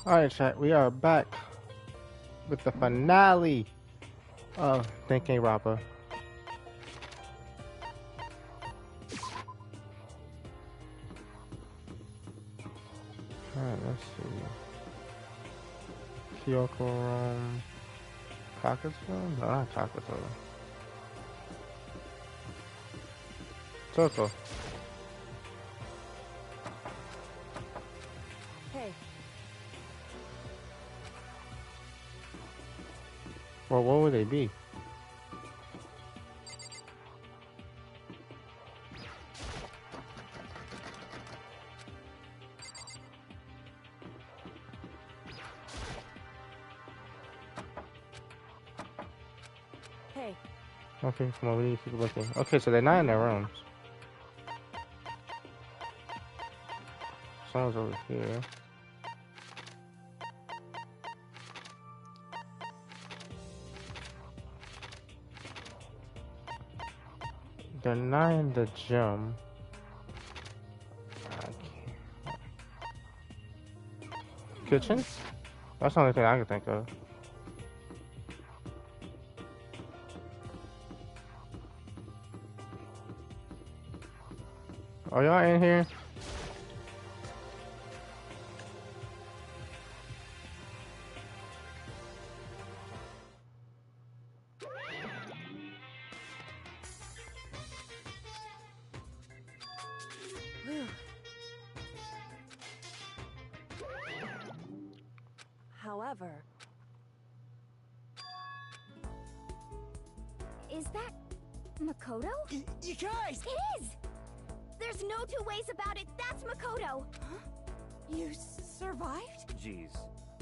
Alright, chat, we are back with the finale of Dangaropa. Alright, let's see. Kyoko Rome. Kakasville? No, not Kakasville. Toko. Hey. Well, what would they be? Hey. Okay, come on, we need to keep looking. Okay, so they're not in their rooms. Someone's over here. They're not in the gym. Kitchen? That's the only thing I can think of. Are y'all in here? However, is that Makoto? You guys! It is! There's no two ways about it. That's Makoto. huh? You survived? Jeez,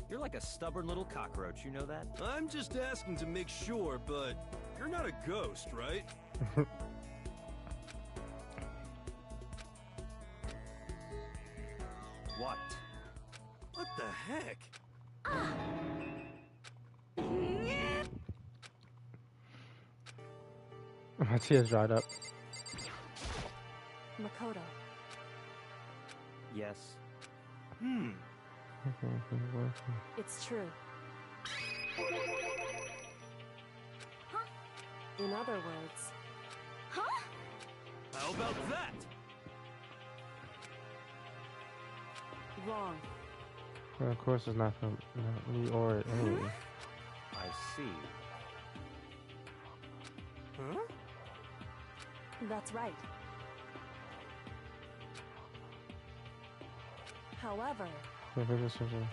you're like a stubborn little cockroach, you know that? I'm just asking to make sure, but you're not a ghost, right? What? What the heck? My tears dried up. Makoto. Yes. It's true. Huh? In other words, Huh? How about that? wrong. Well, of course, it's not from me or Emily. I see. Huh? That's right. However, If it was such a,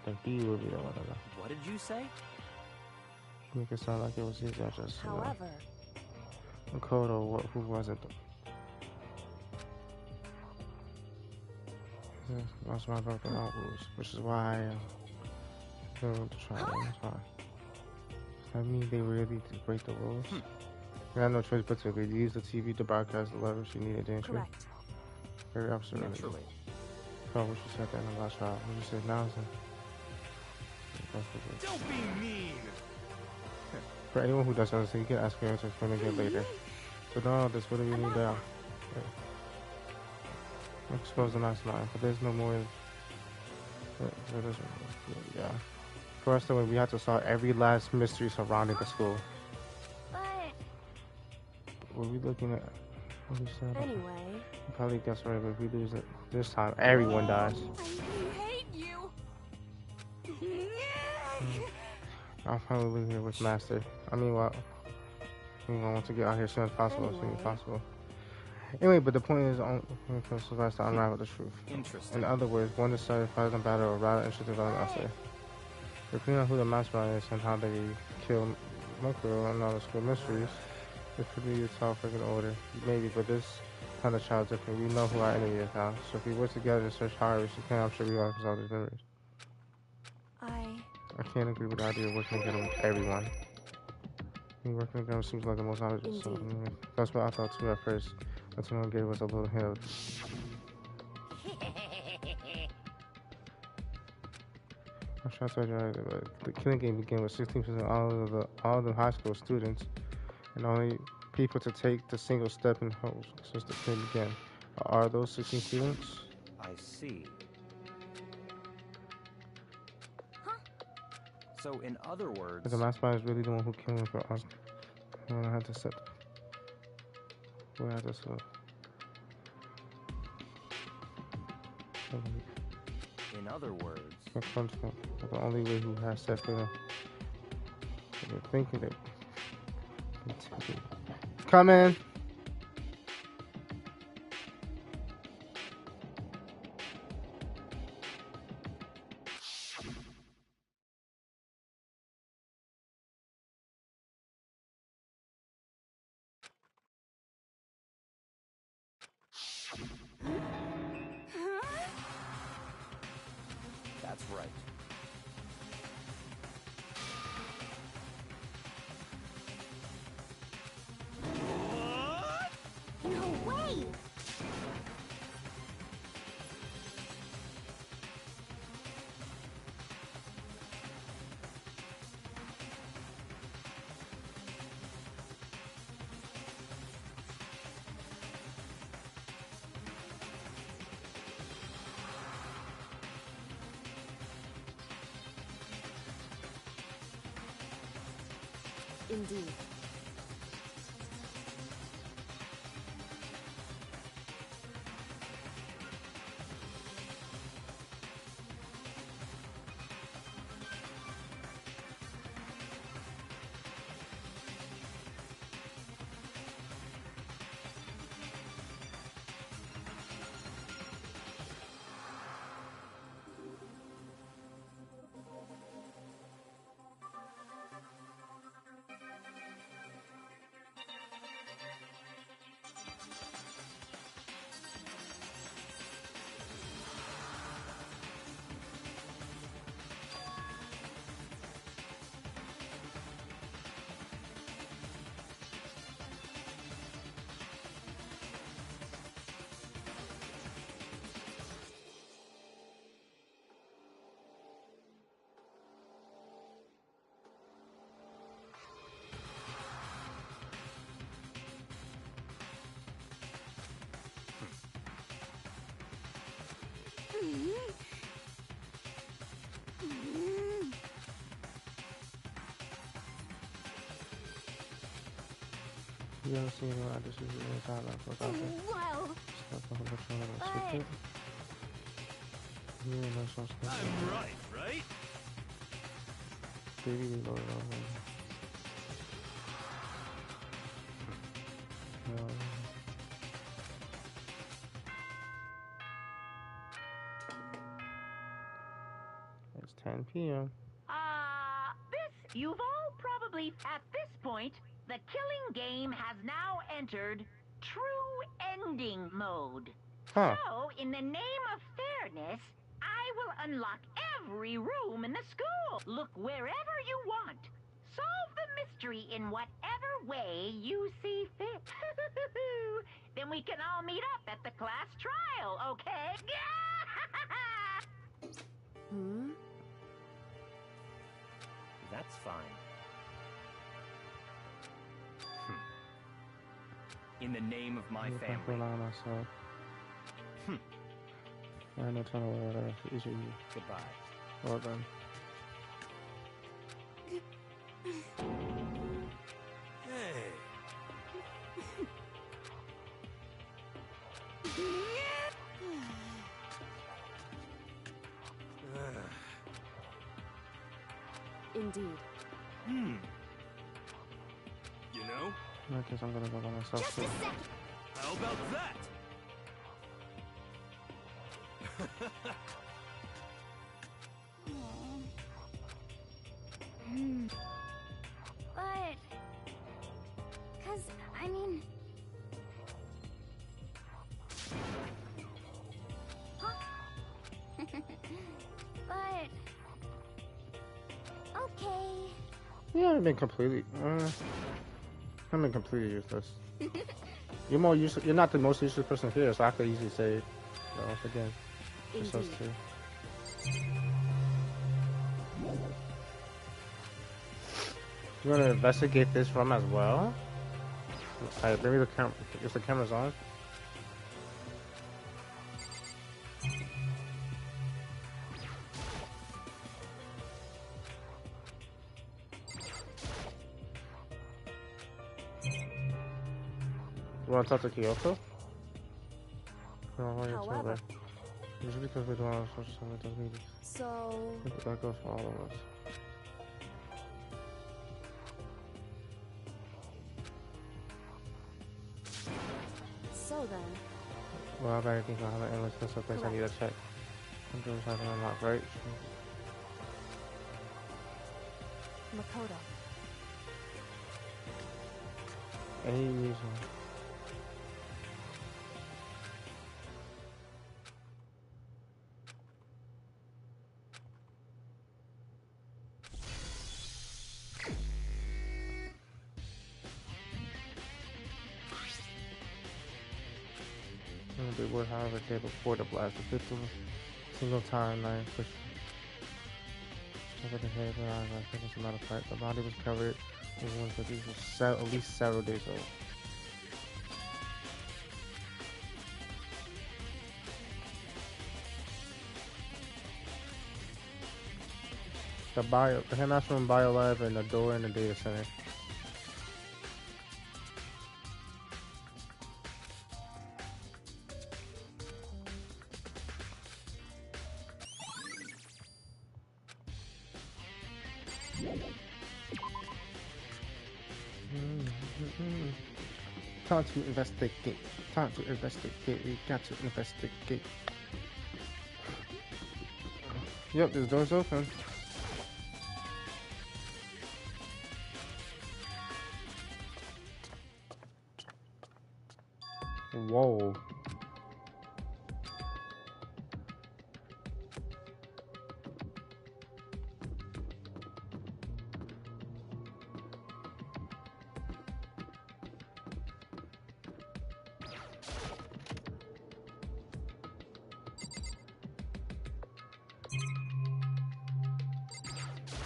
that he would be the one of them. What did you say? Make it sound like it was his just. however, Makoto, who wasn't? That's why I broke the rules, which is why I failed to try. That's why. I mean, they really did break the rules. We had no choice but to agree to use the TV to broadcast the level she needed, didn't you? correct. Very opposite. Naturally. Oh, what you said that in the last trial. What you said now is Don't be mean! for anyone who doesn't understand, you can ask your answers when they get later. So no, this what do we need now? I suppose the last line, but there's no more. Yeah. For us, though, we have to solve every last mystery surrounding the school. But What are we looking at? What we said? Anyway, You probably guess right, but if we lose it this time, everyone dies. I hate you. I'll probably leave here with Master. I mean, well, I want to get out here as soon as possible, as soon as possible. Anyway, but the point is, when it comes to to unravel the truth. Interesting. In other words, one decided to fight in battle or rather interested in answer. Depending on who the mastermind is and how they kill Mokuro and all the school mysteries, it could be a freaking order. Maybe, but this kind of child different. We know who our enemy is now. So if we work together to search harder, we can, I'm sure we will resolve these memories. I can't agree with the idea of working together with everyone. Working together seems like the most obvious. So, that's what I thought too at first. That's when I gave us a little hint of I'm sure I told you already, but the killing game began with 16% of all the high school students, and only people to take the single step in hopes since the game began. Are those 16 students? I see. Huh? So, in other words, But the mastermind is really the one who killed me for us. When I had to set. When I had to set. in other words, The only way who has set for them. They're thinking that. Come in. that's right. No way! Indeed. You ever seen anyone like this is in the time like what's out there? Well, Stuff like what's on the secret? You know some stuff. I'm right? Baby reloaded on him. No. It's 10 p.m. You've all probably, at this point, the killing game has now entered true ending mode. Huh. So, in the name of fairness, I will unlock every room in the school. Look wherever you want. Solve the mystery in whatever way you see fit. Then we can all meet up at the class trial, okay? Hmm? That's fine. In the name of my I can't family. rely on myself. I have no time to worry about it. It's easy. Goodbye. Well done. Hey. Indeed. You know, I guess I'm gonna go by myself just too. a second. how about that? But... Cause, I mean... Huh? But... Okay... You haven't been completely. I've been completely useless. You're more useless. You're not the most useless person here, so I could easily say, again, just us Indeed. two. You want to investigate this room as well? Alright, maybe the camera. Is the camera's on? You want to talk to Kyoko? No, why are you However, just because we don't want to social with those meetings. so That goes for all of us. then, Well, I better think I have an endless list of things I need to check. I'm doing something I'm not right. Makoto. Any reason. They were, however, dead before the blast. The 15th single time I pushed over the head, but I think it's a matter of fact. The body was covered in wounds, but these were at least several days old. The handout from Biolab and the door in the data center. Time to investigate. Time to investigate. We got to investigate. Yep, this door's open. Whoa.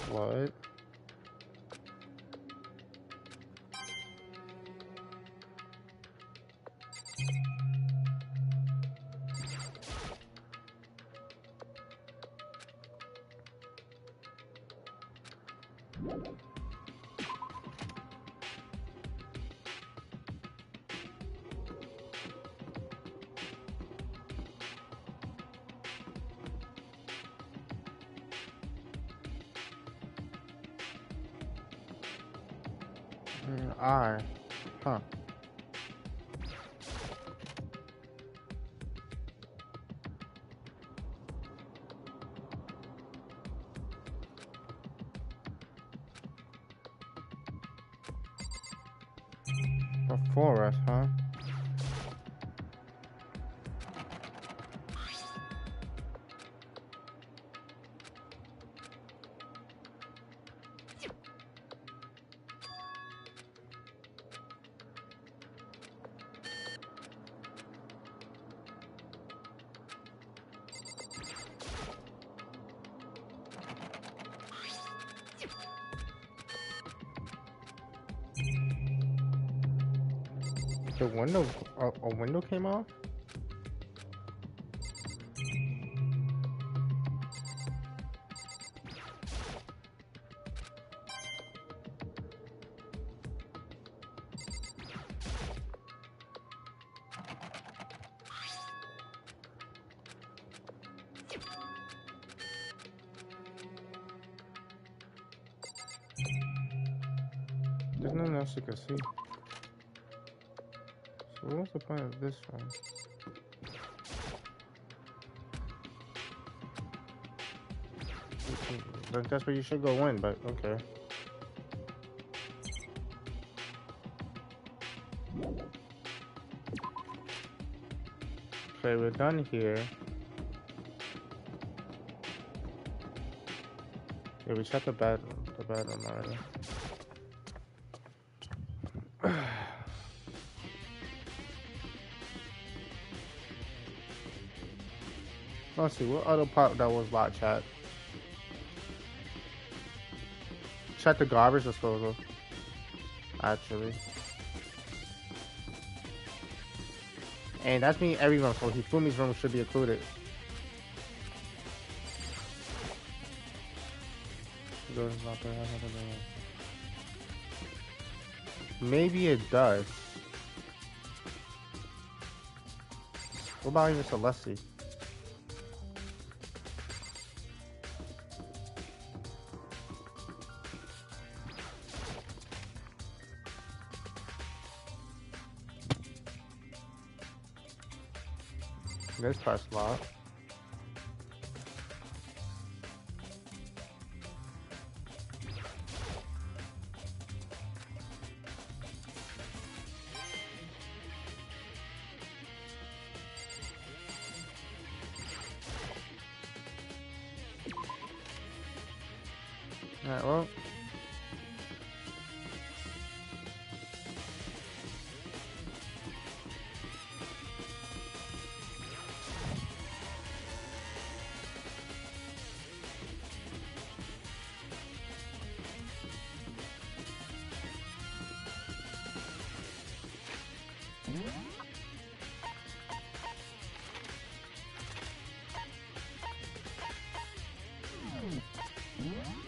What? Huh. Before us, huh? The window, a window came off? There's nothing else you can see. So what's the point of this one? That's where you should go in, but okay. Okay, we're done here. Yeah, we checked the bedroom already. Let's see, what other part that was bot chat? Check the garbage disposal. Actually. And that's me every room, so Hifumi's room should be included. Maybe it does. What about even Celeste? This part's locked. Alright, well.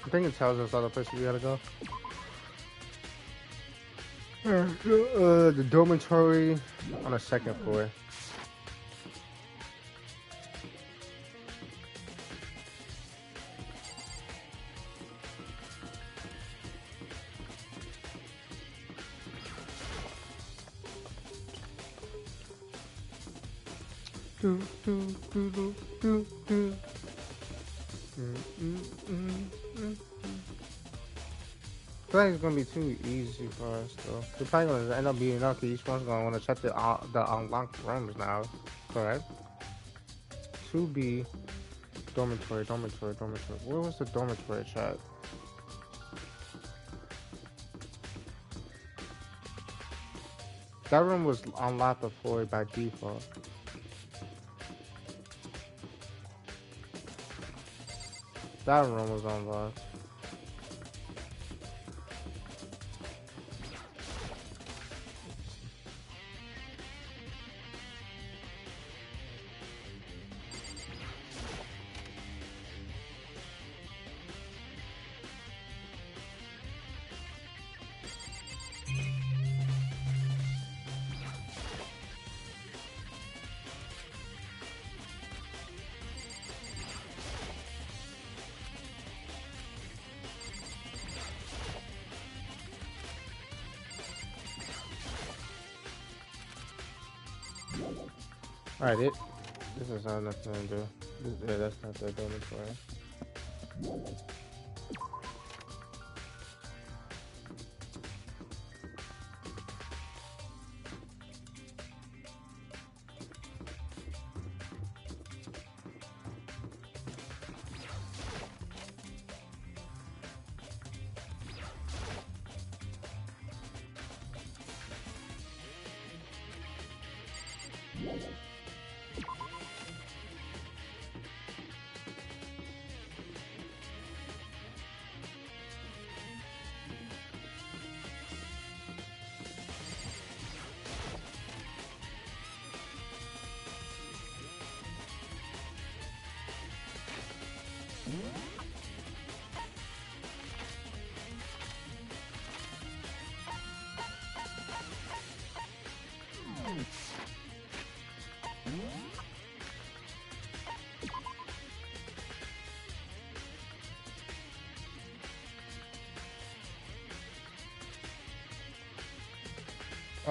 I think it tells us all the places we gotta go. The dormitory on the second floor. Do, do, do, do, do, do. I feel like it's gonna be too easy for us though. We're probably gonna end up being enough because each one's gonna want to check the unlocked rooms now. Correct? 2B dormitory. Where was the dormitory chat? That room was unlocked before by default. That room was unlocked. Alright, this is not nothing to do. Yeah, that's not the dormitory.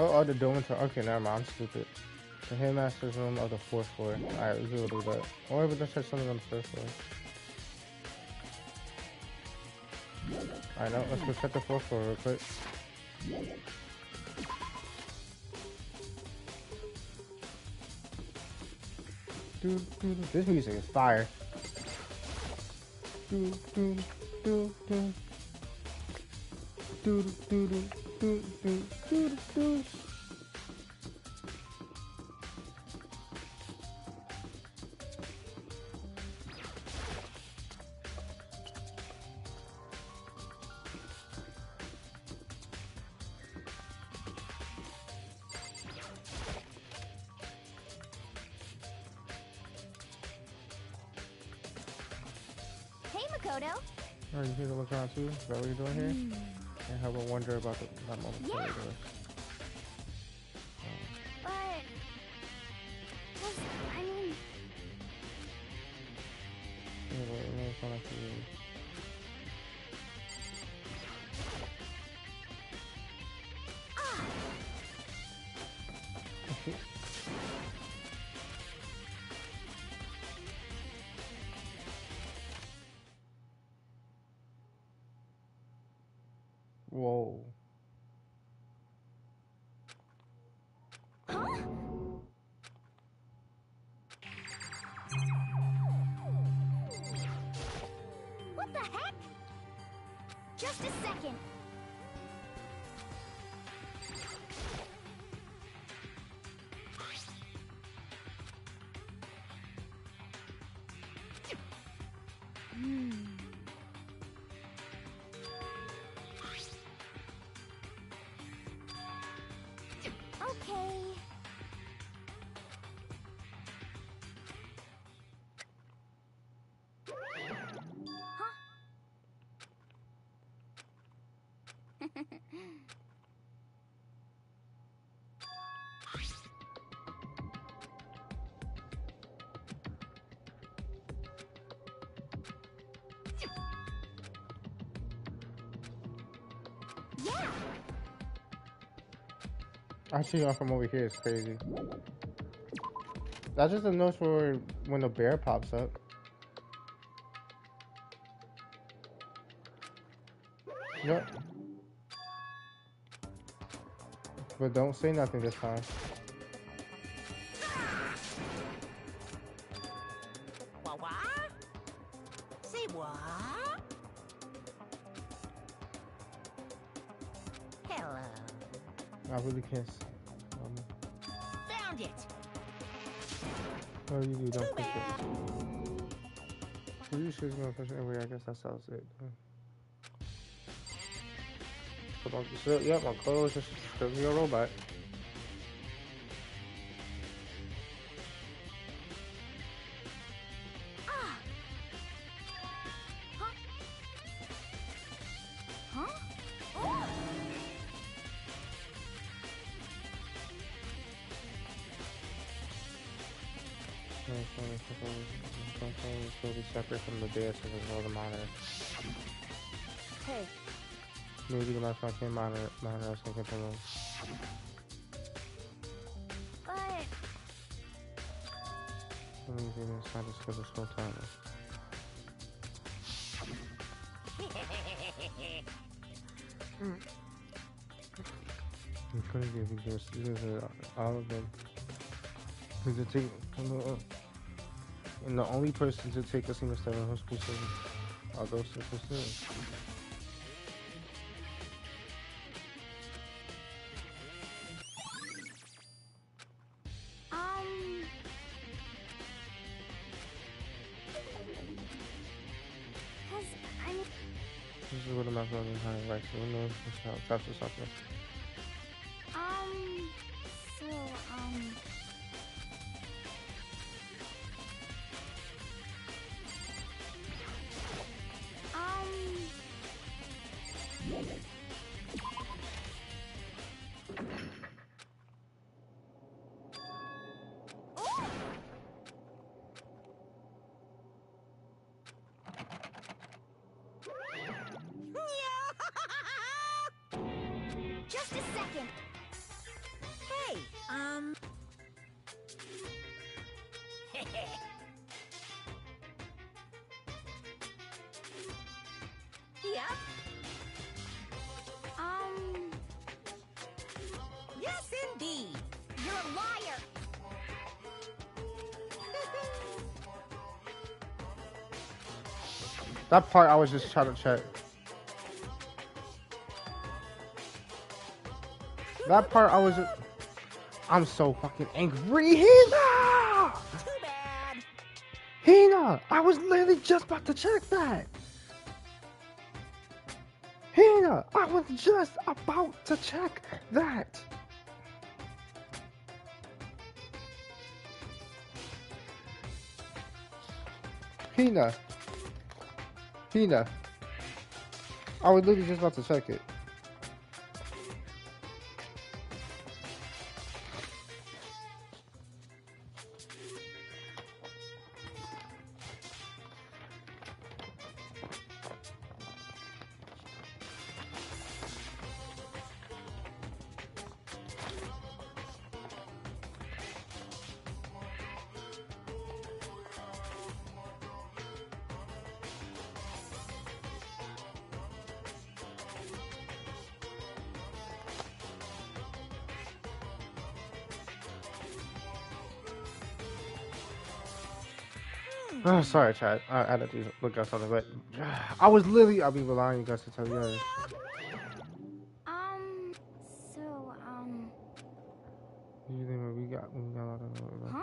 Oh, the dormitory. Okay, never mind. I'm stupid. The headmaster's room of the fourth floor. Alright, we will do that. Or but let's check something on the first floor. Alright, now let's go check the fourth floor real quick. This music is fire. Hey, Makoto. Are you here to look around too? Is that what you're doing here? And have a wonder about that moment. Yeah. Door. But Just a second. Okay. Yeah. I see y'all from over here. It's crazy. That's just a note for when the bear pops up. Yep. But don't say nothing this time. What? Say what? Hello. I really can't. Found it. Oh, you do. Don't Too push it. bad. You should gonna push it anyway. I guess that sounds it. Put on the suit. Yep, my clothes just still be a robot. Will be separate from the bear so there's no monitor. Hey, Maybe the mouse can't monitor us and control. But Let me see this side just because it's so tiny. I'm gonna give you this all of them. To take, and the only person to take a single step in hospital are those sisters. cause I mean, This is what I'm not going behind, right? So we know it's how traps or something. so just a second. Hey, Yep. Yes, indeed. You're a liar. That part I was just trying to check. That part I was just... I'm so fucking angry. Hina! Too bad. Hina! I was literally just about to check that. Hina! I was just about to check that. Hina. Hina. I was literally just about to check it. Oh, sorry, Chad. I had to look at something, but I was literally, I'll be relying on you guys to tell you guys. So, You think we got a lot of. huh?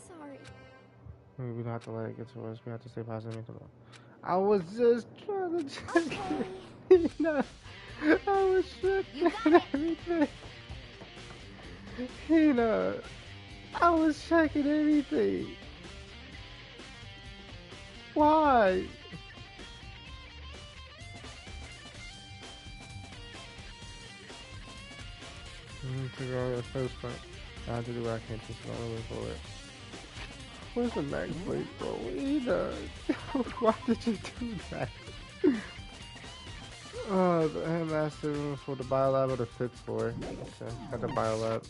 Sorry. We don't have to let it get to us. We have to stay positive. I was just trying to check it. No, I was checking everything. I was checking everything. Why? To go to the first point. I have to do what I can to slow way forward. Where's the next place, bro? Why did you do that? The headmaster room for the biolab or the 5th floor. Okay, at the biolab.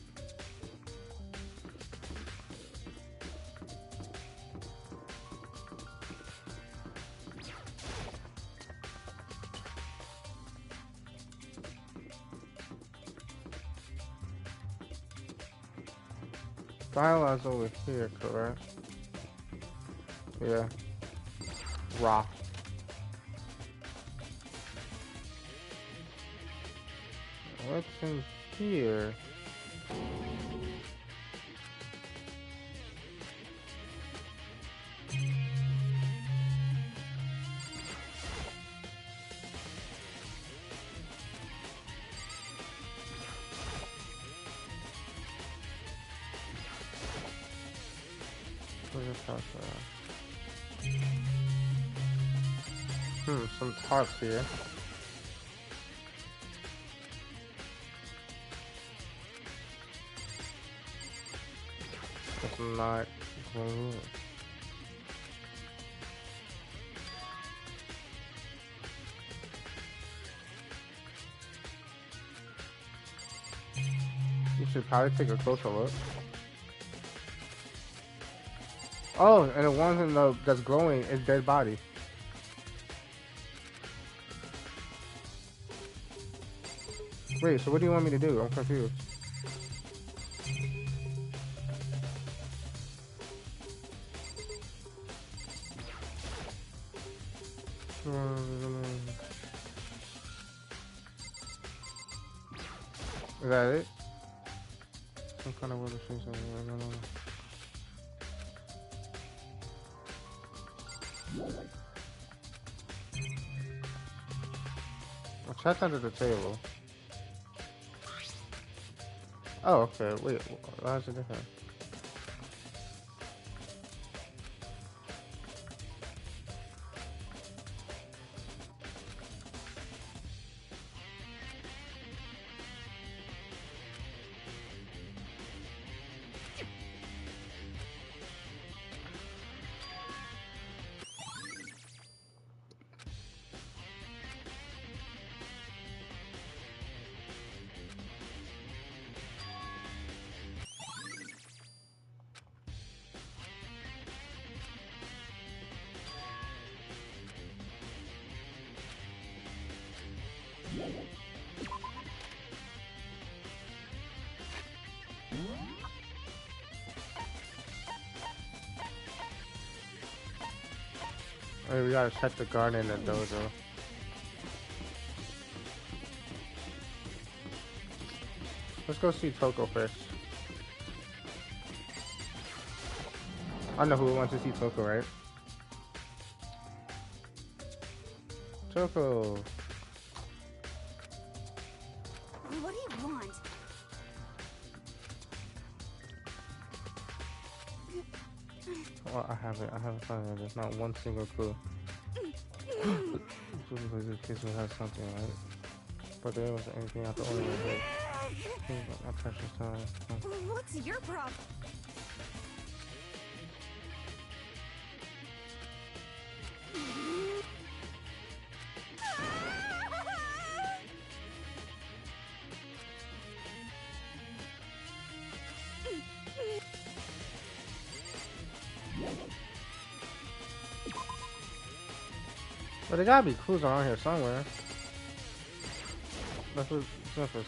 Biolab's over here, correct? Yeah. Rock. What's in here? Where's the top some tarps here. That's not glue. You should probably take a closer look. Oh, and the ones in the that's glowing is dead body. Wait, so what do you want me to do? I'm confused. Is that it? Some kind of weird machine somewhere. No. I'll check under the table. Oh, okay. Wait, why is it different? Hey, we gotta check the garden and dojo. Let's go see Toko first. I know who wants to see Toko, right? Toko. What do you want? Well, I haven't found it. There's not one single clue. This kids will have something, right? But there wasn't anything out the ordinary. My precious time. What's your problem? But there gotta be clues around here somewhere. That's what it's not for.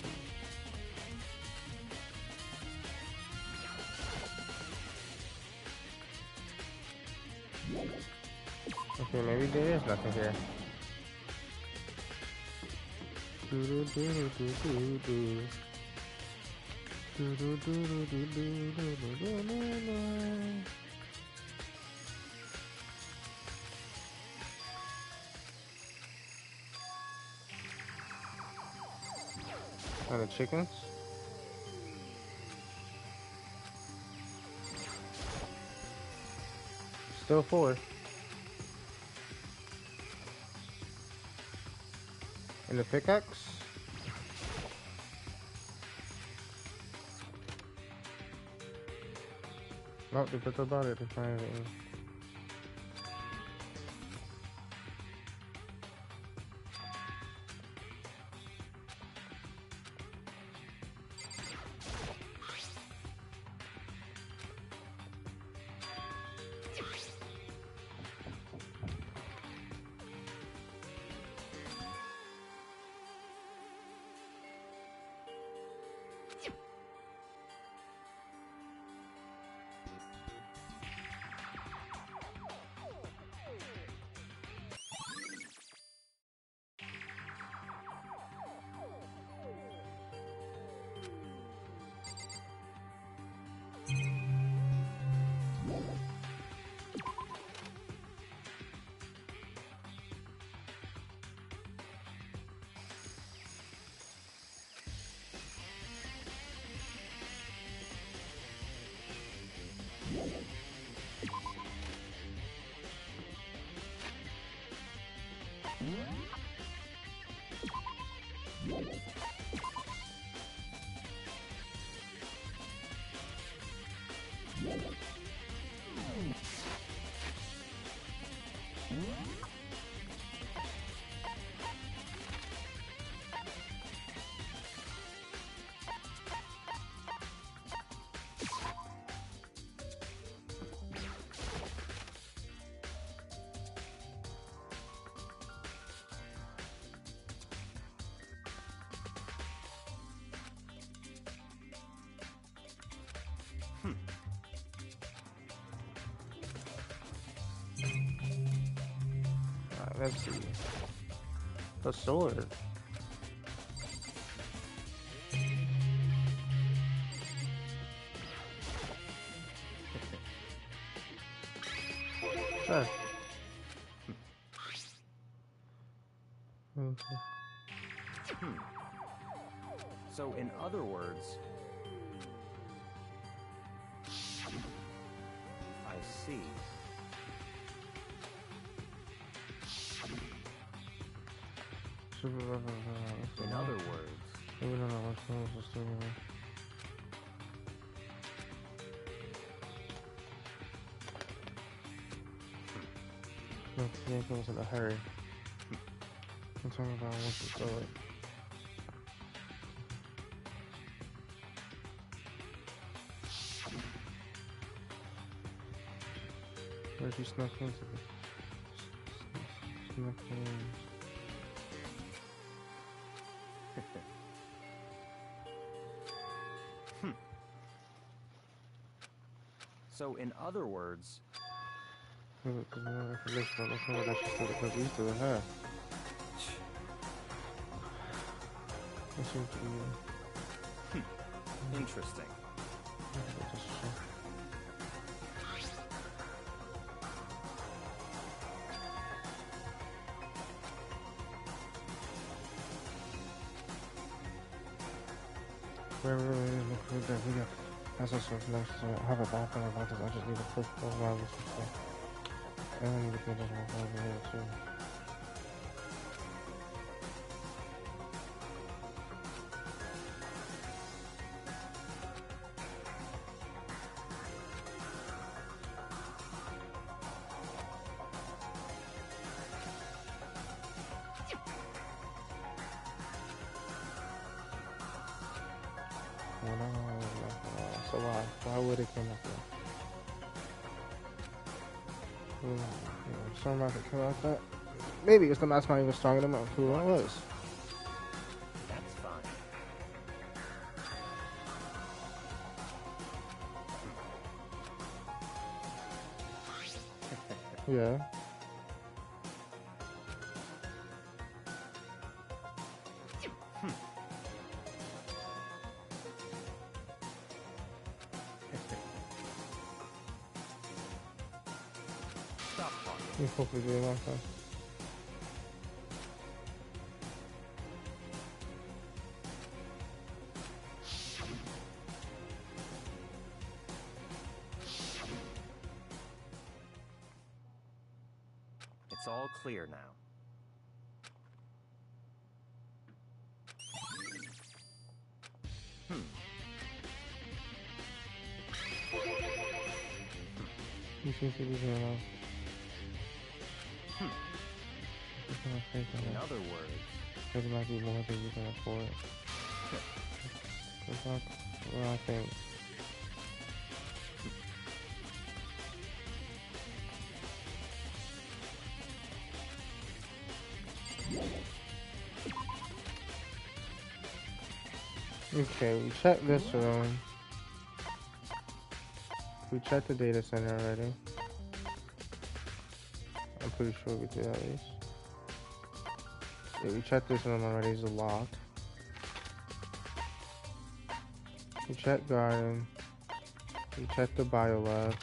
Okay, maybe there is nothing here. Do do do do do do do. Do do do do do do do do do. And the chickens? Still 4. And the pickaxe? Nope, they put the body to find it. Let's see. The sword. Sure. So, in other words, I see. In other words, we don't know what's going on. Look, he goes in a hurry. I'm talking about what's the story. Where'd you snuck into this? Snuck in. So, in other words, Because we never can listen, but look what she said, because we used to have. It seems to be. interesting. Wherever it is, look for that video. That's also nice to have a background about this. I just need to push those levels and stuff. And I need to get this one over here too. So why would it come up there? Some rocket come out that. Maybe it's the mastermind even stronger than who I was. That's fine. Yeah. You hopefully do it one time. It's all clear now. You seem to be doing well. In other words, It might be more than you can afford. It's not what I think. Okay, we checked this room. We checked the data center already. I'm pretty sure we did at least. Yeah, we checked this room already. It's locked. We checked garden. We checked the bio lab.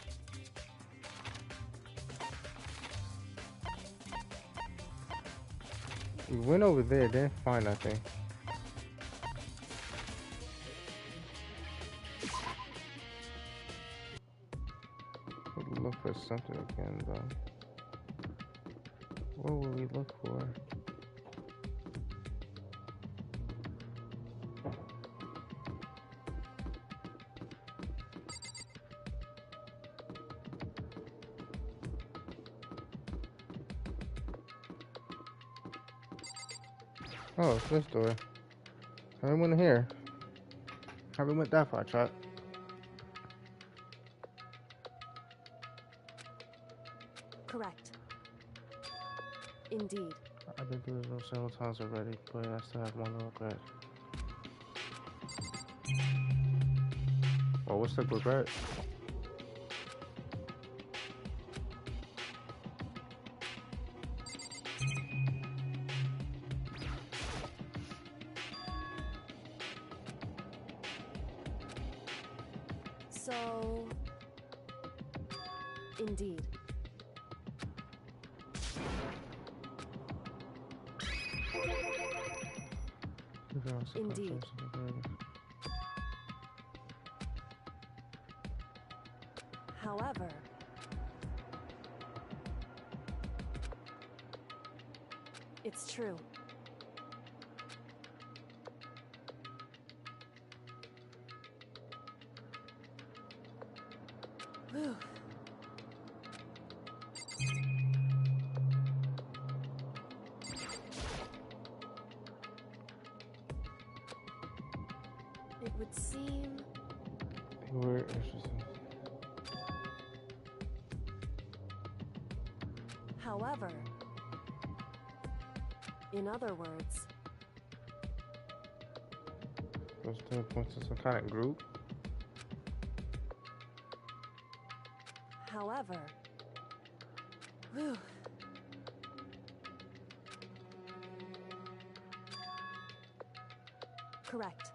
We went over there, didn't find nothing. We'll look for something again, though. What will we look for? Oh, it's this door. Haven't went here. Haven't went that far, Chuck. Correct. Indeed. I've been through this room several times already, but I still have one little regret. Oh, what's the regret? So... Indeed. Indeed. However, it's true. Whew. It would seem... We're interesting. However, in other words, Those 2 points to some kind of group. however, whew. Correct.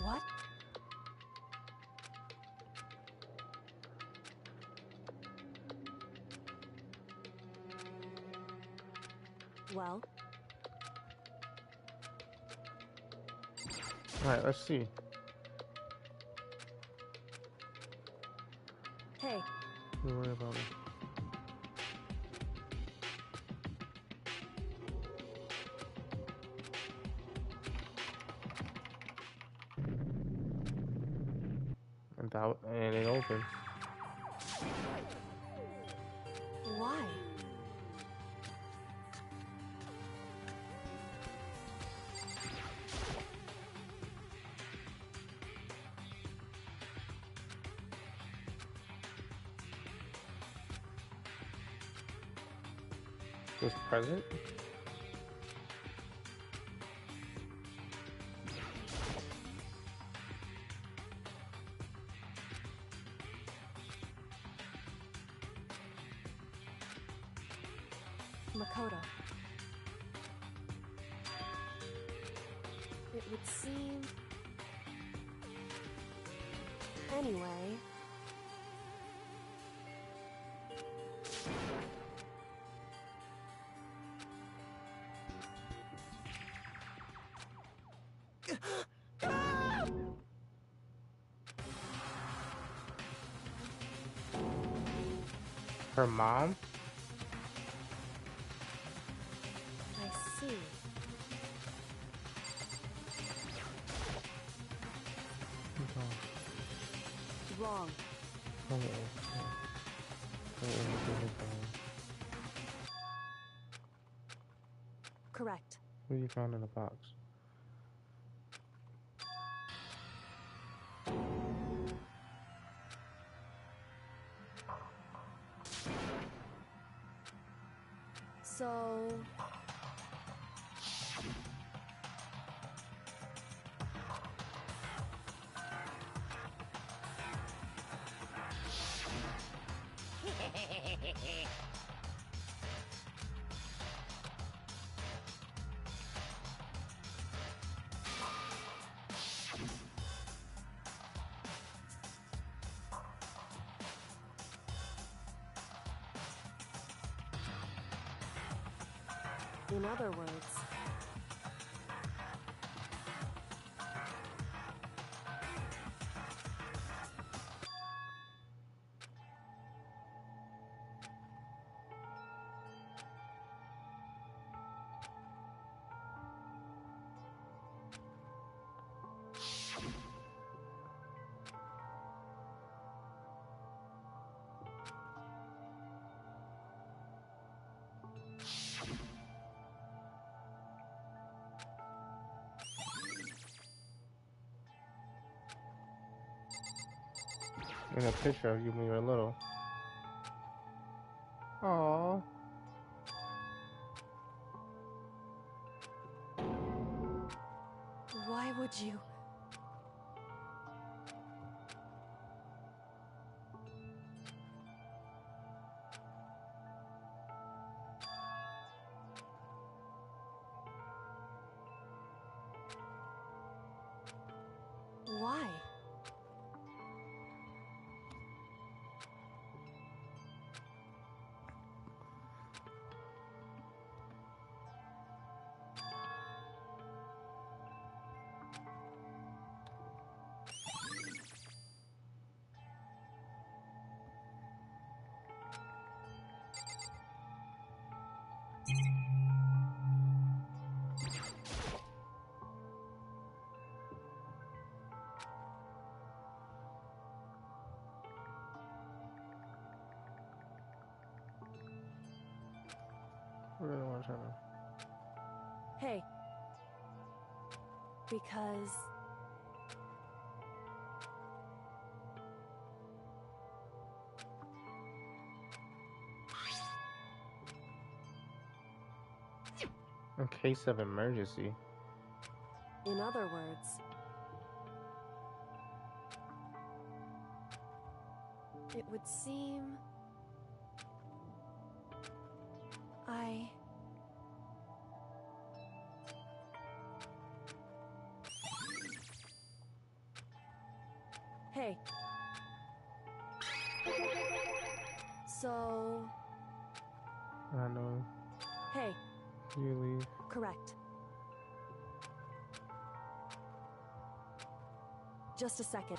What? Well, Alright, let's see. hey, Don't worry about it. And it opened. why? Was present? Makoto. It would seem... Anyway... Her mom? I see. Wrong. Correct. What you found in the box? So... In other words... In a picture of you when you were little. Aww. Why would you... Why? I really want to try to. Hey. Because... In case of emergency. In other words... It would seem... Hey. So... I know. Hey. You leave. Correct. Just a second.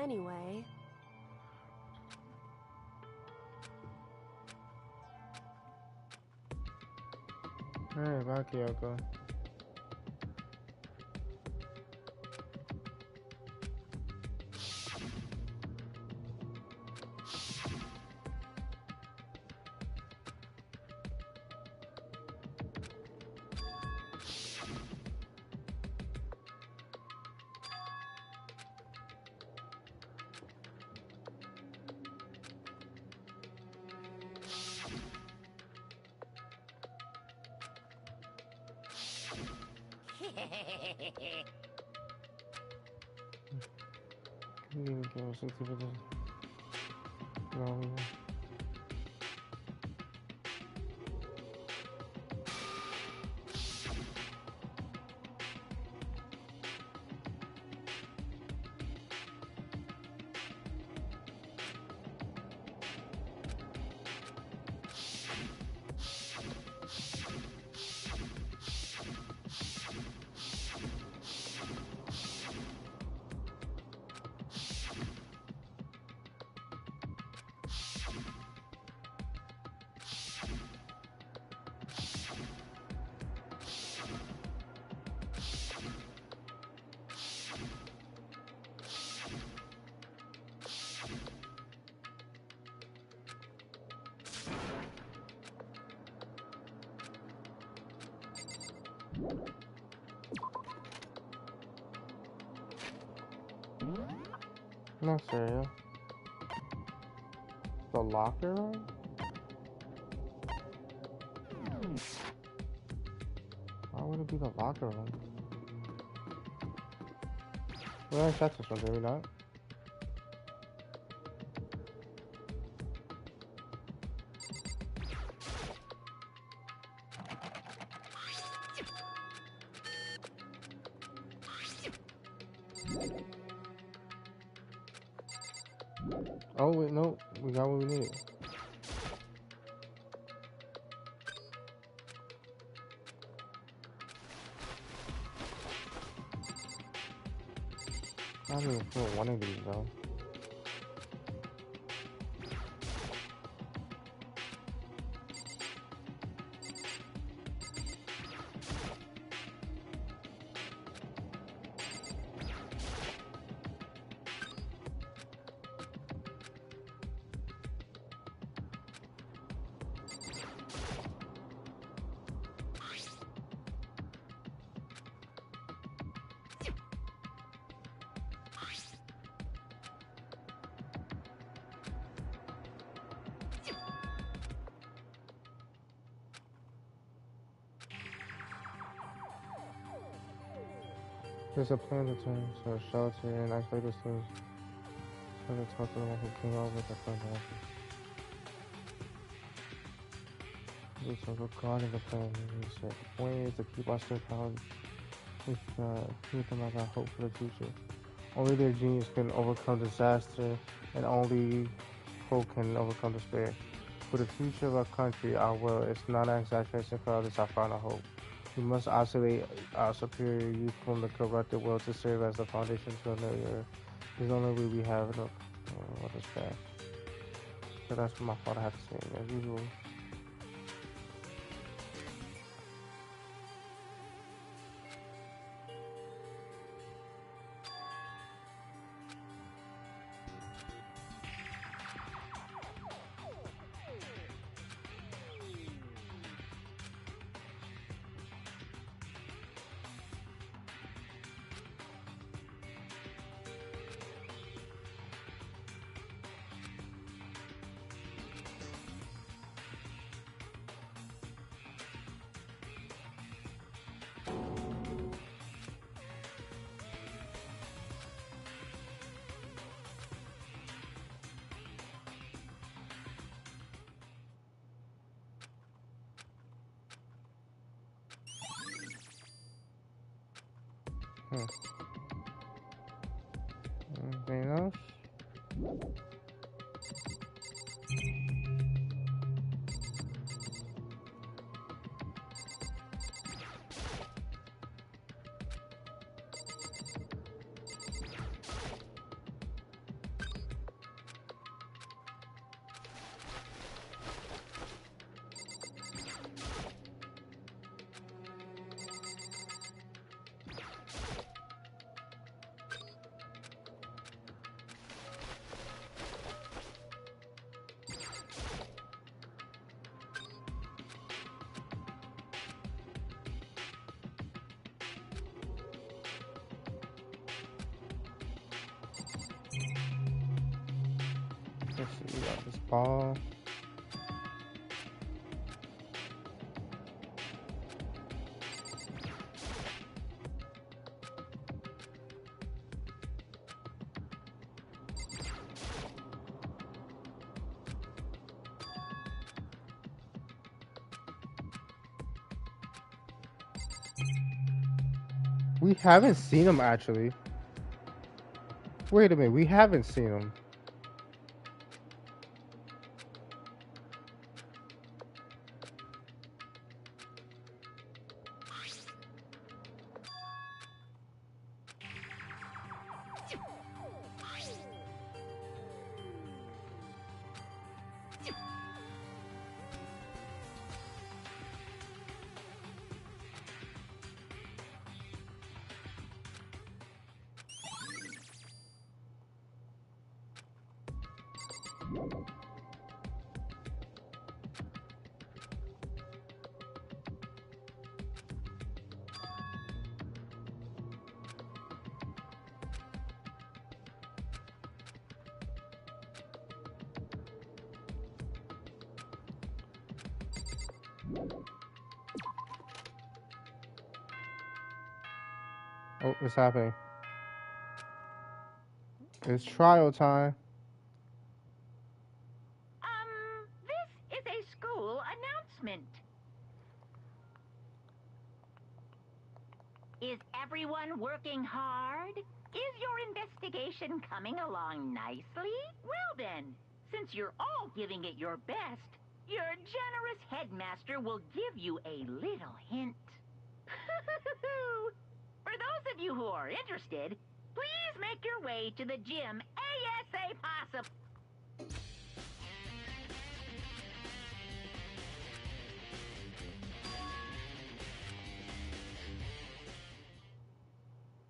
Anyway... Alright, bye, Kyoko. You didn't give us 60%. No. No, serious. The locker room? Why would it be the locker room? We already checked this one, did we not? Oh wait, no, we got what we needed. I don't even feel one of these though. There's a plan to turn to a shelter and isolate the stores. So to talk to the one who came over with the front office. We took regarding the plan and he said, the point is to keep our still powers. Keep them as our hope for the future. Only their genius can overcome disaster, and only hope can overcome despair. For the future of our country, our will, it's not an exaggeration for others, I found a hope. We must isolate our superior youth from the corrupted world to serve as the foundation to another era. It's the only way we have enough. What is that? So that's my fault, I have to say it as usual. Anything else? Let's see, we got this ball. We haven't seen him actually. Wait a minute, we haven't seen him. Oh, it's happening. It's trial time. This is a school announcement. Is everyone working hard? Is your investigation coming along nicely? Well then, since you're all giving it your best, your generous headmaster will give you a little hint. For those of you who are interested, please make your way to the gym ASAP.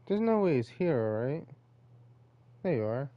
There's no way he's here, right? There you are.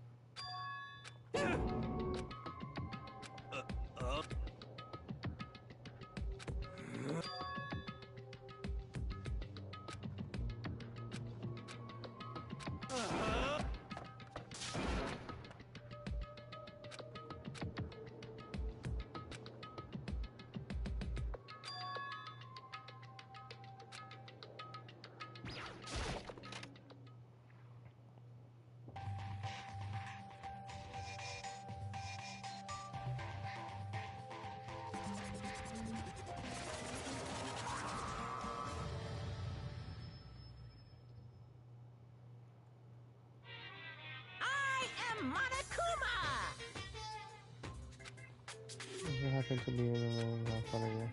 What happened to me in the room in front of you?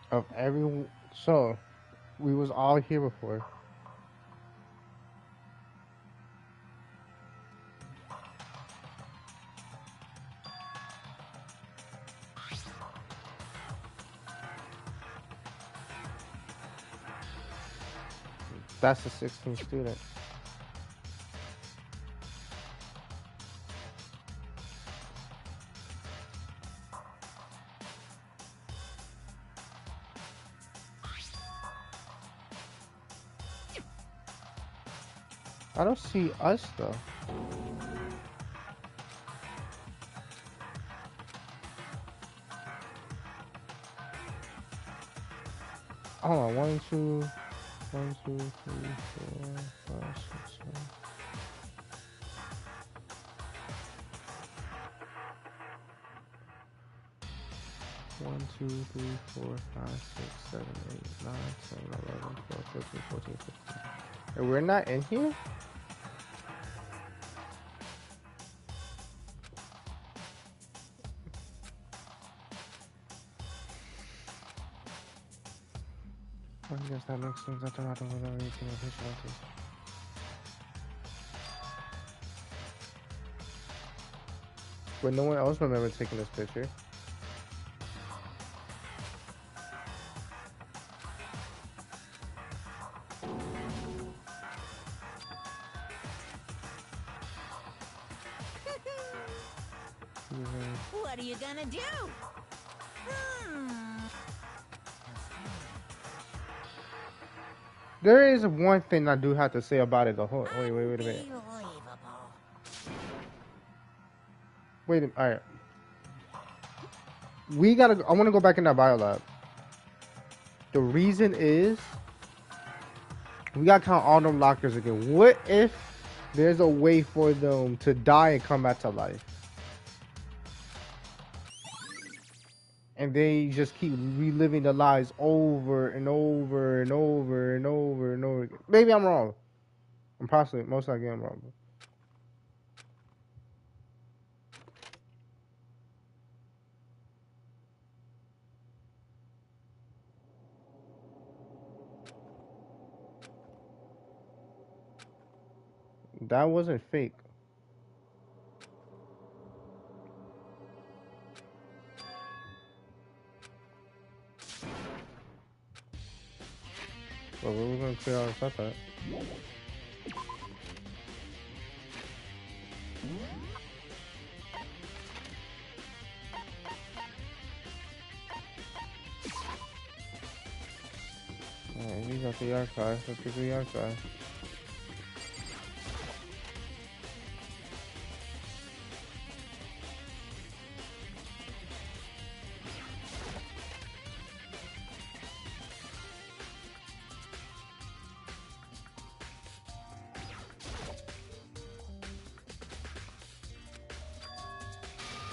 Of everyone, so we was all here before. That's the 16th student. I don't see us though. Hold on, 1, 2, 1, 2, 3, 4, 5, 6, 7. One, 2, 3, 4, 5, 6, 7, 8, 9, 10, 11, 12, 13, 14, 15. And we're not in here? I guess that makes sense. I don't know whether anything official like this. But no one else remembered taking this picture. What are you gonna do? There is one thing I do have to say about it. The whole wait a minute. Wait a minute. All right. we gotta. I want to go back in that bio lab. The reason is we gotta count all them lockers again. What if there's a way for them to die and come back to life, and they just keep reliving their lives over and over and over and over and over again? Maybe I'm wrong. I'm possibly most likely I'm wrong. That wasn't fake. But we're gonna clear all the stuff out. Alright, we got the archive. Let's get to the archive.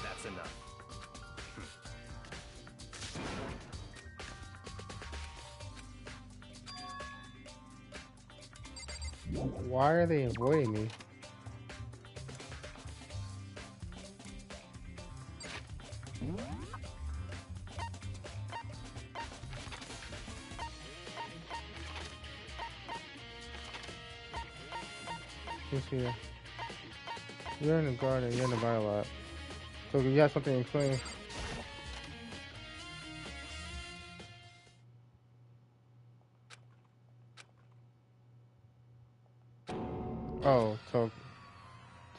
That's enough. Why are they avoiding me? Who's here? You're in the garden, you're in the bio lab. So you have something to explain. Oh, so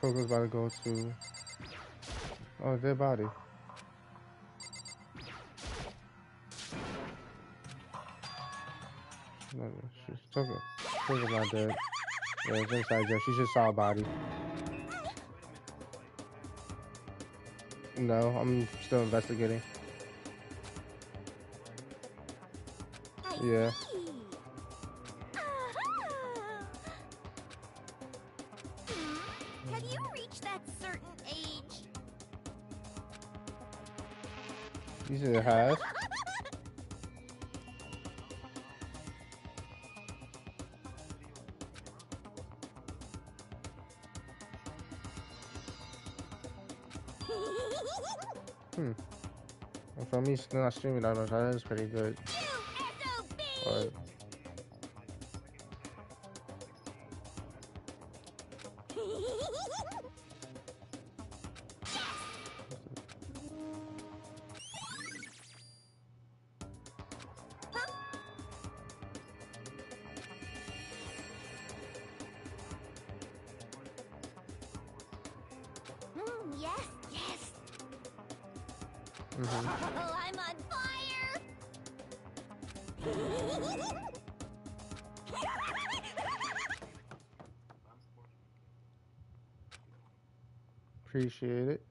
Toga's about to go to their body. No, Toga's not dead. Yeah, it's inside there. She just saw a body. No, I'm still investigating. Yeah. Have you reached that certain age? You said it has? Well, for me, still not streaming that much. That is pretty good. But Yes, yes. mm-hmm. Oh, I'm on fire. Appreciate it.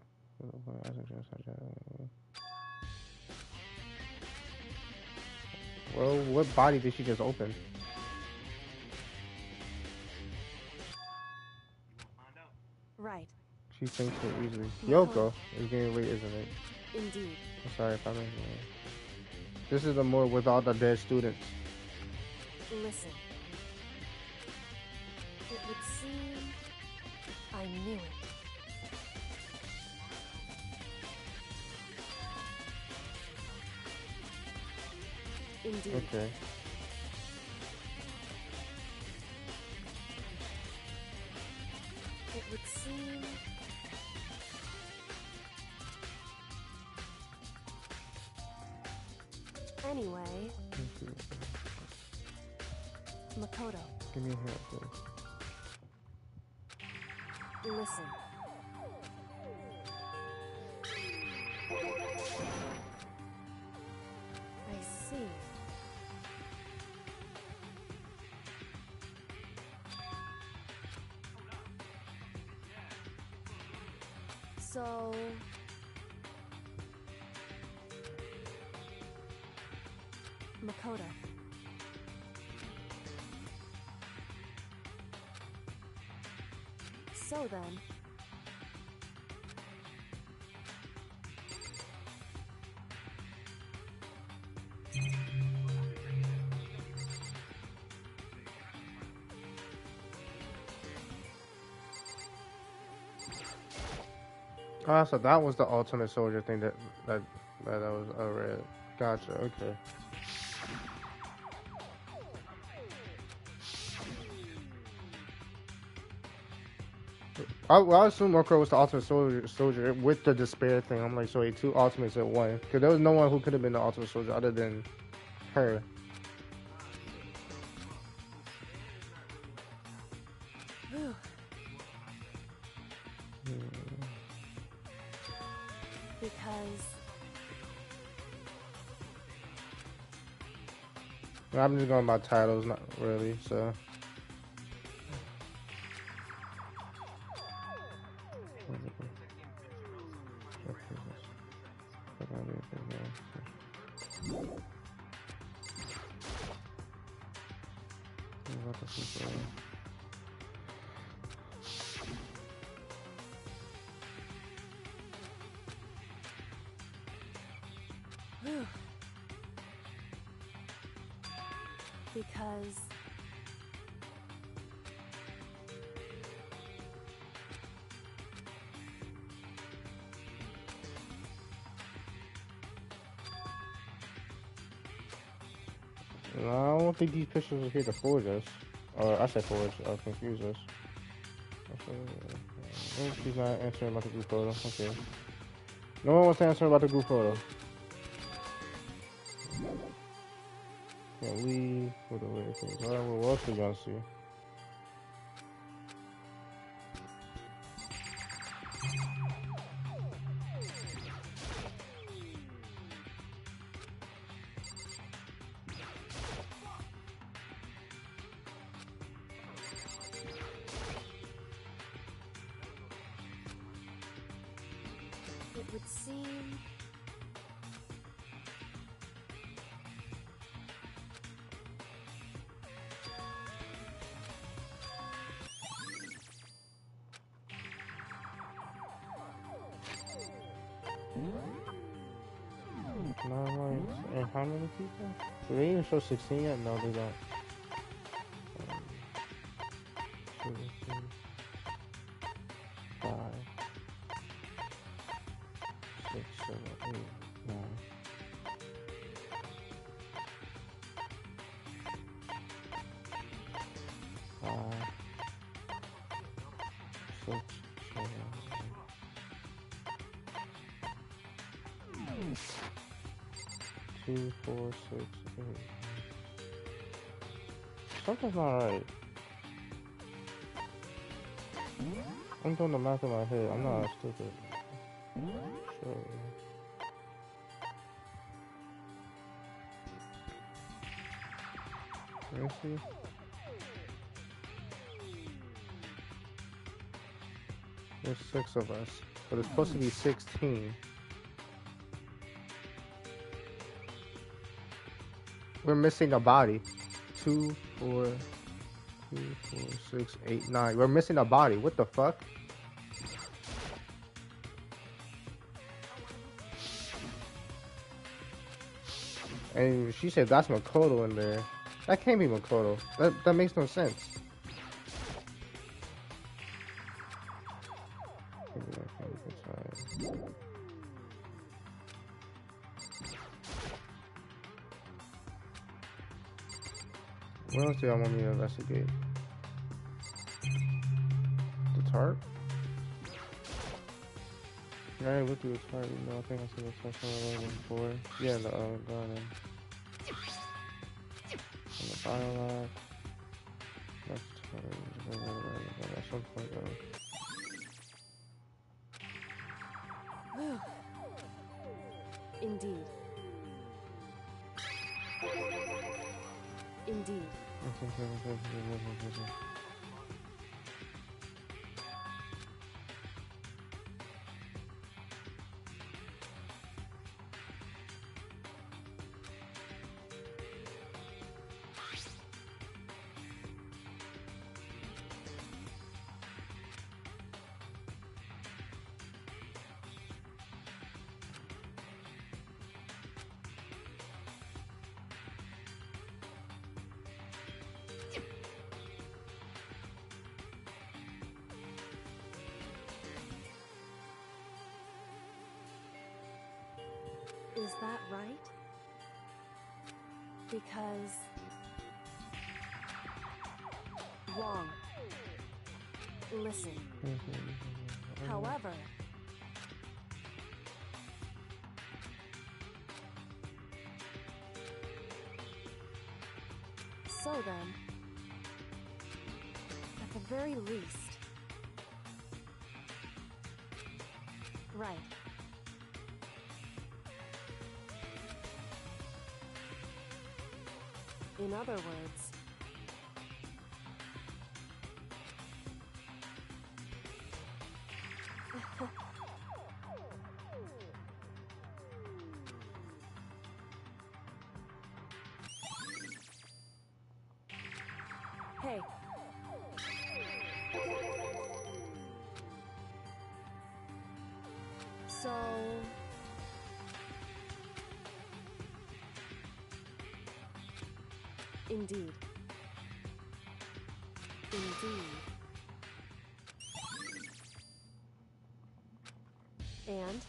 Well, what body did she just open? Right. She thinks so easily. No. Yoko is getting late, isn't it? Indeed. I'm sorry if I'm making it. This is the more with all the dead students. Listen. It would seem I knew it. Indeed. Okay. It would seem anyway. Makoto, Give me a hand, please. listen. I see. So Makoto. So then... Ah, so that was the ultimate soldier thing that was read. Gotcha. Okay. I assume Mokuro was the ultimate soldier with the despair thing. I'm like, so he two ultimates at one. Because there was no one who could have been the ultimate soldier other than her. Because... I'm just going by titles, not really, so. Because... No, I don't think these pictures are here to forge us. Or I said forge, confuse us. She's not answering about the group photo. Okay. No one wants to answer about the group photo. Can't leave with the weird things. Alright, well, what else we gonna see? It would seem... And how many people? Do they even show 16 yet? No, they don't. 2, 3, 5, 6, 7, 8, 9. 5, 6, 7, 8. 2, 4, 6, 8. Something's not right. I'm doing the math in my head. I'm not stupid. Sure. Let me see. There's 6 of us, but it's supposed to be 16. We're missing a body. 2, 4, 6, 8, 9. We're missing a body. What the fuck? And she said that's Makoto in there. That can't be Makoto. That makes no sense. What else do y'all want me to investigate? The tarp? Yeah, I looked through the tarp. You know, I think I seen the test on the before. Yeah, in the garden. In the bio lab. That's at some point though. Indeed. Indeed. Is that right? Because... Wrong. Listen. However... So then... At the very least... Right. In other words... Hey. So... Indeed. Indeed. And...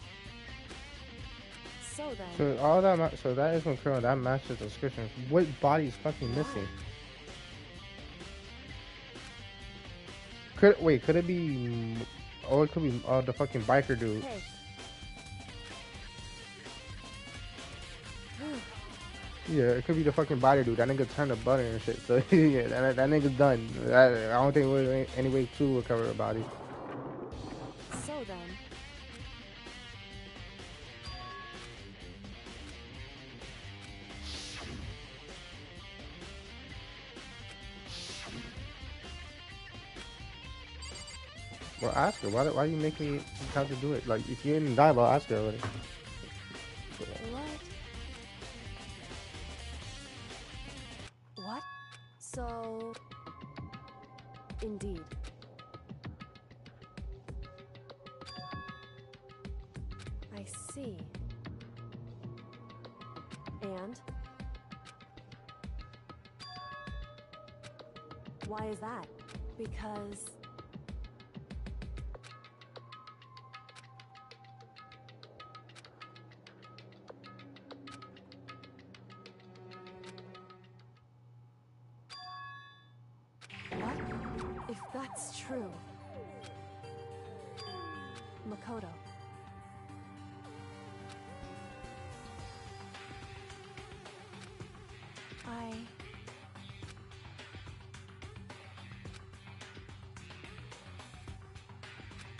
So then... So all that, so that is concurrent. That matches the description. What body is fucking missing? Could it be? Oh, it could be the fucking biker dude. Hey. Yeah, it could be the fucking body dude. That nigga turned the button and shit. So yeah, that nigga's done. I don't think there's any way to recover a body. So then... Well, ask her. Why are you making me have to do it? Like, if you didn't die, I'll ask her already. What? So... Indeed. I see. And? Why is that? Because... What? If that's true... Makoto.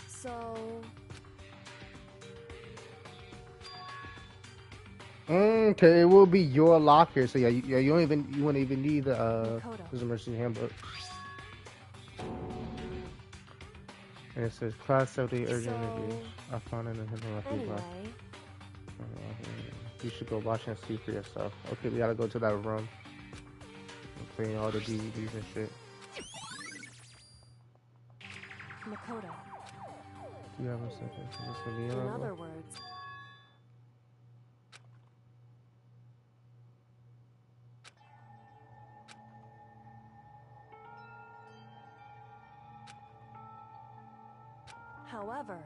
So... Okay, it will be your locker. So yeah, you wouldn't even need the there's a emergency handbook. And it says class 70 urgent interview. I found it in the hidden box. You should go watch and see for yourself. Okay, we gotta go to that room and play all the DVDs and shit. Makoto. Do you have a second? In other words... However...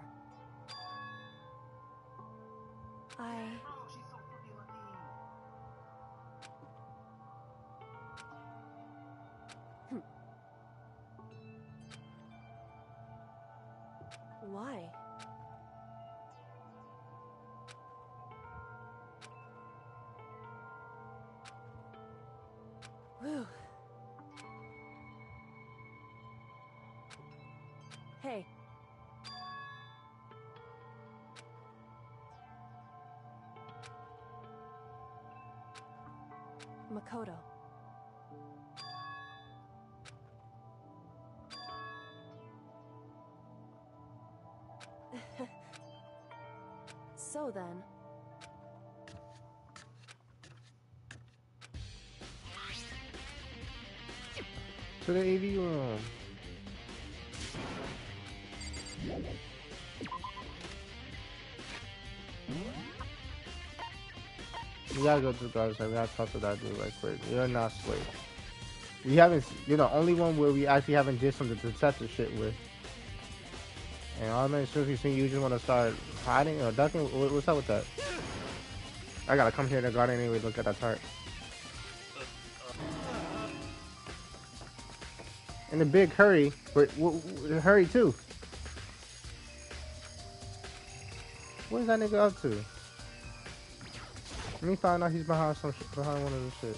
Why? Whew. Hey. Makoto. So then... To the AV room. We gotta go to the garbage side. We gotta talk to that dude right quick. You're not Slade. We haven't. You're the only one where we actually haven't did some of the detective shit with. And all as soon as we see you, just want to start hiding or ducking. What's up with that? I gotta come here in the garden anyway. Look at that tart. In a big hurry, but hurry too. What is that nigga up to? Let me find out he's behind behind one of the shit.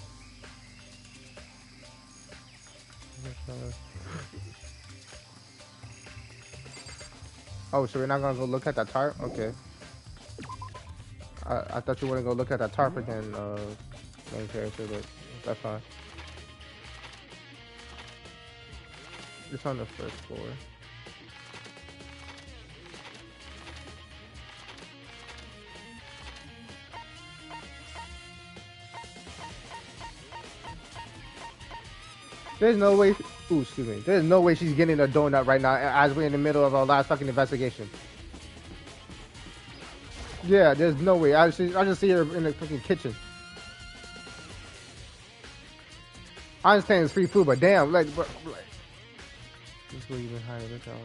Oh, so we're not gonna go look at that tarp? Okay. I thought you wouldn't go look at that tarp again, main character, but that's fine. It's on the first floor. There's no way. Ooh, excuse me. There's no way she's getting a donut right now as we're in the middle of our last fucking investigation. Yeah, there's no way. I just see her in the fucking kitchen. I understand it's free food, but damn, like. This way even higher. Look out.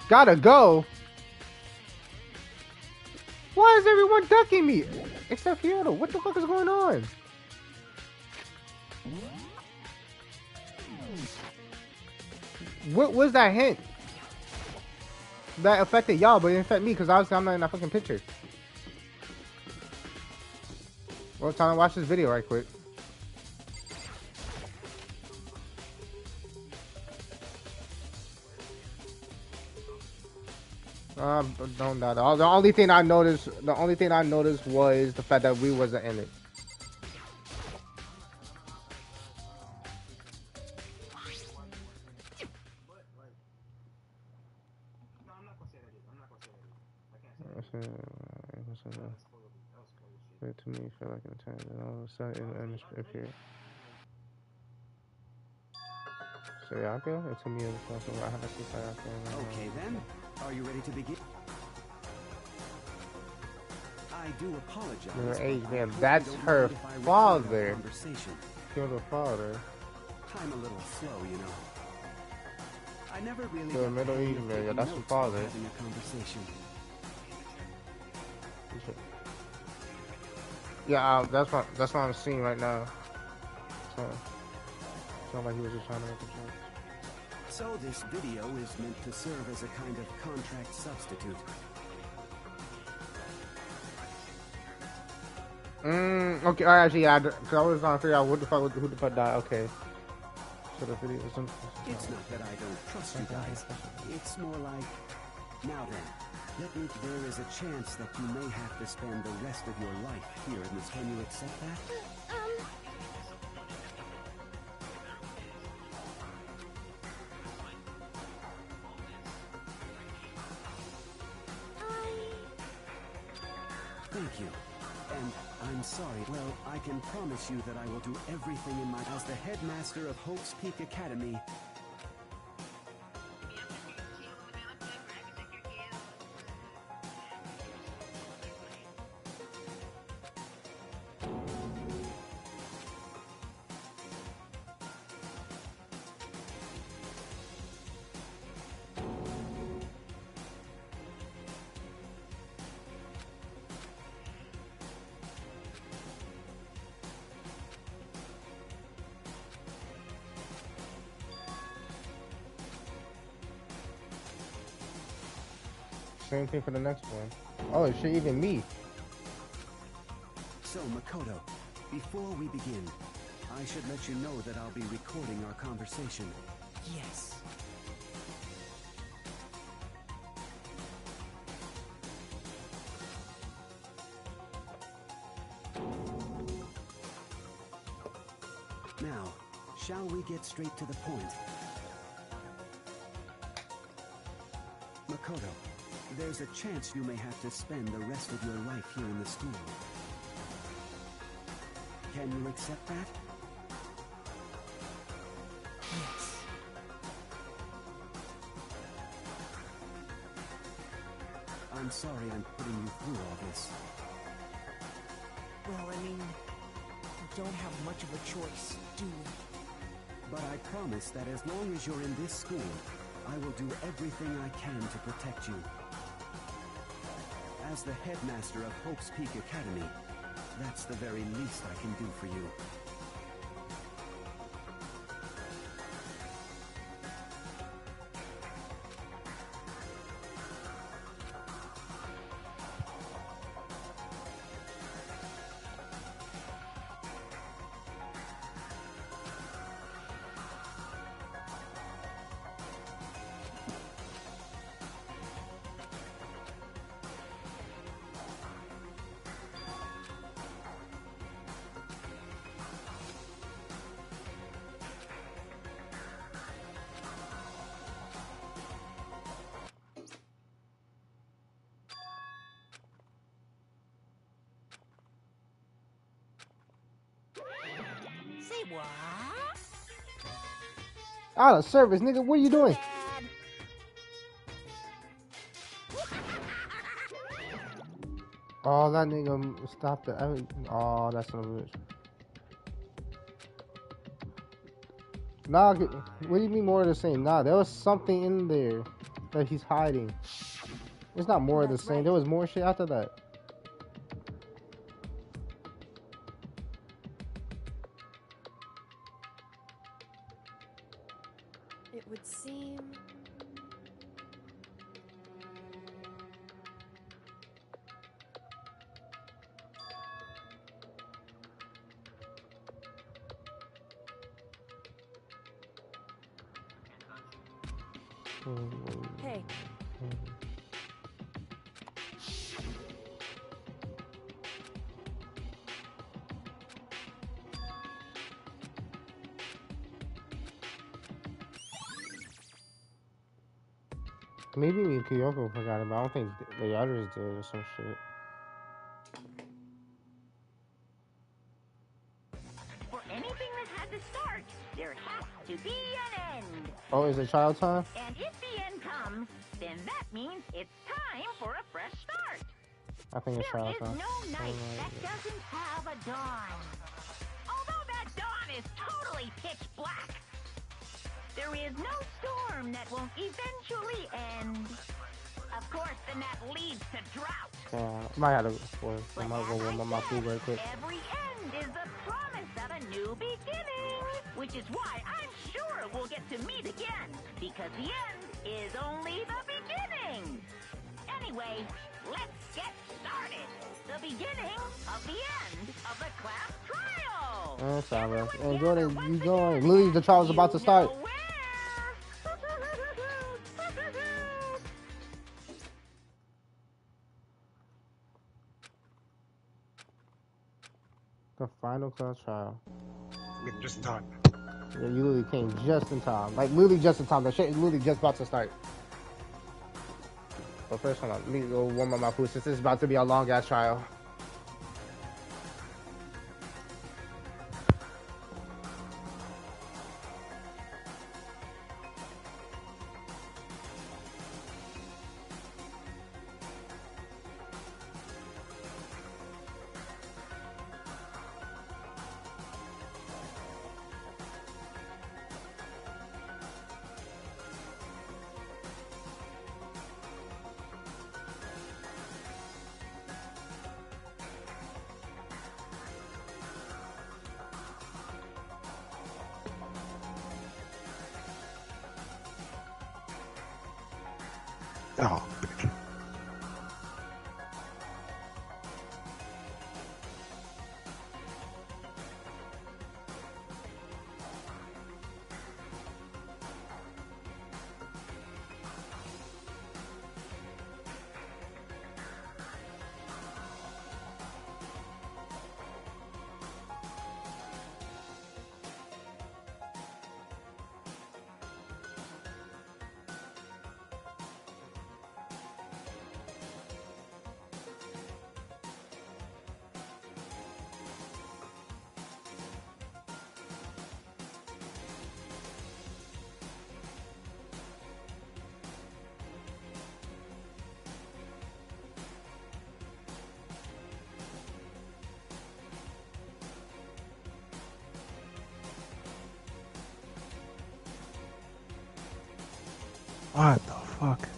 Gotta go. Why is everyone ducking me? Except Fiona. What the fuck is going on? What was that hint? That affected y'all, but it didn't affect me because obviously I'm not in that fucking picture. Well, time to watch this video right quick. Don't doubt it. The only thing I noticed was the fact that we wasn't in it. To me, feel like an attorney, and all of a sudden, it appeared. So yeah, I feel it to me as well. So I have to see how I feel. Okay then, are you ready to begin? I do apologize. Hey, man, that's her father. Kill the father. I'm a little slow, you know. I never really. The Middle East, man, yeah, that's her father. Having a conversation. Yeah, that's what I'm seeing right now. So, it's not like he was just trying to make a joke. So this video is meant to serve as a kind of contract substitute. Okay, actually, yeah, because I was trying to figure out who the fuck died. Okay. So the video is It's not that I don't trust you guys. It's more like, now then. There is a chance that you may have to spend the rest of your life here in this. Can you accept that? Thank you. And I'm sorry. Well, I can promise you that I will do everything in my... As the headmaster of Hope's Peak Academy... Same thing for the next one. Oh, it should even me. So, Makoto, before we begin, I should let you know that I'll be recording our conversation. Yes. Now, shall we get straight to the point? Makoto, there's a chance you may have to spend the rest of your life here in the school. Can you accept that? Yes. I'm sorry I'm putting you through all this. Well, I mean, we don't have much of a choice, do we? But I promise that as long as you're in this school, I will do everything I can to protect you. As the headmaster of Hope's Peak Academy, that's the very least I can do for you. Say what? Out of service, nigga. What are you doing? Dad. Oh, that nigga stopped it. Oh, that's son of a bitch. Nah, what do you mean more of the same? Nah, there was something in there that he's hiding. It's not more of the That's same. right. There was more shit after that. It would seem. Hey, Maybe me and Kyoko forgot it, but I don't think the others did or some shit. For anything that had to start, there has to be an end. Oh, is it child time? And if the end comes, then that means it's time for a fresh start. I think it's There child is time. no night Oh, that doesn't have a dawn. Although that dawn is totally pitch black, there is no storm that won't eventually end. Of course, then that leads to drought. I might have to I might go warm up my food right quick. Every end is the promise of a new beginning, which is why I'm sure we'll get to meet again, because the end is only the beginning. Anyway, let's get started. The beginning of the end of the class trial. Sorry. Everyone And Jordan, gather you once join. again Lily, the at trial's about to you start. know where. The final class trial. Just in time. Yeah, you literally came just in time. Like, literally just in time. The shit is literally just about to start. But first, hold on. Let me go warm up my food since this is about to be a long-ass trial. Oh, bitch. What the fuck?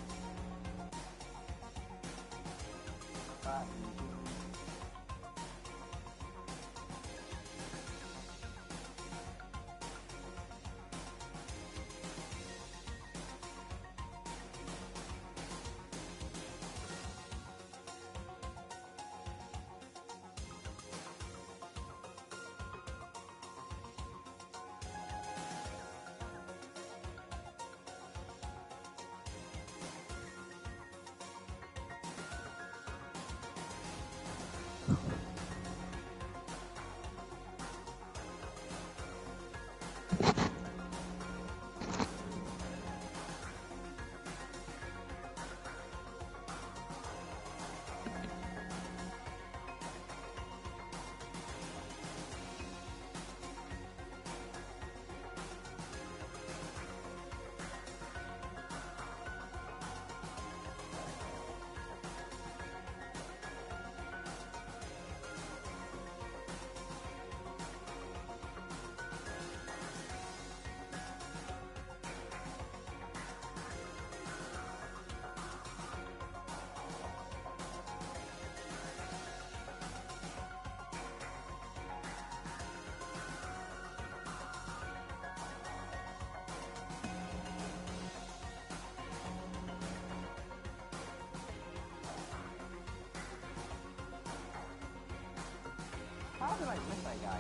How did I miss that guy?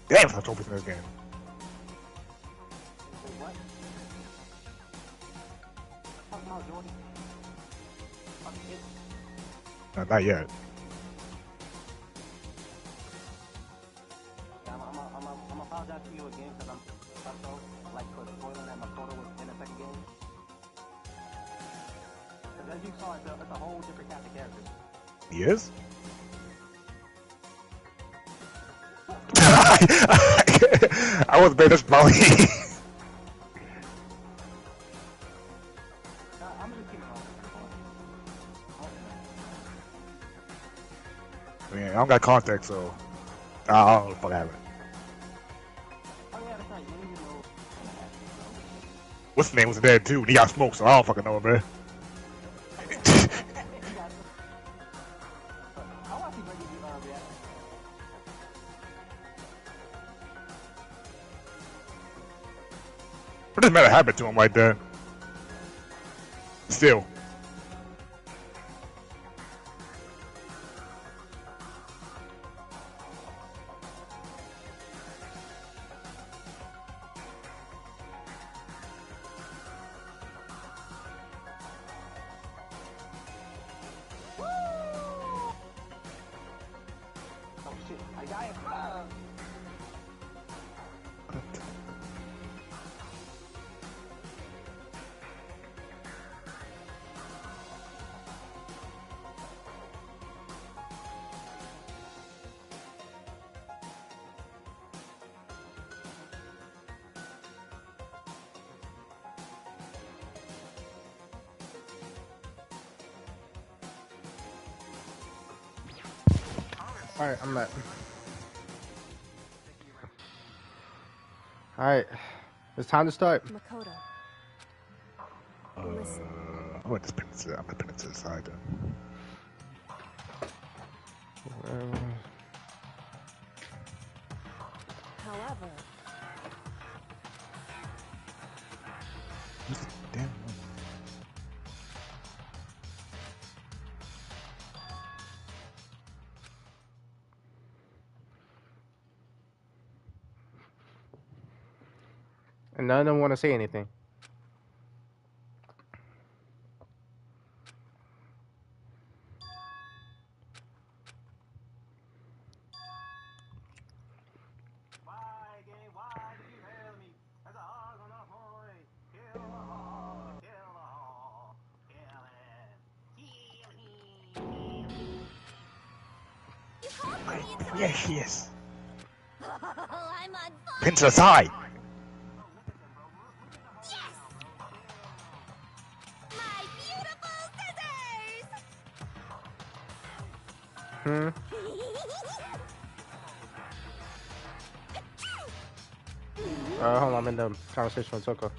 Damn, it's not trophies in this game. Wait, what? Talking about Jordan? Fucking kid. Not yet. Yeah, I'm apologize to you again because I'm so like for spoiling that Makoto was in the second game. Because as you saw, it's a whole different cast of characters. He is? I was better smelly. I'm just keeping I mean, I don't got context, so I don't know what the fuck happened. Oh yeah, that's right. You need to know. What's his name was dead too, and he got smoked, so I don't fucking know, man. I want to see Reggie react. What doesn't matter happened to him right there? Still. Oh shit, I got it. Alright, I'm back. Alright. It's time to start. Makoto. Listen. I'm gonna just pin it to the side then. However, Damn. And none of them want to say anything. Why did you hail me? As a hog on a horn. Kill the hog, kill the hog, kill him. Yeah, he is. Oh, I'm on fire. Pin to the side. Yes! My beautiful scissors! Hold on, I'm in the conversation with Toko.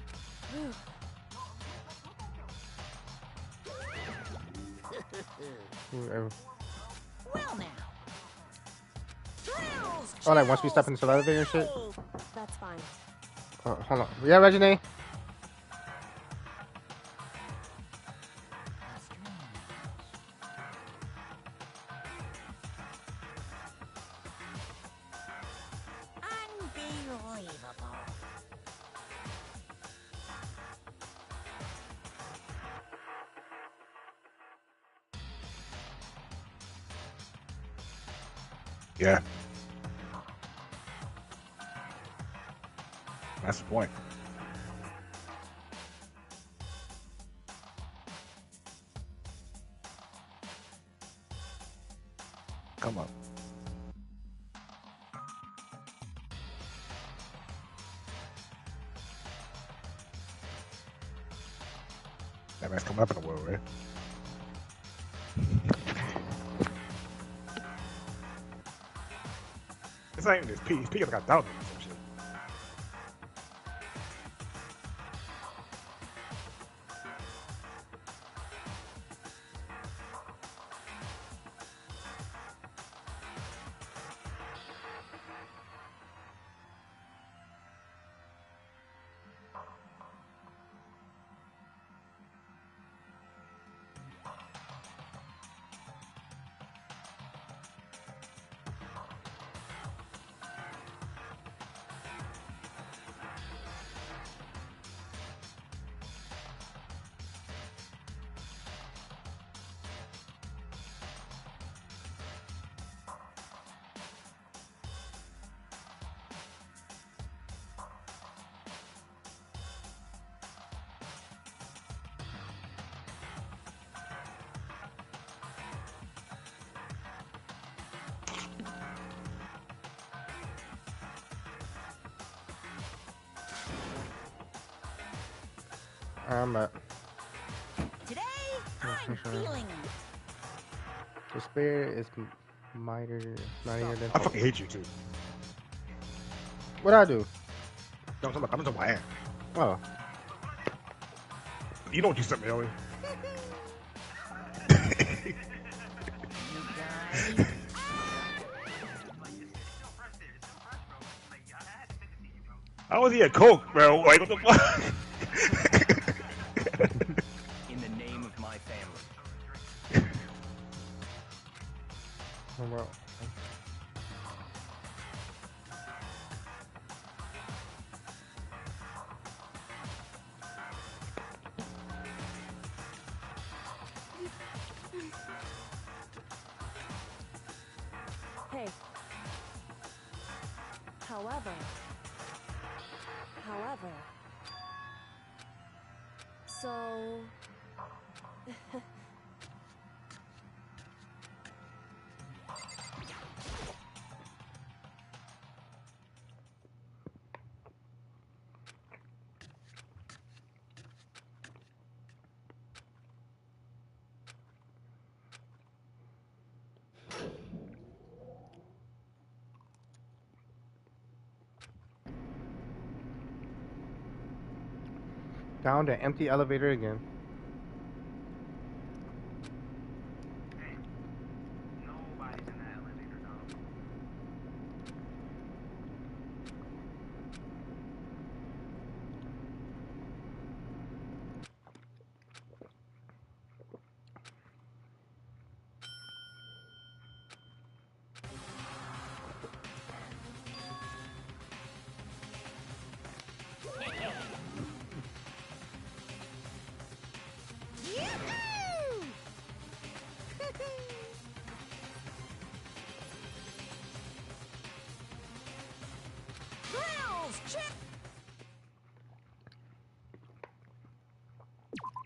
Well now. Oh, like once we step into the elevator and shit? that's fine. Hold on. Yeah, Regine? Unbelievable. Yeah. That's the point. That man's coming up in the world, right? This ain't this P. He's picking like 1,000 or some shit. I'm back. Today, I'm feeling The spirit is mightier than I fucking hate you too. What'd I do? No, I'm talking about Ann. Oh. You don't do something, Ellie. How was he a coke, bro? Like, what the fuck? In the name of my family. Oh, well. Hey. However. So... Down the empty elevator again. Hey, nobody's in that elevator, dog.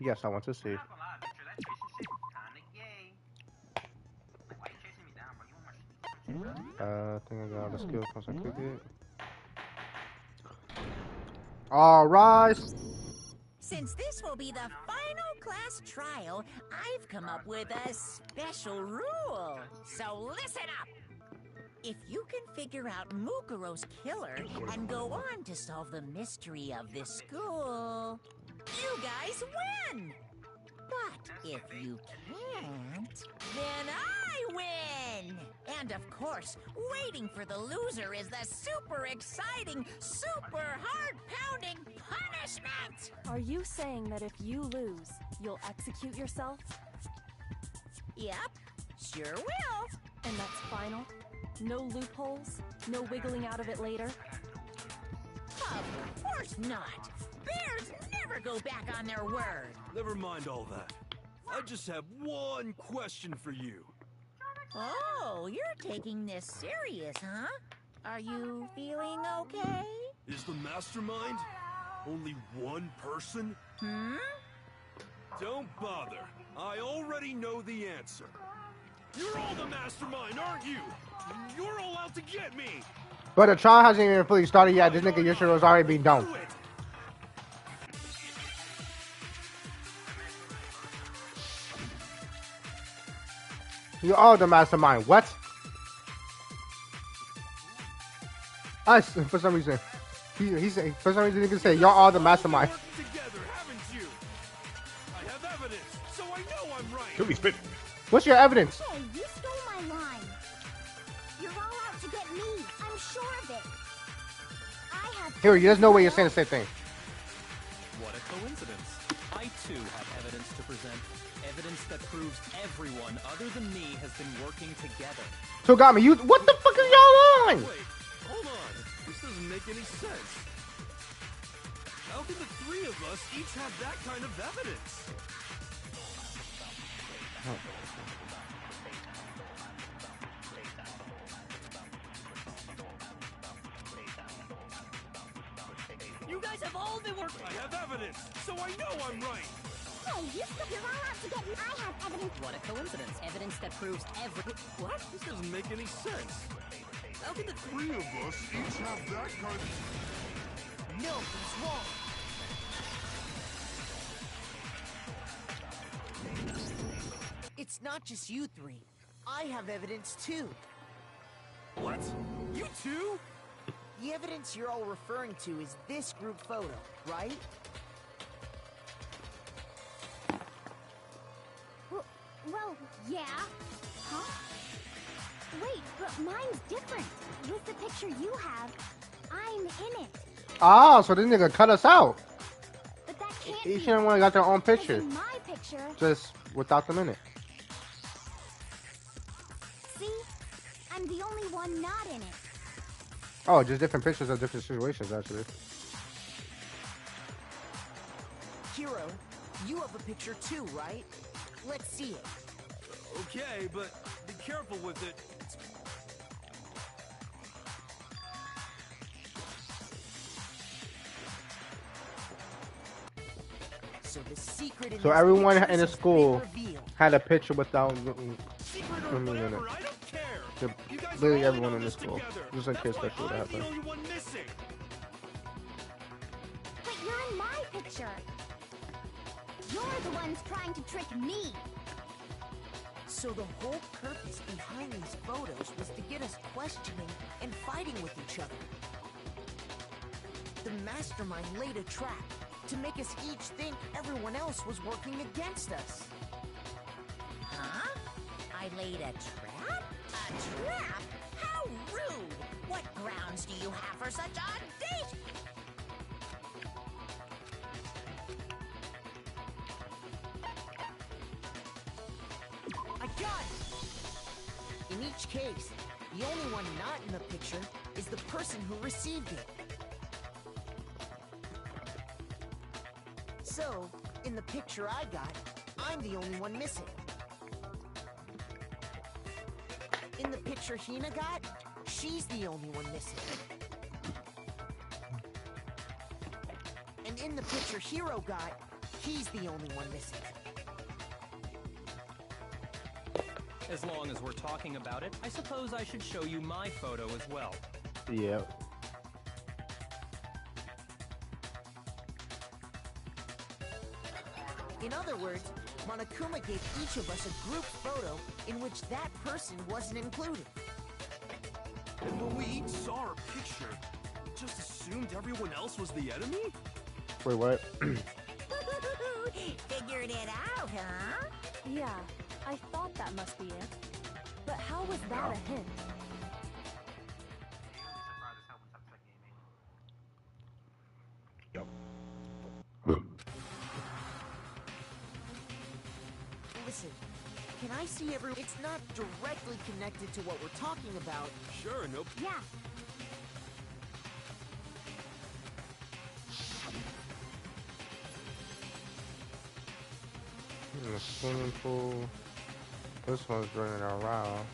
Yes, I want to see. I'm not gonna lie, Victor, that chasing shit kinda gay. Like, why you chasing me down, bro? You want my shit? I think I got all the skill points I could get. All rise. Since this will be the final class trial, I've come up with a special rule. So listen up. If you can figure out Mukuro's killer and go on to solve the mystery of this school, you guys win. But if you can't, then I win. And of course, waiting for the loser is the super exciting, super heart-pounding punishment. Are you saying that if you lose, you'll execute yourself? Yep, sure will. And that's final? No loopholes? No wiggling out of it later? Of course not. Bears never go back on their word. Never mind all that. I just have one question for you. Oh, you're taking this serious, huh? Are you feeling okay? Is the mastermind only one person? Hmm? Don't bother. I already know the answer. You're all the mastermind, aren't you? You're all out to get me. But the trial hasn't even fully started yet. This nigga Yoshiro's already been done. Do it. You are the mastermind. What? For some reason, he said, for some reason he can say, y'all are the mastermind. Together, haven't you? I have evidence, so I know I'm right. Should be spitting. What's your evidence? Hey, you stole my line. You're all out to get me. I'm sure of it. I have. Here, there's no way you're saying the same thing. What a coincidence. I too have evidence to present. Evidence that proves everyone other than me has been working together. Togami, you what the fuck are y'all on? Wait, hold on. This doesn't make any sense. How can the three of us each have that kind of evidence? You guys have all been working. I have evidence, so I know I'm right. Hey, you're all out to get me. I have evidence. What a coincidence. Evidence that proves every... What? This doesn't make any sense. How can the Three of us each have that kind of... No, he's wrong. It's not just you three. I have evidence too. What? You too? The evidence you're all referring to is this group photo, right? Well, yeah. Huh? Wait, but mine's different. With the picture you have, I'm in it. Ah, so this nigga cut us out. But that can't Each be. and one got their own picture. In my picture. Just without them in it. See? I'm the only one not in it. Oh, just different pictures of different situations, actually. Hero, you have a picture too, right? Let's see it. Okay, but be careful with it. So the secret in So these everyone pictures in the has school been revealed. had a picture without Secret or I mean, whatever, I don't care. You guys are literally all everyone on in the this school. together. Just in That's case why that shit I'm happened. the only one missing. But you're in my picture. You're the ones trying to trick me. So the whole purpose behind these photos was to get us questioning and fighting with each other. The mastermind laid a trap to make us each think everyone else was working against us. Huh? I laid a trap? A trap? How rude! What grounds do you have for such audacious? I got it! In each case, the only one not in the picture is the person who received it. So, in the picture I got, I'm the only one missing. In the picture Hina got, she's the only one missing. And in the picture Hero got, he's the only one missing. As long as we're talking about it, I suppose I should show you my photo as well. Yeah. In other words, Monokuma gave each of us a group photo in which that person wasn't included. And when we each saw our picture, we just assumed everyone else was the enemy? Wait, what? Figured it out, huh? Yeah, I thought that must be it. But how was that a hint? Listen, can I see every... It's not directly connected to what we're talking about. Sure, nope. Yeah. In the swimming pool. This one's running around.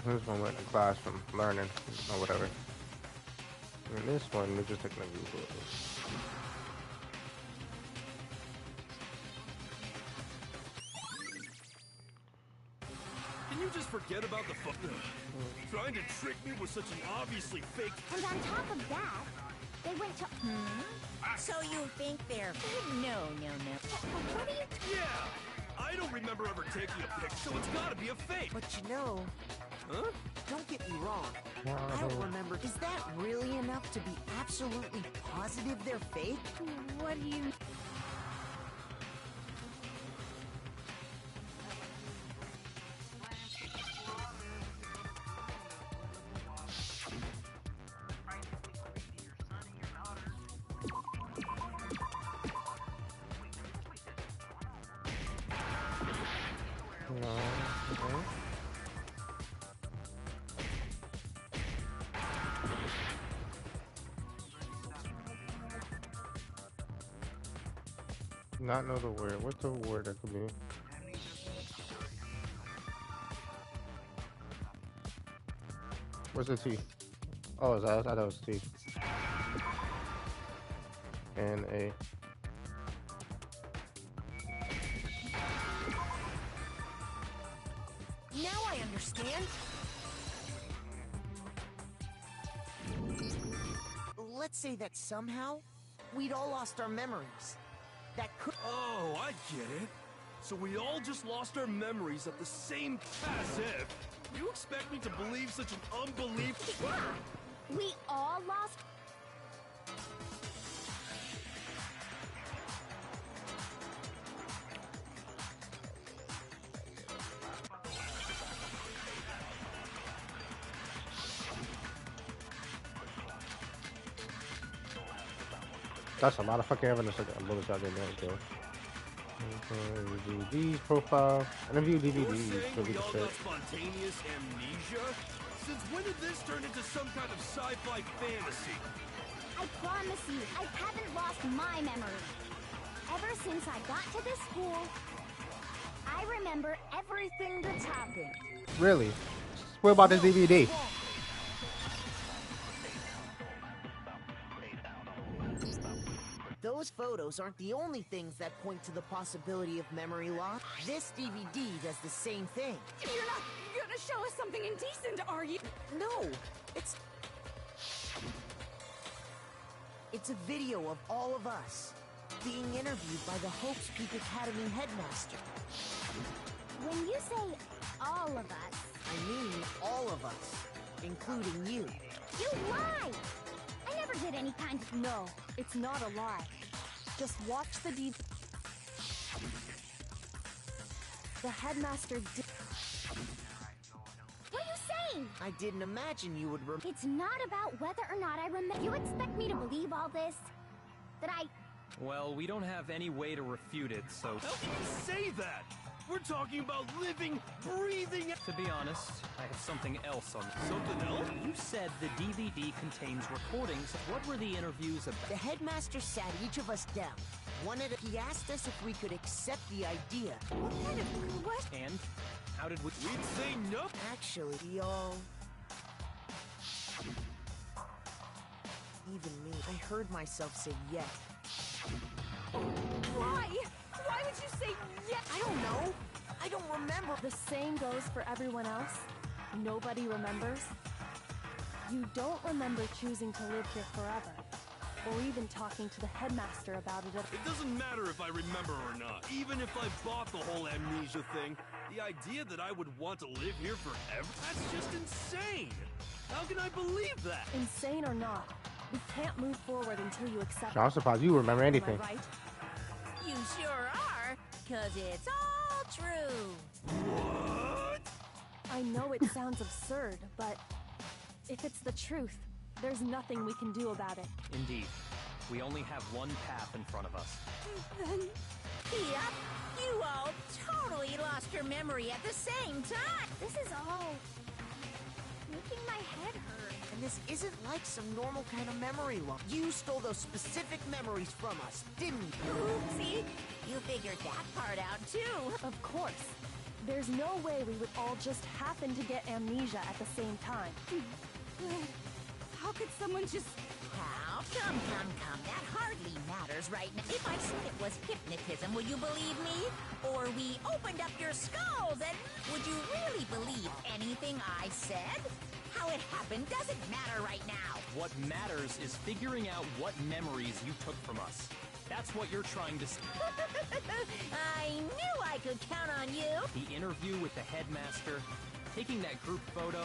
This one went to class from learning or whatever. And this one, we're just taking a view photos. Can you just forget about the trying to trick me with such an obviously fake... And on top of that, they went to... So you think they're... No. What are you... Yeah! I I don't remember ever taking a pic, so it's gotta be a fake. But you know, Huh? don't get me wrong. I don't remember. Is that really enough to be absolutely positive they're fake? What do you... No. Okay. Not know the word. What's the word that could be? What's the T? Oh, is that? I thought it was T. And A. Now I understand. Let's say that somehow we'd all lost our memories. That could... Oh, I get it. So we all just lost our memories at the same as if. You expect me to believe such an unbelievable... Yeah, we all lost. That's a lot of fucking evidence. Like a bullet shot getting that kill. DVDs profile. Interview You're DVDs. saying So we we can all check. got spontaneous amnesia? Since when did this turn into some kind of sci-fi fantasy? I promise you, I haven't lost my memory. Ever since I got to this school, I remember everything that's happened. Really? What about this DVD? Those photos aren't the only things that point to the possibility of memory loss. This DVD does the same thing. You're not gonna show us something indecent, are you? No, it's a video of all of us being interviewed by the Hopes Peak Academy headmaster. When you say all of us, I mean all of us, including you. you lie! I never did any kind of... No, it's not a lie. Just watch the deed. The headmaster did. What are you saying? I didn't imagine you would It's not about whether or not I remember. You expect me to believe all this? That I... Well, we don't have any way to refute it, so... How can you say that? We're talking about living, breathing... To be honest, I have something else on this. Something else? You said the DVD contains recordings. What were the interviews about? The headmaster sat each of us down. He asked us if we could accept the idea. What kind of... What? And how did we... We'd say no. Actually, we all... Even me. I heard myself say yes. Why? Why would you say yes? I don't know. I don't remember. The same goes for everyone else. Nobody remembers. You don't remember choosing to live here forever, or even talking to the headmaster about it. It doesn't matter if I remember or not. Even if I bought the whole amnesia thing, the idea that I would want to live here forever, that's just insane. How can I believe that? Insane or not, we can't move forward until you accept I'm surprised you remember Am I anything. right? You sure are, 'cause it's all true. What? I know it sounds absurd, but if it's the truth, there's nothing we can do about it. Indeed. We only have one path in front of us. Yep, you all totally lost your memory at the same time. This is all... making my head hurt. And this isn't like some normal kind of memory loss. You stole those specific memories from us, didn't you? Oopsie, you figured that part out too. Of course. There's no way we would all just happen to get amnesia at the same time. How could someone just... How? Come. That hardly matters right now. If I said it was hypnotism, would you believe me? Or we opened up your skulls and... Would you really believe anything I said? How it happened doesn't matter right now. What matters is figuring out what memories you took from us. That's what you're trying to say. I knew I could count on you. The interview with the headmaster, taking that group photo,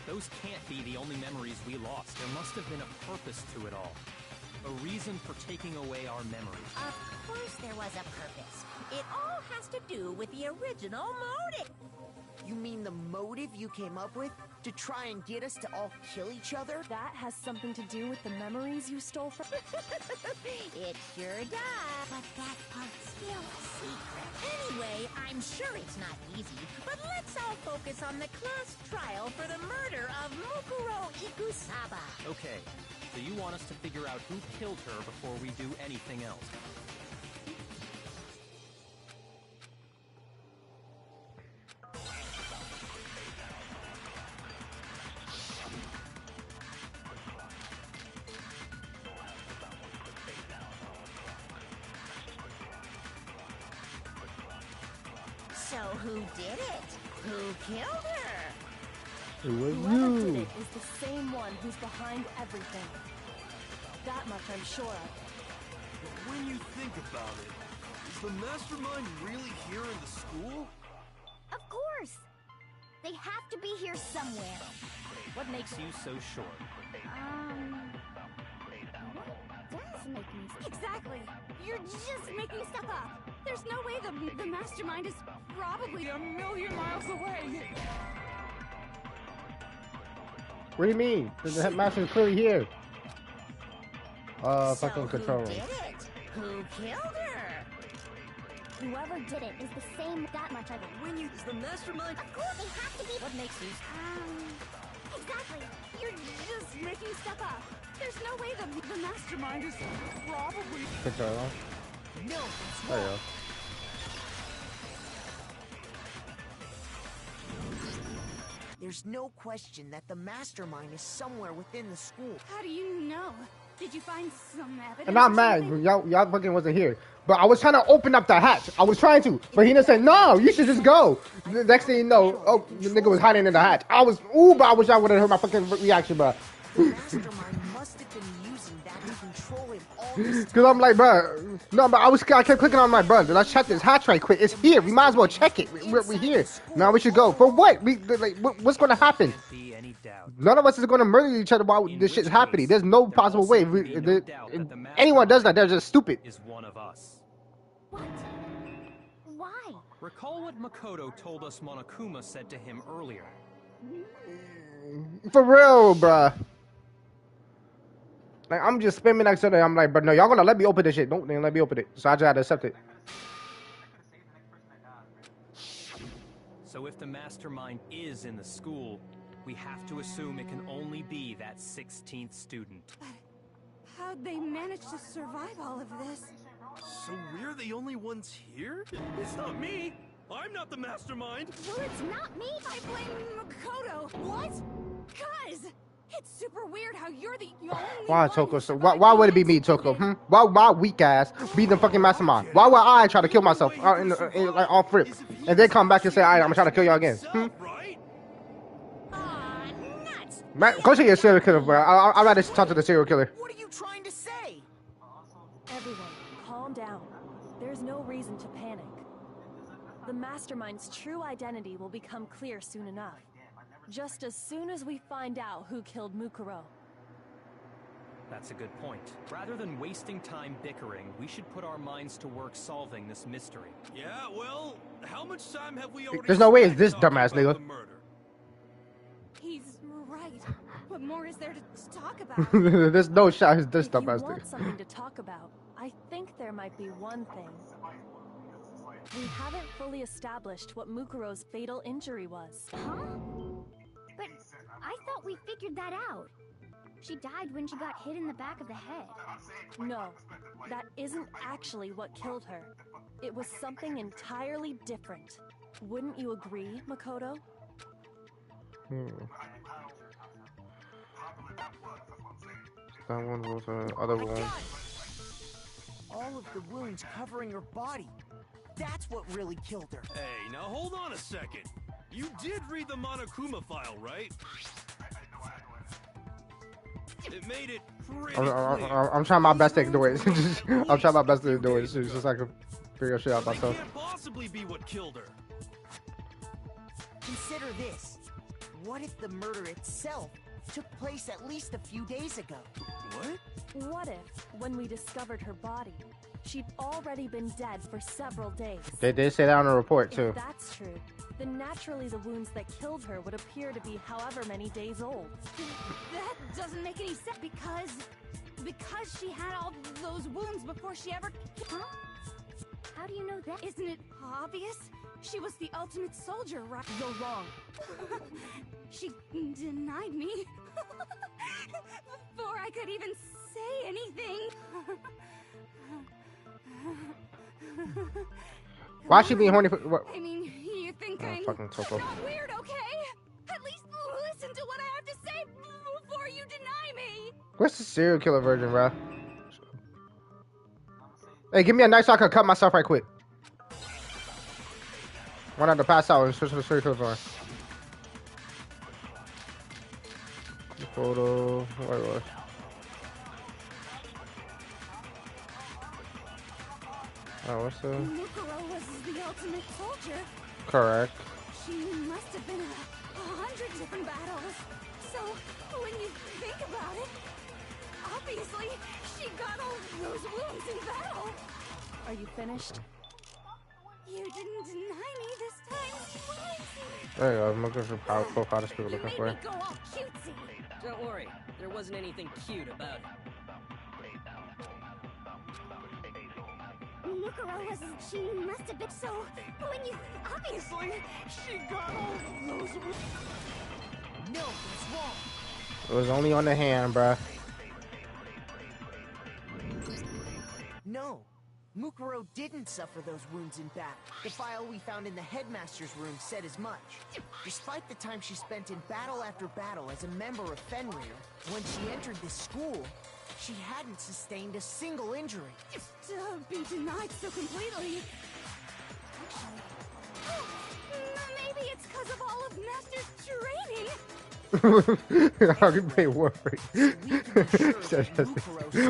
those can't be the only memories we lost. There must have been a purpose to it all. A reason for taking away our memories. Of course there was a purpose. It all has to do with the original motive. You mean the motive you came up with? To try and get us to all kill each other? That has something to do with the memories you stole from... It sure does. But that part's still a secret. Anyway, I'm sure it's not easy, but let's all focus on the class trial for the murder of Mukuro Ikusaba. Okay, so you want us to figure out who killed her before we do anything else? So who did it? Who killed her? It was Whoever did you. it is the same one who's behind everything. That much I'm sure of. But when you think about it, is the mastermind really here in the school? Of course! They have to be here somewhere. What makes you so sure? What does make me... Exactly! You're just making stuff up! There's no way the mastermind is probably a million miles away! What do you mean? The headmaster is clearly here. Fucking control room. Who did it? Who killed her? Whoever did it is the same... That much I know. When you... Is the mastermind... Of course, they have to be... What makes you... Exactly! You're just making stuff up! There's no way the mastermind is probably... Control room. No, it's There you not. go. There's no question that the mastermind is somewhere within the school. How do you know? Did you find some evidence? And I'm or mad. something? Y'all fucking wasn't here. But I was trying to open up the hatch. I was trying to. But he just said, no, you should just go. The next thing you know, oh, the nigga was hiding in the hatch. I was, ooh, but I wish I would have heard my fucking reaction, bro. The mastermind must have been using that to control him all this Because I'm like, bro, no, but I kept clicking on my bro. Let's check this hatch right quick. It's here. We might as well check it. We're here. Now we should go. For what? What's going to happen? Be any doubt. None of us is going to murder each other while this shit's happening. There's no possible way. Anyone does that, they're just stupid. Is one of us. What? Why? Recall what Makoto told us Monokuma said to him earlier. For real, bruh. Like, I'm just spamming next to them. I'm like, but no, y'all gonna let me open this shit. Don't let me open it. So I just had to accept it. So if the mastermind is in the school, we have to assume it can only be that 16th student. How'd they manage to survive all of this? So we're the only ones here? It's not me! I'm not the mastermind! Well, it's not me. I blame Makoto. What? Guys, it's super weird how you're the only Why, one Toko? who So survived why the would it be me, Toko? Why my weak ass be the fucking mastermind? Why would I try to kill myself like off rip, and then come back and say, "Alright, I'm trying to kill y'all again"? Man, go to your serial killer, bro. I'd rather talk to the serial killer. What are you trying to say? Everyone, calm down. There's no reason to panic. The mastermind's true identity will become clear soon enough. Just as soon as we find out who killed Mukuro. That's a good point. Rather than wasting time bickering, we should put our minds to work solving this mystery. Yeah, well, how much time have we already There's no way it's spent this talking dumbass about nigga. the murder? He's right. What more is there to talk about? There's no shot it's this If you dumbass want nigga. something to talk about, I think there might be one thing. We haven't fully established what Mukuro's fatal injury was. Huh? But I thought we figured that out. She died when she got hit in the back of the head. No, that isn't actually what killed her. It was something entirely different. Wouldn't you agree, Makoto? That one was the other one. All of the wounds covering her body. That's what really killed her. Hey, now hold on a second. You did read the Monokuma file, right? It made it pretty I'm trying my best to ignore it. I'm trying my best to ignore it. Just so I can figure shit out They myself. can't possibly be what killed her. Consider this. What if the murder itself took place at least a few days ago? What? What if, when we discovered her body, she'd already been dead for several days? They did say that on the report too. If that's true, then naturally the wounds that killed her would appear to be however many days old. That doesn't make any sense because she had all those wounds before she ever. Huh? How do you know that? Isn't it obvious? She was the ultimate soldier, right? You're wrong. She denied me before I could even say anything. Why is she being horny for what? I mean, you think I'm fucking Toko. not weird, okay? At least listen to what I have to say before you deny me. Where's the serial killer version, bro? Hey, give me a knife so I can cut myself right quick. One out to pass out and switch to the serial killer version. Photo. Where was? Oh, what's the? Mukuro was the ultimate soldier. Correct. She must have been in 100 different battles. So, when you think about it, obviously, she got all those wounds in battle. Are you finished? You didn't deny me this time. There you go. I'm looking for profile speaker You looking made for. me go all cutesy. Don't worry, there wasn't anything cute about it. Mukuro was. She must have been. So, when you. Obviously, she got all those wounds. No, it's wrong. It was only on the hand, bruh. No, Mukuro didn't suffer those wounds in battle. The file we found in the headmaster's room said as much. Despite the time she spent in battle after battle as a member of Fenrir, when she entered this school, she hadn't sustained a single injury. To be denied so completely. Maybe it's because of all of Master's training. How can you play Warframe?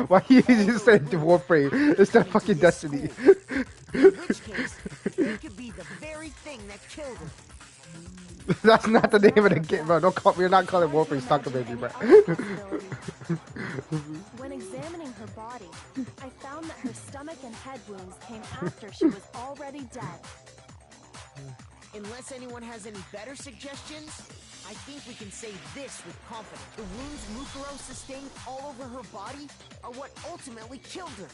Why you just said Warframe? It's the fucking Destiny. In which case, it could be the very thing that killed her. That's not the name of the game, bro. Don't call. We're not calling Warframe Soccer Baby, bro. When examining her body, I found that her stomach and head wounds came after she was already dead. Unless anyone has any better suggestions, I think we can say this with confidence. The wounds Mukuro sustained all over her body are what ultimately killed her.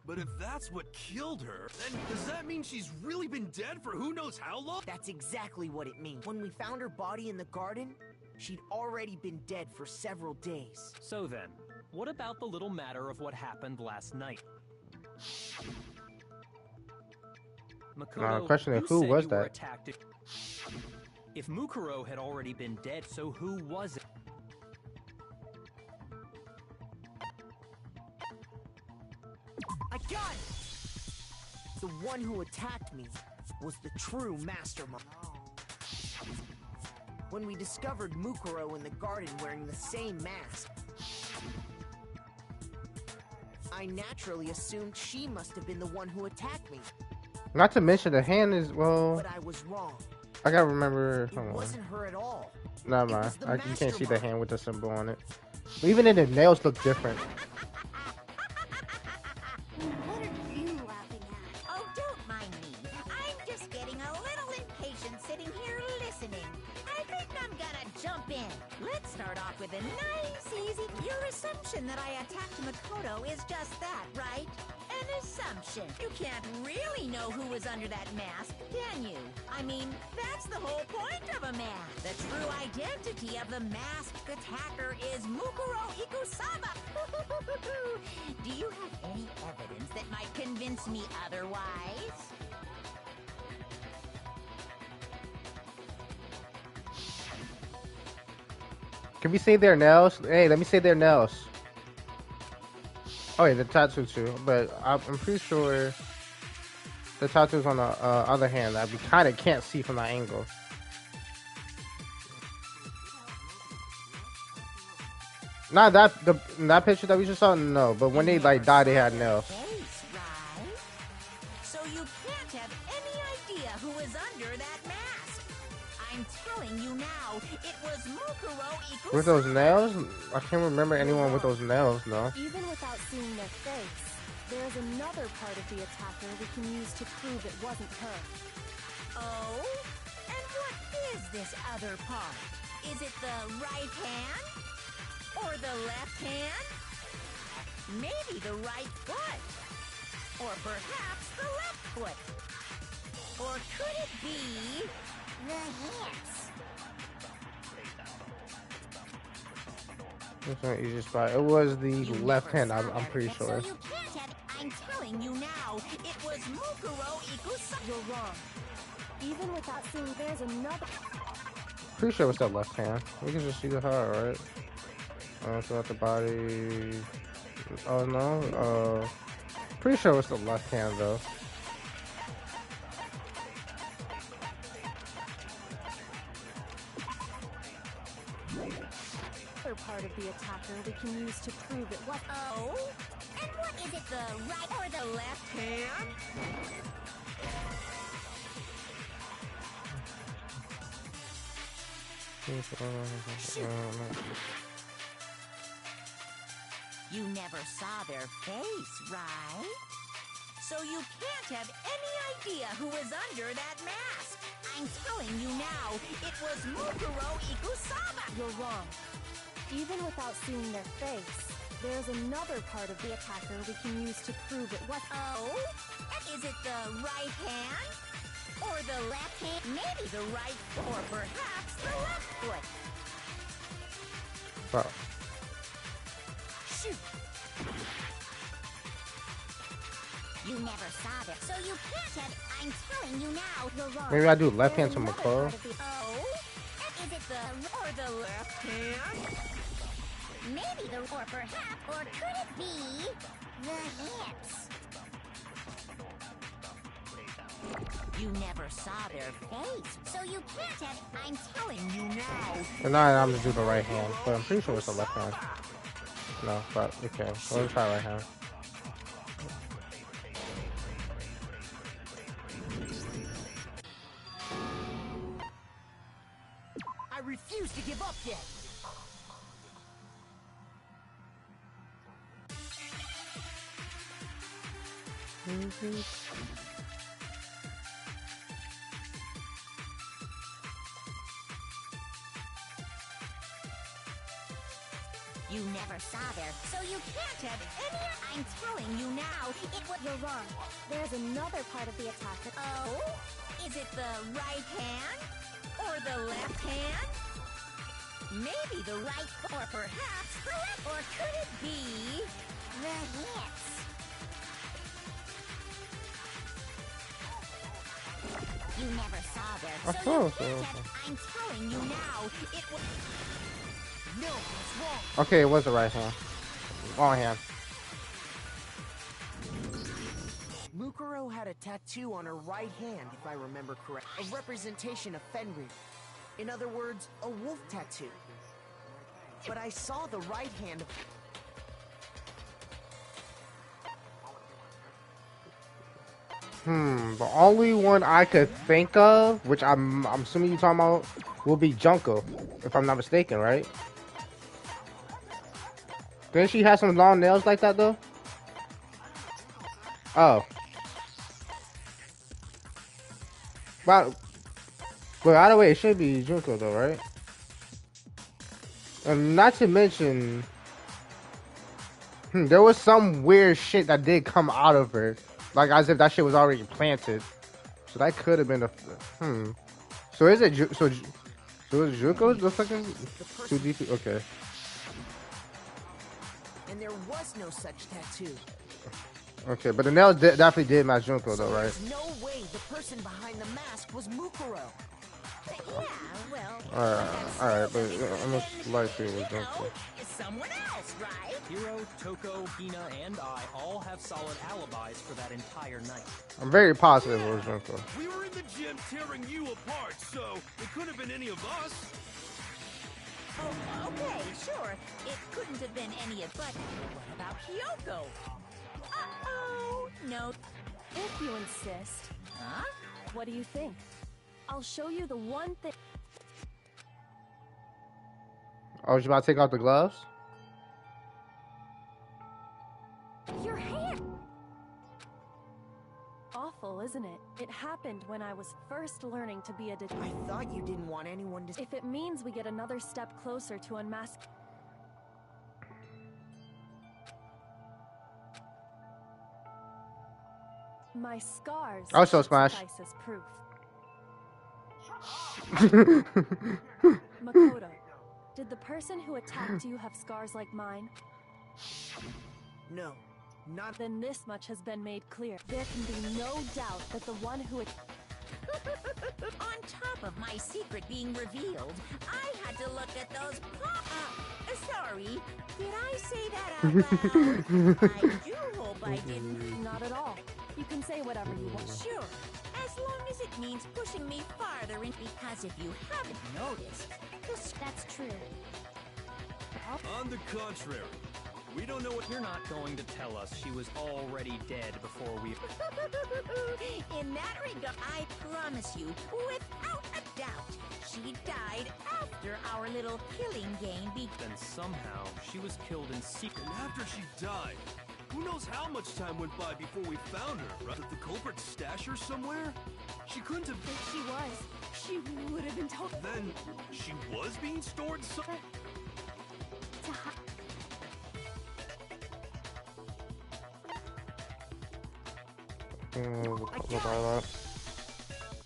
But if that's what killed her, then does that mean she's really been dead for who knows how long? That's exactly what it means. When we found her body in the garden, she'd already been dead for several days. So then, what about the little matter of what happened last night? Makoto, question is, you who said was you were that? attacked. If Mukuro had already been dead, so who was it? I got it! The one who attacked me was the true mastermind. When we discovered Mukuro in the garden wearing the same mask, I naturally assumed she must have been the one who attacked me. Not to mention the hand is, well, But I was wrong. I gotta remember. It Hold on. wasn't her at all. Never It mind. was the You can't see the mastermind. hand with the symbol on it. But even in the nails look different. What are you laughing at? Oh, don't mind me. I'm just getting a little impatient sitting here listening. I think I'm gonna jump in. Let's start off with a nice, easy. Your assumption that I attacked Makoto is just that, right? An assumption. You can't really know who was under that mask, can you? I mean, that's the whole point of a mask. The true identity of the masked attacker is Mukuro Ikusaba. Do you have any evidence that might convince me otherwise? Can we say their nails? Hey, let me say their nails. Oh yeah, the tattoo too. But I'm pretty sure the tattoo's on the other hand that we kind of can't see from that angle. Not that picture that we just saw. No, but when they like died, they had nails. Face, right? So you can't have any idea who was under that mask. I'm telling you now, it was Mukuro Ikusama. With those nails, I can't remember anyone with those nails. No. Even without seeing their face, there's another part of the attacker we can use to prove it wasn't her. Oh? And what is this other part? Is it the right hand? Or the left hand? Maybe the right foot? Or perhaps the left foot? Or could it be the hips? That's an easy spot. It was the left hand. I'm pretty sure. So you can't have. I'm telling you now, it was Mukuro Ikusama. You're wrong. Even without seeing, there's another. Pretty sure it's that left hand. We can just see the heart, right? Throughout the body. Oh no. Pretty sure it's the left hand though. Part of the attacker we can use to prove it was. Oh? And what is it, the right or the left hand? You never saw their face, right? So you can't have any idea who was under that mask. I'm telling you now, it was Mukuro Ikusama. You're wrong. Even without seeing their face, there's another part of the attacker we can use to prove it was. Oh? Is it the right hand? Or the left hand? Maybe the right, or perhaps the left foot. Wow. Shoot! You never saw that, so you can't have. I'm telling you now. You're wrong. Maybe I do left hand to Makoro. Oh? Is it the or the left hand? Maybe the or perhaps, or could it be the hips? You never saw their face, so you can't have. I'm telling you now. And now I'm gonna do the right hand, but I'm pretty sure it's the left hand. No, but okay. Let's try right hand. I refuse to give up yet. You never saw there, so you can't have any. I'm telling you now, it was. You're wrong. There's another part of the attacker. Oh? Is it the right hand? Or the left hand? Maybe the right, or perhaps the left, or could it be the hips? You never saw there, so you can't have. I'm telling you now, it was. No, it's wrong. Okay, it was the right hand. Wrong hand. Mukuro had a tattoo on her right hand, if I remember correct. A representation of Fenrir. In other words, a wolf tattoo. But I saw the right hand. The only one I could think of, which I'm assuming you're talking about, will be Junko, if I'm not mistaken, right? Didn't she have some long nails like that though? Oh. But either way, it should be Junko though, right? And not to mention, there was some weird shit that did come out of her, like as if that shit was already planted. So that could have been a. So is it so is Junko the fucking 2D? Okay. And there was no such tattoo. Okay, but the nails definitely did match Junko though, right? There's no way the person behind the mask was Mukuro. Yeah, well. Alright, but I'm most likely it was Junko. It's someone else, right? Hiro, Toko, Hina, and I all have solid alibis for that entire night. I'm very positive it was Junko. We were in the gym tearing you apart, so it could have been any of us. Oh, okay, sure it couldn't have been any of. But what about Kyoko? Uh-oh. No. If you insist. Huh? What do you think? I'll show you the one thing. Oh, you about to take out the gloves? Your hand! Awful, isn't it? It happened when I was first learning to be a detective. I thought you didn't want anyone to... If it means we get another step closer to unmask... My scars Also smash. suffice as proof. Makoto, did the person who attacked you have scars like mine? No, not... Then this much has been made clear. There can be no doubt that the one who... On top of my secret being revealed, I had to look at those sorry, did I say that out loud? I do hope I didn't. Not at all. You can say whatever you want. Sure, as long as it means pushing me farther in. Because if you haven't noticed, That's true. On the contrary, we don't know what... You're not going to tell us she was already dead before we... In that regard, I promise you, without a doubt, she died after our little killing game began. Then somehow she was killed in secret. And after she died, who knows how much time went by before we found her, right? Did the culprit stash her somewhere? She couldn't have... If she was, she would have been told. Then, she was being stored somewhere? To hide.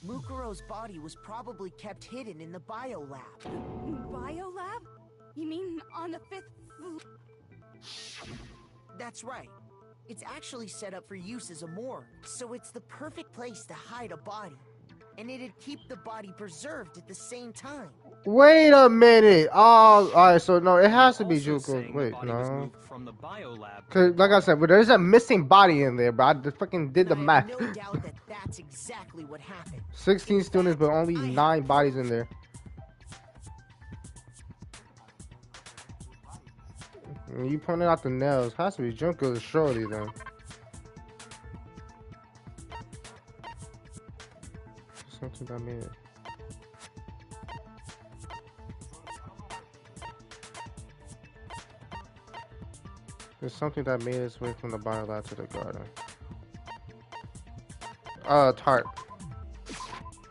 Mukuro's body was probably kept hidden in the biolab. Biolab? You mean on the 5th floor? That's right. It's actually set up for use as a morgue, so it's the perfect place to hide a body. And it'd keep the body preserved at the same time. Wait a minute. Oh, alright, so no, it has to be Also Juku. saying the Wait, body was no. moved from the biolab. Cause like I said, but there's a missing body in there, bro. I just fucking did the And I math. have no doubt that that's exactly what happened. 16 students, but only 9 bodies in there. You pointed out the nails. Has to be Junko, surely then. Something that made it. There's something that made its way from the biolab to the garden. Tart.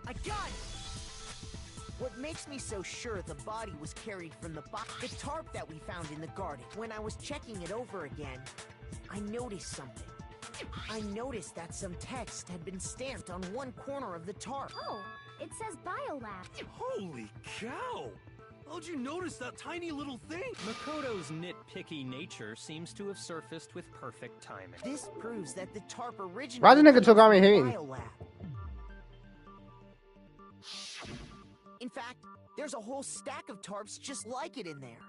I got it! What makes me so sure the body was carried from the tarp that we found in the garden. When I was checking it over again, I noticed something. I noticed that some text had been stamped on one corner of the tarp. Oh, it says biolab. Holy cow! How'd you notice that tiny little thing? Makoto's nitpicky nature seems to have surfaced with perfect timing. This proves that the tarp originally Why the nigga came took on me from the hating? biolab. In fact, there's a whole stack of tarps just like it in there.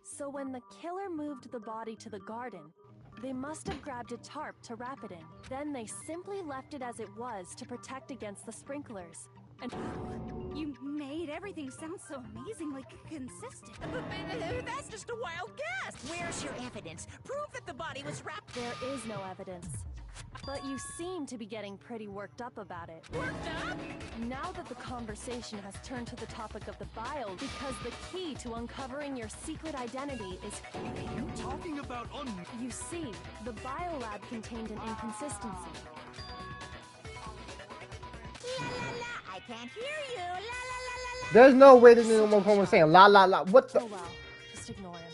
So when the killer moved the body to the garden, they must have grabbed a tarp to wrap it in. Then they simply left it as it was to protect against the sprinklers. And You made everything sound so amazingly consistent. That's just a wild guess. Where's your evidence? Prove that the body was wrapped. there is no evidence. But you seem to be getting pretty worked up about it. Worked up? Now that the conversation has turned to the topic of the bio, because the key to uncovering your secret identity is... You talking about You see, the biolab contained an inconsistency. La la la, I can't hear you. La la la la la. There's no way this nigga was saying la la la. What the? Oh well, just ignore him.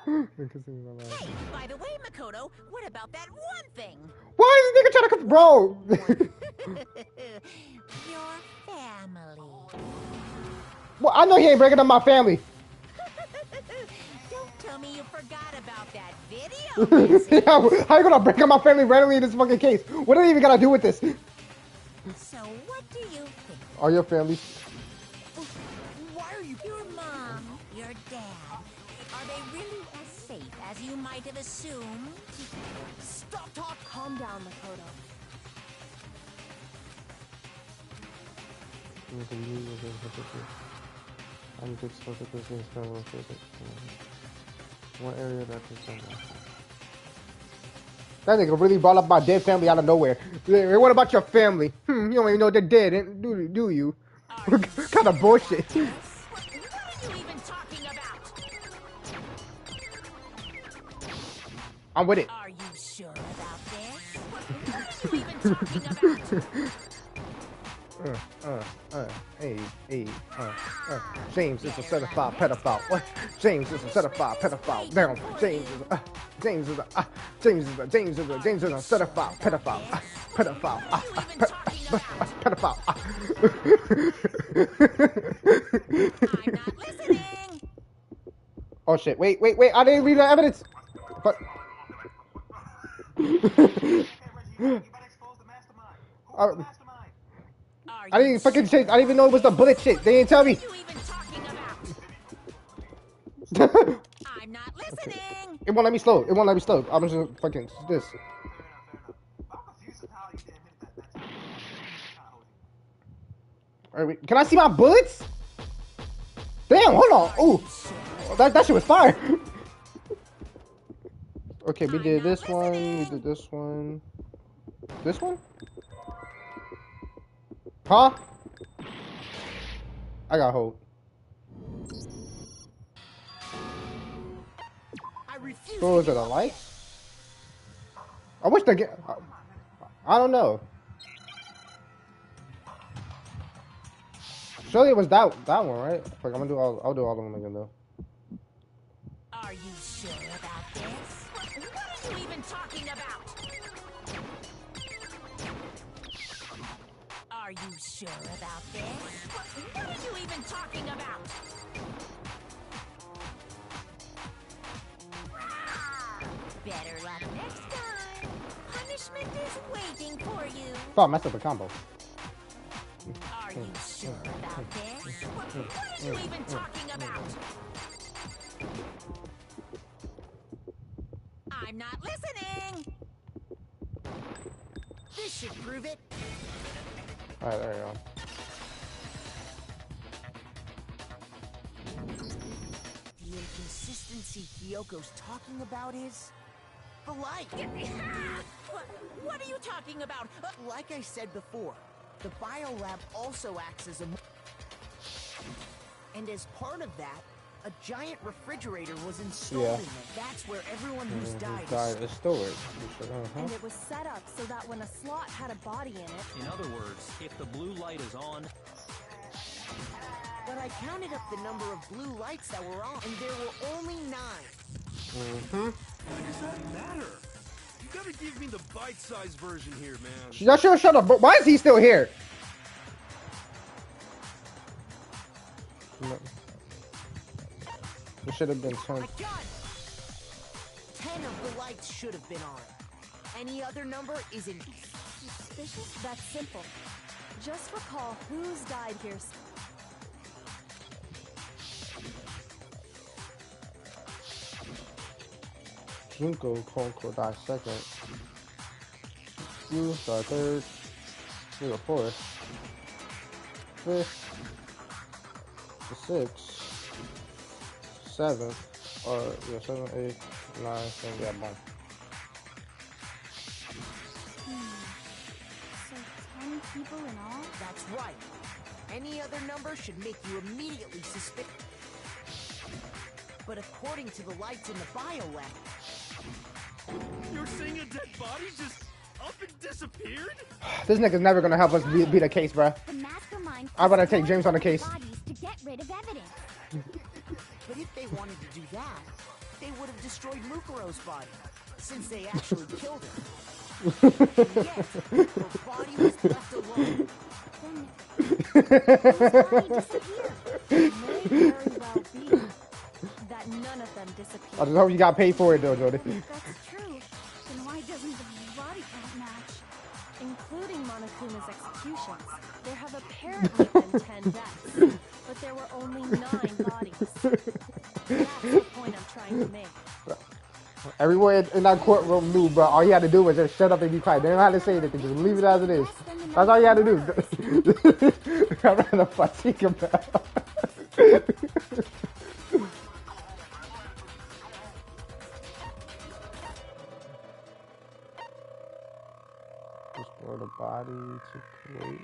Hey, by the way, Makoto, what about that one thing? Why is this nigga trying to come, bro? Your family. Well, I know he ain't breaking up my family. Don't tell me you forgot about that video message. How you gonna break up my family randomly in this fucking case? What do they even gotta do with this? So what do you think? Are your family? Why are you... Your mom, your dad, are they really as safe as you might have assumed? Stop talking! Calm down, Makoto. I'm good supposed to this is kind of one area that is that nigga really brought up my dead family out of nowhere. Hey, what about your family? You don't even know they're dead, do you? What kind of bullshit? What are you even talking about? I'm with it. Are you sure about this? What are you even talking about? Hey, James is a certified pedophile. What? James is a certified pedophile. Damn, James is a certified pedophile. Pedophile. Pedophile. I'm not listening. Oh shit! Wait! I didn't read the evidence. But. I didn't even fucking shit. I didn't even know it was the bullet shit. They didn't tell me. What are you even talking about? I'm not listening. It won't let me slow. I'm just fucking this. Alright, can I see my bullets? Damn, hold on. Ooh, that shit was fire. Okay, we did this one. We did this one. This one? Huh? I got hold. So is it a light? I wish they get. I don't know. Surely it was that one, right? Like I'll do all of them again though. Are you sure about this? What are you even talking about? Are you sure about this? What are you even talking about? Better luck next time. Punishment is waiting for you. Thought I messed up a combo. Are you sure about this? What are you even talking about? I'm not listening. This should prove it. Alright, there you go. The inconsistency Kyoko's talking about is the light. What are you talking about? Like I said before, the biolab also acts as a... And as part of that, a giant refrigerator was installed in there. That's where everyone who's died is stored. And it was set up so that when a slot had a body in it... In other words, if the blue light is on... But I counted up the number of blue lights that were on, and there were only 9. Why does that matter? You gotta give me the bite-sized version here, man. Y'all sure shut up. Why is he still here? It should have been 10. 10 of the lights should have been on. Any other number isn't. Suspicious? That's simple. Just recall who's died here. Junko quote-unquote died second. You died third. You were fourth. Fifth. The sixth. 7th. Or, yeah, 7, 8, 9, 10, yeah, boom. So 10 people in all? That's right. Any other number should make you immediately suspicious. But according to the lights in the biolab... You're saying a dead body just up and disappeared? This nigga's never gonna help us beat the case, bruh. The mastermind I'm about to take James on the case. bodies to get rid of evidence. But if they wanted to do that, they would have destroyed Mukuro's body, since they actually killed her. And yet, her body was left alone. Then whose body disappeared? It may very well be that none of them disappeared. I just hope you got paid for it though, Jody. If that's true, then why doesn't the body count match? Including Monokuma's executions, there have apparently been 10 deaths, but there were only 9 bodies. That's the point I'm trying to make. Everyone in that courtroom knew, but all you had to do was just shut up and be quiet. They didn't have to say anything. Just leave it as it is. That's all you had to do. I'm in a fatigue about. Restore the body to place.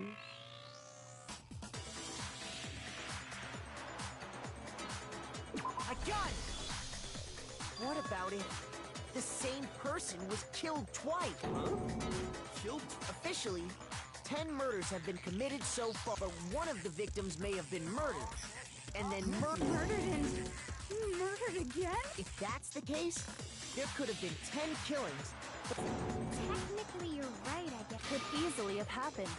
I got it! What about it? The same person was killed twice. Huh? Killed? Officially, 10 murders have been committed so far, but one of the victims may have been murdered. And then Murdered and murdered again? If that's the case, there could have been 10 killings. Technically, you're right, I guess. Could easily have happened.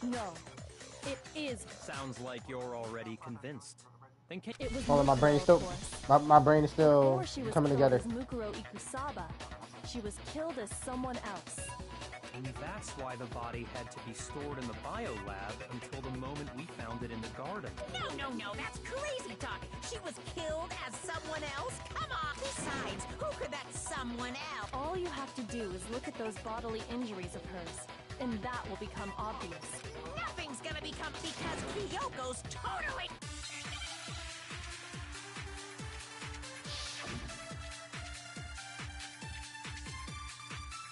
No, it is. Sounds like you're already convinced. Then can It was Hold on, my brain Mukuro, still, of course. my brain is still Before she was coming killed together. as Mukuro Ikusaba, she was killed as someone else. And that's why the body had to be stored in the biolab until the moment we found it in the garden. No, that's crazy talk. She was killed as someone else? Come on. Besides, who could that someone else? All you have to do is look at those bodily injuries of hers, and that will become obvious. Nothing's gonna become because Kyoko's totally...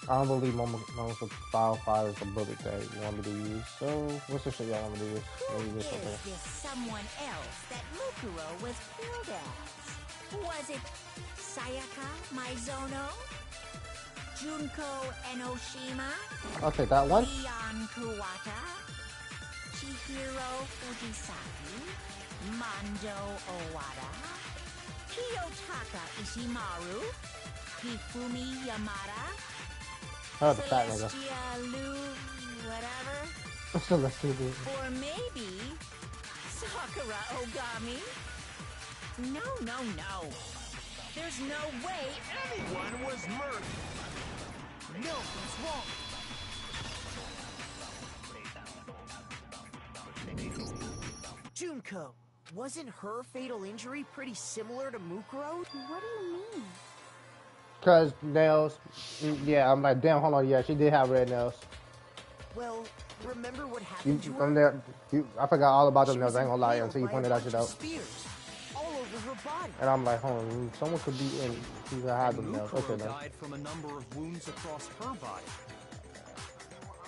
I don't believe Momo's Fire is the bullet that you want me to use. So, what's the shit y'all want me to use? Maybe Who this is okay. this someone else that Mukuro was killed as? Was it Sayaka Maizono? Junko Enoshima? I'll take that one. Leon Kuwata? Chihiro Fujisaki? Mando Owada? Kiyotaka Ishimaru? Hifumi Yamada? Oh, the fat nigga. Celestia Lu, whatever? Celestia Lu. Or maybe Sakura Ogami? No. There's no way anyone was murdered. No, that's wrong. Junko, wasn't her fatal injury pretty similar to Mukuro? What do you mean? Cause nails, yeah, I'm like, damn, hold on, yeah, she did have red nails. Well, remember what happened to her? From there, I forgot all about those She nails, was I ain't gonna lie, impaled until you by a pointed that bunch shit of out. spears all over her body. And I'm like, hold on, someone could be in, she could have them nails. Okay, Mukuro then. died from a number of wounds across her body.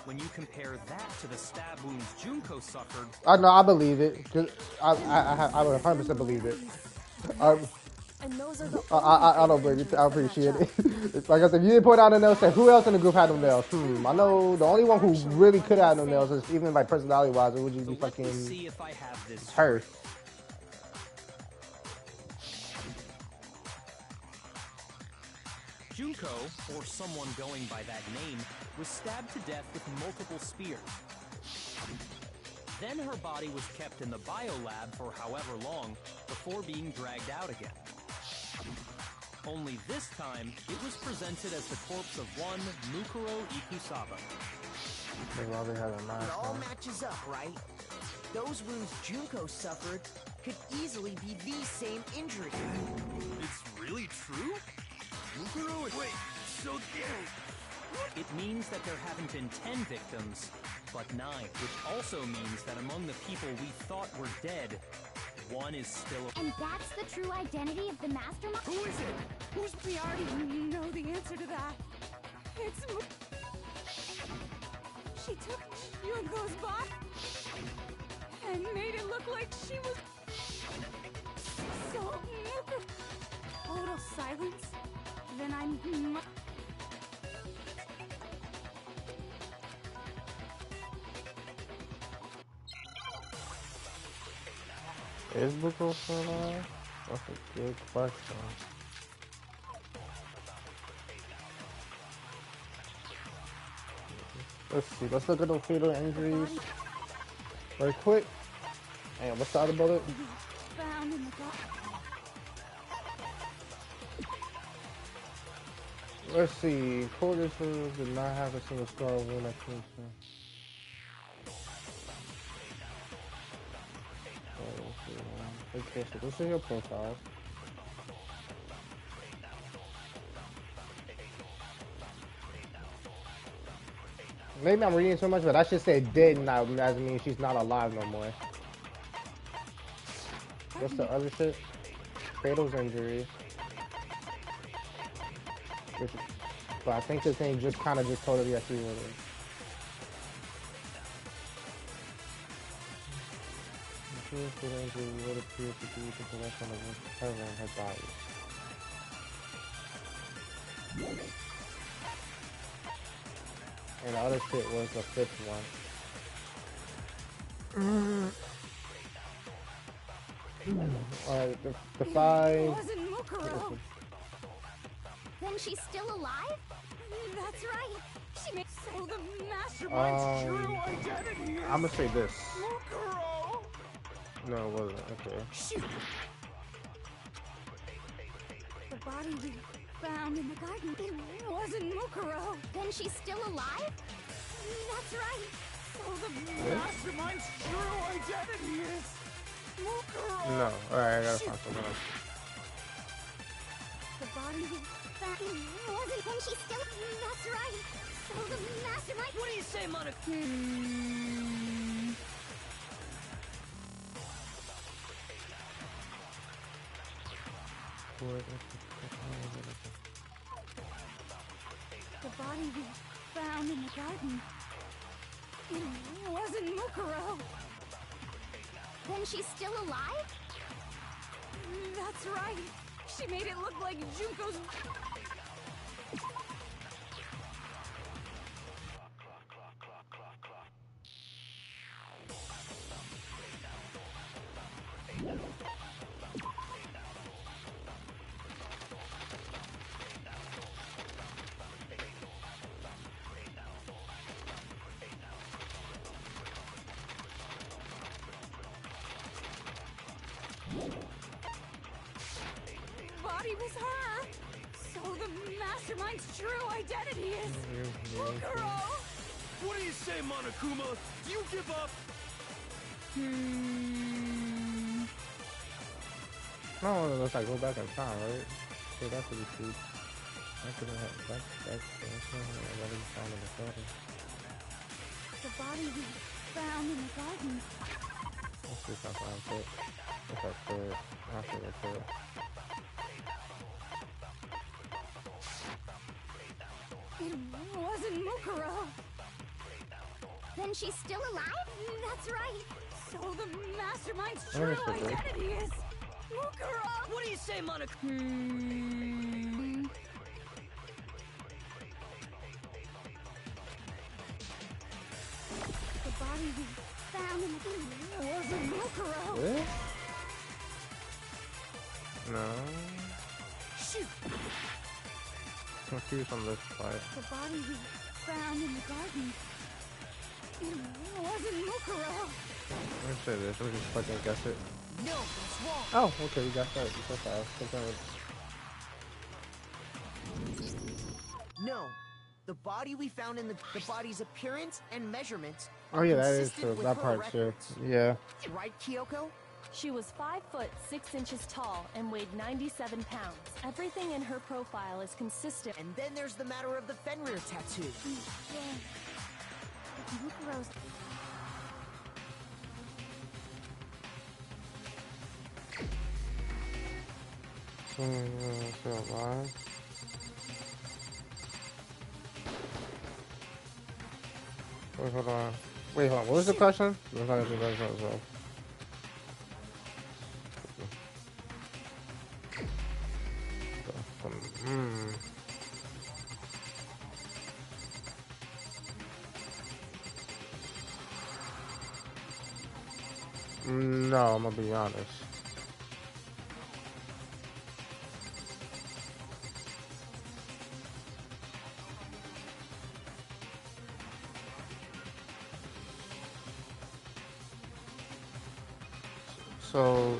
When you compare that to the stab wounds Junko suffered... I believe it, cause I would 100% believe it. And those are the I don't believe it. I appreciate it. It's like I said, if you didn't point out the nails, say who else in the group had them nails? I know the only one who really could have them nails is even like personality wise, it would just be fucking see if I have this her. Junko, or someone going by that name, was stabbed to death with multiple spears. Then her body was kept in the biolab for however long before being dragged out again. Only this time, it was presented as the corpse of one Mukuro Ikusaba. It all matches up, right? Those wounds Junko suffered could easily be the same injury. It's really true? Mukuro is... Wait, so... It means that there haven't been 10 victims, but 9, which also means that among the people we thought were dead, one is still... And that's the true identity of the mastermind? Who is it? We already know the answer to that. It's... She took Junko's body and made it look like she was... So... Total silence. Then I'm... Is Mukuro still alive? That's a good question. Let's see. Let's look at those fatal injuries very quick. And what's the other bullet? Found in the dark. Let's see. Quarters did not have a single scar wound at Kingston. Okay, so this is your profile. Maybe I'm reading too much, but I should say dead, not that means she's not alive no more. What's the other shit? Fatal's injury. Which, but I think this thing just kind of just told her that she was. Fatal injury would appear to be the collection of her and her body. And the other shit was the fifth one. Alright, the five. It wasn't Mukuro. Then she's still alive? That's right. She makes so the mastermind's true identity. I'm gonna say this. Mukuro. No, it wasn't. Okay. Shoot. The body we found in the garden, it wasn't Mukuro. Then she's still alive? That's right. So the mastermind's true identity is Mukuro. No. Alright, I gotta find something else. The body we found, it wasn't. Then she's still. That's right. So the mastermind. What do you say, Monica? The body we found in the garden, it wasn't Mukuro. Then she's still alive? That's right. She made it look like Junko's... body was her. So the mastermind's true identity is Mukuro. What do you say, Monokuma? Do you give up? No, it looks like go back in time, right? So that's what we see. That's what that's what we found in the garden. The body we found in the garden. Let's see if I find it. That's our third. After the third. It wasn't Mukuro. Then she's still alive? That's right. So the mastermind's true identity is Mukuro. What do you say, Monica? The body we found in the wasn't Mukuro. What? No. Shoot. Confused on this part. The body we found in the garden, it wasn't Mukuro. Let me say this. Let me just fucking guess it. No, that's wrong. Oh, okay, we got that. So fast. No. The body we found in the body's appearance and measurements. Oh yeah, that is consistent true. with That her part's true. records. Yeah. Right, Kyoko? She was 5 foot 6 inches tall and weighed 97 pounds. Everything in her profile is consistent. And then there's the matter of the Fenrir tattoo. Yeah. Mukuro's. Still alive. Wait, hold on. Wait, hold on. What was the question? I'm trying to do that as well. No, I'm gonna be honest. So.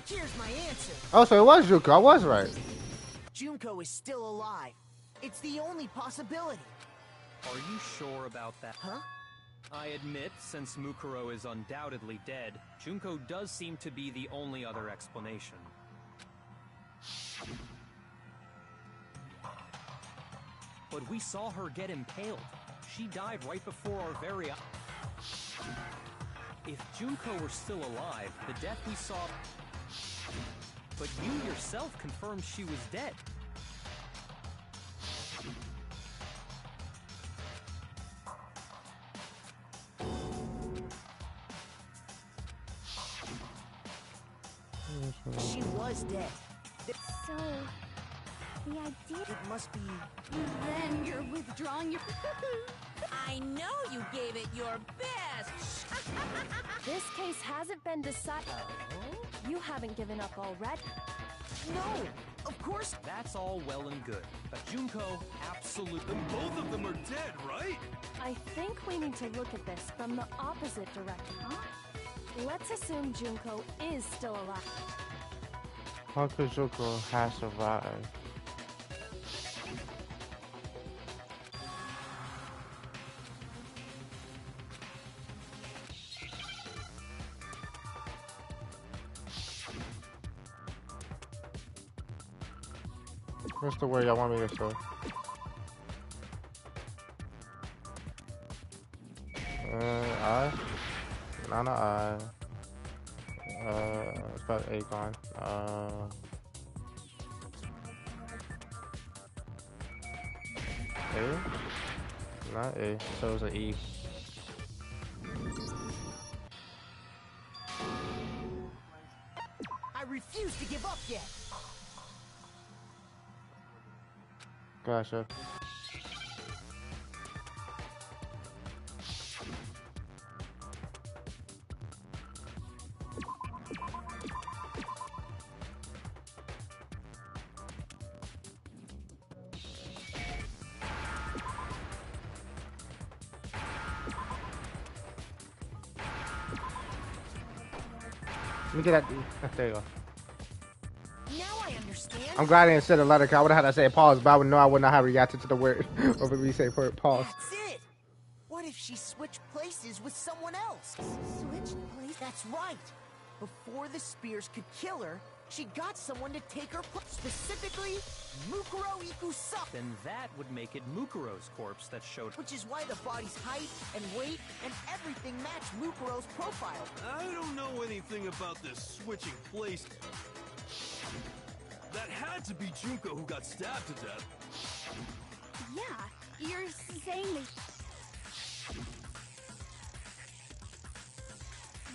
Here's my answer. Oh, so it was Junko. I was right. Junko is still alive. It's the only possibility. Are you sure about that? Huh? I admit, since Mukuro is undoubtedly dead, Junko does seem to be the only other explanation. But we saw her get impaled. She died right before our very eyes. If Junko were still alive, the death we saw... But you yourself confirmed she was dead. She was dead. So, the idea... It must be... Then you're withdrawing your... I know you gave it your best. This case hasn't been decided. You haven't given up already. No, of course. That's all well and good, but Junko absolutely... Then both of them are dead, right? I think we need to look at this from the opposite direction. Let's assume Junko is still alive. How could Junko have survived? What's the word y'all want me to say? I? Not an I. It's about Aegon. A? Not A, so it's an E. I refuse to give up yet. Gotcha. Let me get that. There you go. Now I understand. I'm glad I didn't say the letter, cause I would have had to say pause, but I would know I would not have reacted to the word over me say pause. That's it. What if she switched places with someone else? Switched places? That's right. Before the spears could kill her, she got someone to take her place. Specifically, Mukuro Ikusa. Then that would make it Mukuro's corpse that showed... Which is why the body's height and weight and everything match Mukuro's profile. I don't know anything about this switching place. That had to be Junko who got stabbed to death. Yeah, you're saying they...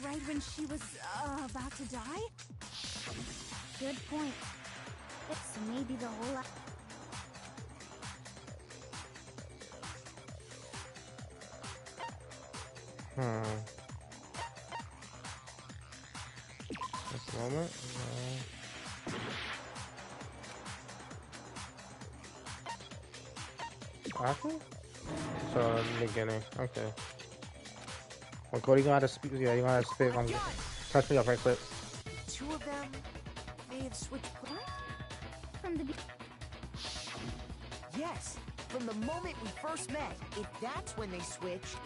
Right when she was about to die? Good point. So maybe the whole... Just a moment. After? So, in the beginning. Okay. Well, Cody, you gonna have to speak. Yeah, you gonna have to speak. Touch me up right quick. Two of them may have switched places. From the... Yes, from the moment we first met. If that's when they switched,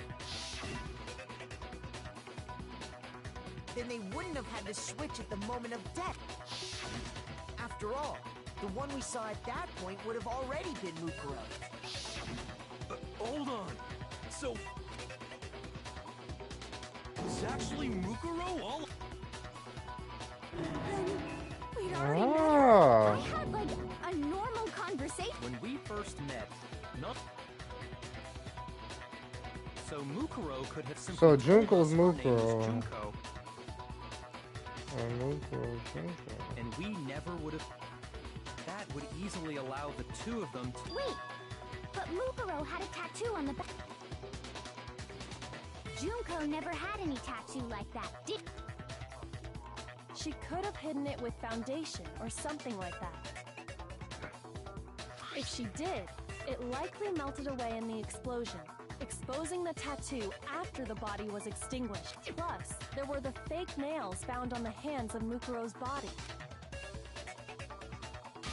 then they wouldn't have had to switch at the moment of death. After all, the one we saw at that point would have already been Mukuro. Hold on. So... it's actually Mukuro all... Then we'd already met her. I had, like, a normal conversation. When we first met, not... So Mukuro could have simply... So told us Junko's her name was Mukuro. Junko, Mukuro, Junko. and we never would have... That would easily allow the two of them to... Wait, but Mukuro had a tattoo on the back. Junko never had any tattoo like that, did... She could have hidden it with foundation or something like that. If she did, it likely melted away in the explosion, exposing the tattoo after the body was extinguished. Plus, there were the fake nails found on the hands of Mukuro's body.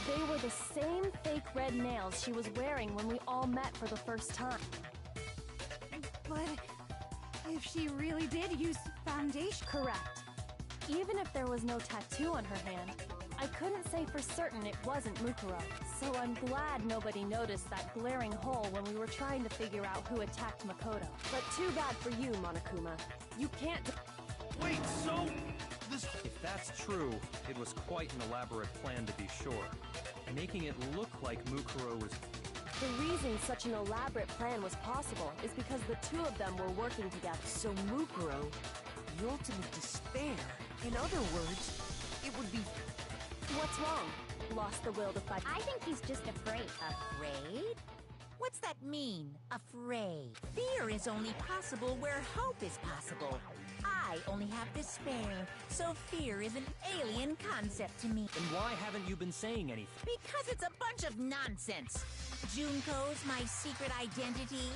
They were the same fake red nails she was wearing when we all met for the first time. But if she really did use foundation... Correct. Even if there was no tattoo on her hand, I couldn't say for certain it wasn't Mukuro, so I'm glad nobody noticed that glaring hole when we were trying to figure out who attacked Makoto. But too bad for you, Monokuma. You can't... Wait, so... this... If that's true, it was quite an elaborate plan to be sure. Making it look like Mukuro was... The reason such an elaborate plan was possible is because the two of them were working together. So Mukuro, the ultimate despair. In other words, it would be... What's wrong? Lost the will to fight? I think he's just afraid. Afraid? What's that mean, afraid? Fear is only possible where hope is possible. I only have despair, so fear is an alien concept to me. Then why haven't you been saying anything? Because it's a bunch of nonsense. Junko's my secret identity.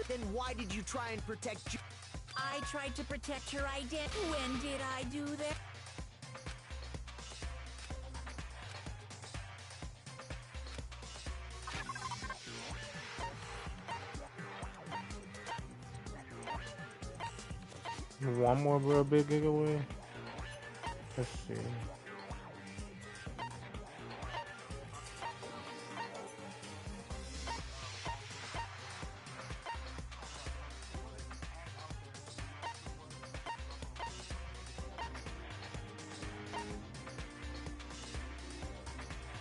Then why did you try and protect I tried to protect her identity. When did I do that? One more real big giveaway. Let's see.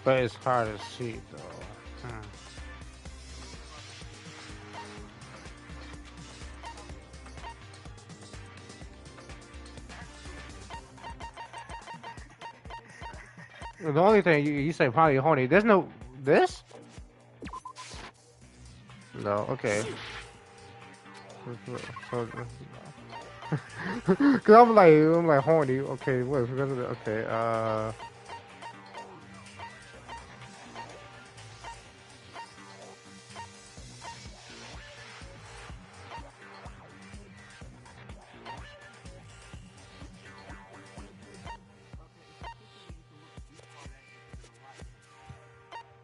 But it's hard to see though. The only thing you say probably horny. There's no this. No, okay. Cause I'm like horny. Okay, what? Because of the, okay.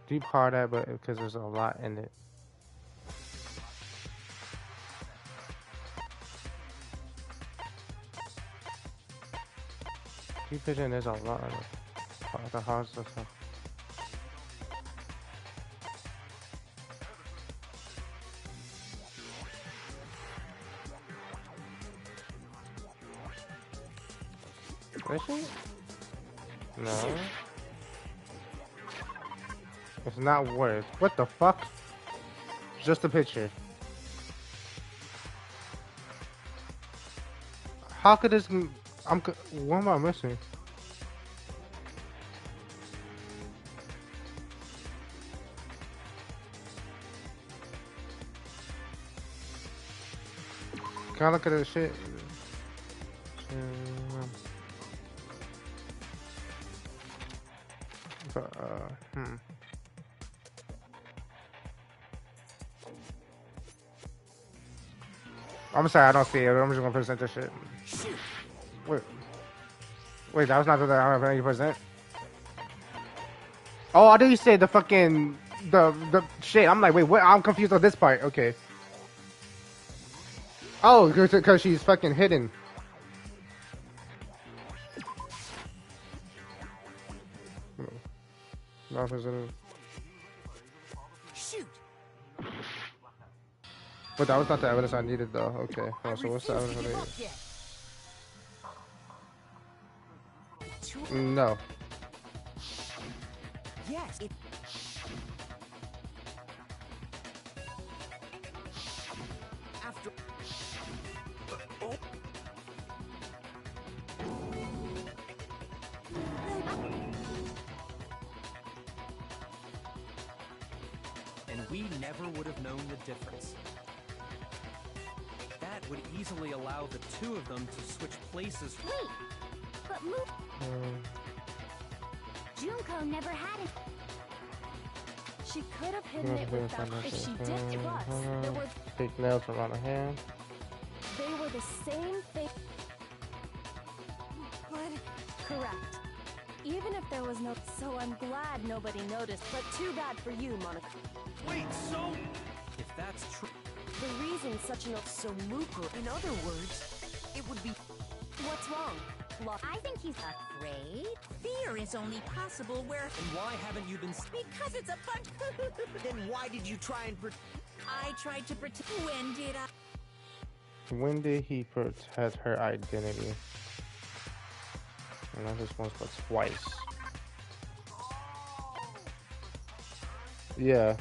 Deep hard at, but because there's a lot in it. Deep pigeon, there's a lot in it. The hard stuff. Is she? No. It's not worth. What the fuck? Just a picture. How could this? What am I missing? Can I look at this shit? I'm sorry, I don't see it. I'm just gonna present this shit. Wait, that was not the I'm gonna present. Oh, I did you say the fucking the shit? I'm like, wait, what? I'm confused on this part. Okay. Oh, because she's fucking hidden. Not presented. Shoot. But that was not the evidence I needed, though. Okay. Oh, so what's the evidence I needed? No. Yes. After. Oh. And we never would have known the difference. That would easily allow the two of them to switch places. Wait, but Junko never had it. She could have hidden it with them if she did trust. There were fake nails around her hand. They were the same thing. But correct. Even if there was no, so I'm glad nobody noticed. But too bad for you, Monica. Wait, so if that's true, the reason such an so Mukuro. In other words, it would be. What's wrong? I think he's afraid. Fear is only possible where... And why haven't you been... Because it's a bunch... Then why did you try and I tried to pretend... When did I... When did he protect her identity? And not just once, but twice. Yeah.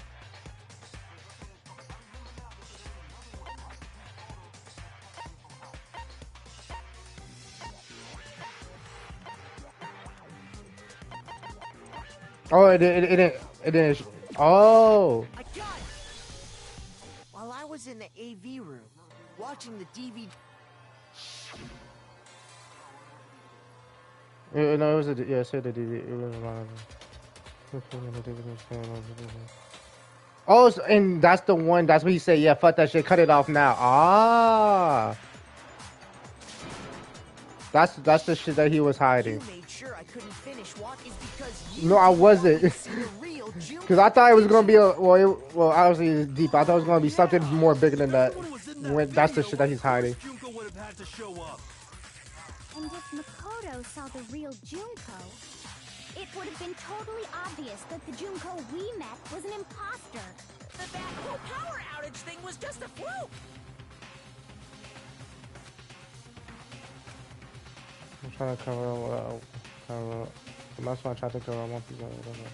Oh, it didn't. Oh. I got it. While I was in the AV room, watching the DVD. No, it was a yeah. I said the DVD. It was one of oh, and that's the one. That's what he said. Yeah, fuck that shit. Cut it off now. Ah. That's the shit that he was hiding. You made sure I couldn't finish watching because no, I wasn't. Because I thought it was gonna be a well, obviously it's deep. I thought it was gonna be something more bigger than that. When that's the shit that he's hiding. And if Makoto saw the real Junko, it would have been totally obvious that the Junko we met was an imposter. That whole power outage thing was just a fluke. I'm trying to cover. That's why I tried to cover one piece of whatever.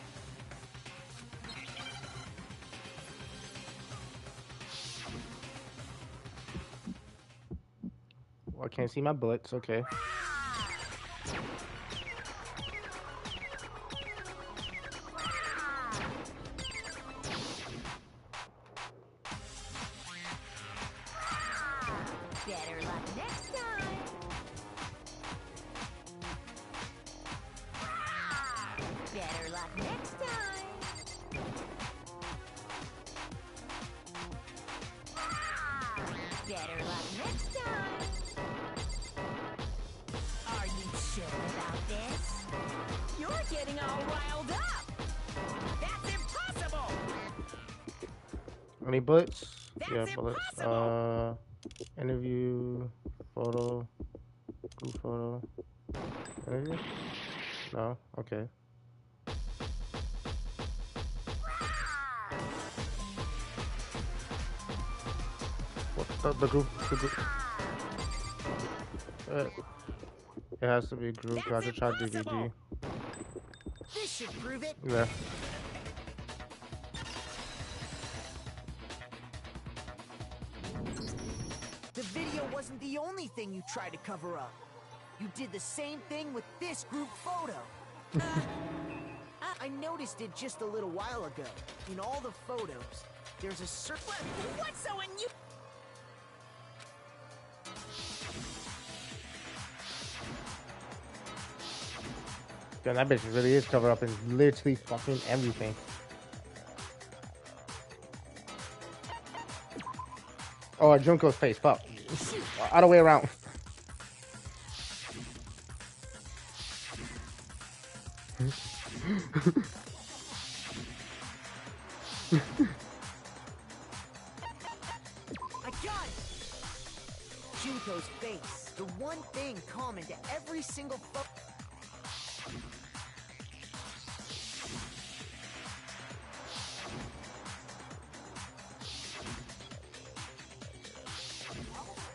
Well, I can't see my bullets. Okay. Better luck next time. Better luck next time. Better luck next time. Are you sure about this? You're getting all riled up. That's impossible. Any bullets? That's yeah, bullets. impossible. Interview, photo, group photo. Interview? No. Okay. What the group? It has to be group. I just tried DVD. This should prove it. Yeah. The video wasn't the only thing you tried to cover up. You did the same thing with this group photo. I noticed it just a little while ago. In all the photos, there's a certain... What's so unusual? Damn, that bitch really is covered up in literally fucking everything. Oh, Junko's face. Fuck. Other way around. I got it! Junko's face. The one thing common to every single photo.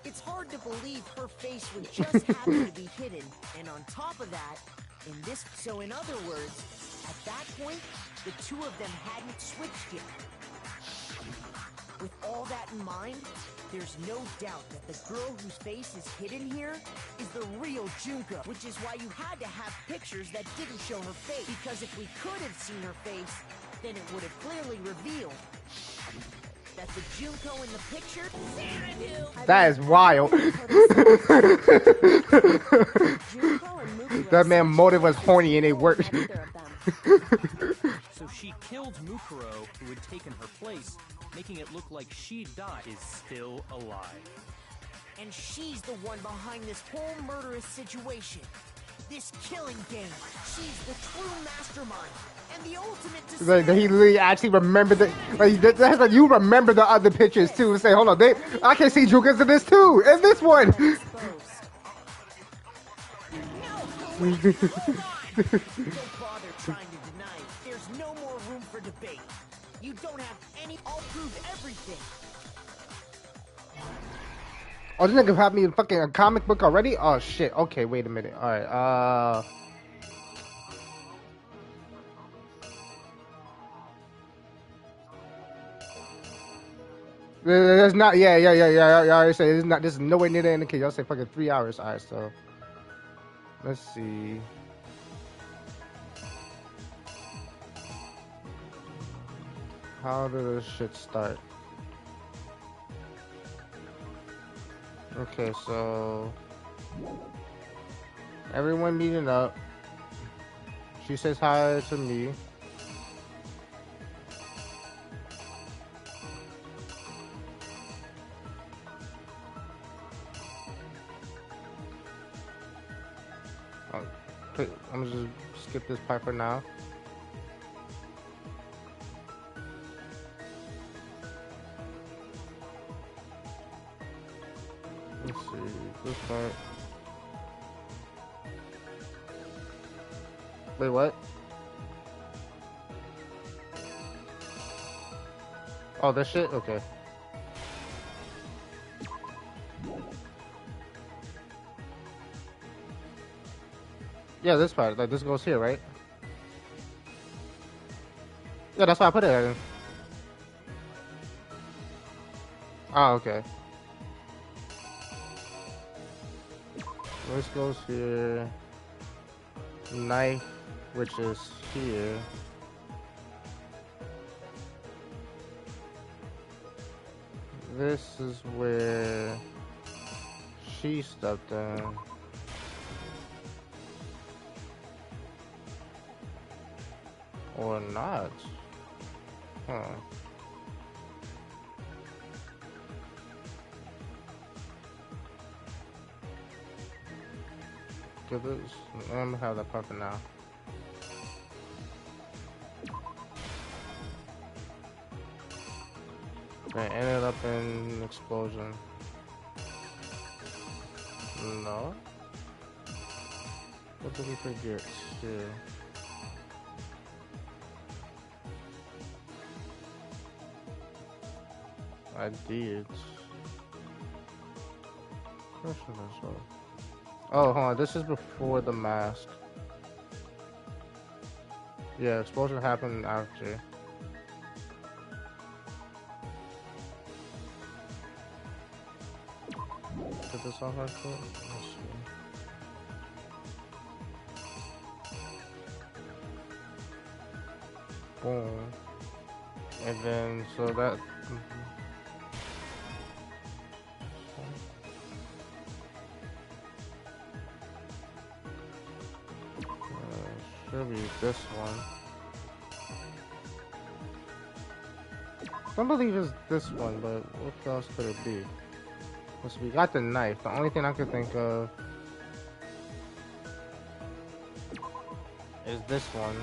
It's hard to believe her face would just happen to be hidden, and on top of that, so in other words, at that point, the two of them hadn't switched yet. With all that in mind, there's no doubt that the girl whose face is hidden here is the real Junko, which is why you had to have pictures that didn't show her face, because if we could have seen her face, then it would have clearly revealed that the Junko in the picture... That is wild. That man motive was horny and it worked. So she killed Mukuro, who had taken her place, making it look like she died, is still alive. And she's the one behind this whole murderous situation. This killing game. She's the true mastermind. And the ultimate decision. Like, he literally actually remembered the that's like you remember the other pictures too. Say, hold on, I can see Junkas in this too, in this one. Hold on! Don't bother trying to deny it. There's no more room for debate. You don't have any. I'll prove everything. Oh, this nigga have me in fucking a comic book already? Oh shit. Okay, wait a minute. Alright, There's not, yeah. Y'all already say this is not. This is nowhere near the end of the kid. Y'all say fucking 3 hours. All right, so let's see. How did this shit start? Okay, so everyone meeting up. She says hi to me. I'm gonna just skip this part for now. Let's see, this part. Wait, what? Oh, this shit? Okay. Yeah, this part. Like, this goes here, right? Yeah, that's why I put it in. Oh, okay. This goes here. Knife, which is here. This is where she stepped in. Or not. Huh. Give this. I'm gonna have that part for now. It ended up in explosion. No. What did we forget? Here. I did. Oh, hold on. This is before the mask. Yeah, explosion happened after. Did this all have to? Let's see. Boom. And then, so that... should be this one. Don't believe it's this one, but what else could it be? So we got the knife. The only thing I could think of is this one.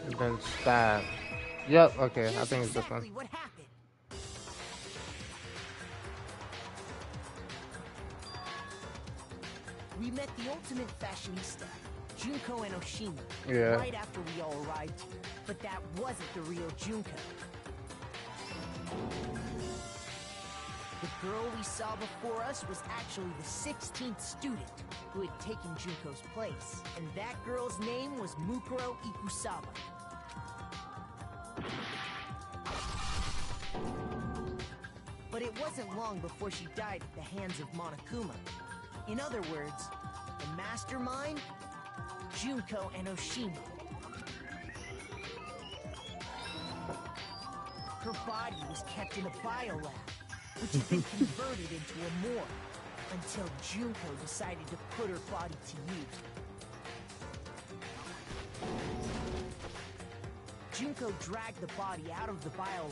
And then stab. Yep, okay, I think it's this one. What happened? We met the ultimate fashionista, Junko and Oshima, right after we all arrived here. But that wasn't the real Junko. The girl we saw before us was actually the 16th student who had taken Junko's place. And that girl's name was Mukuro Ikusaba. But it wasn't long before she died at the hands of Monokuma. In other words, the mastermind, Junko and Oshima. Her body was kept in a biolab, which had been converted into a morgue, until Junko decided to put her body to use. Junko dragged the body out of the biolab,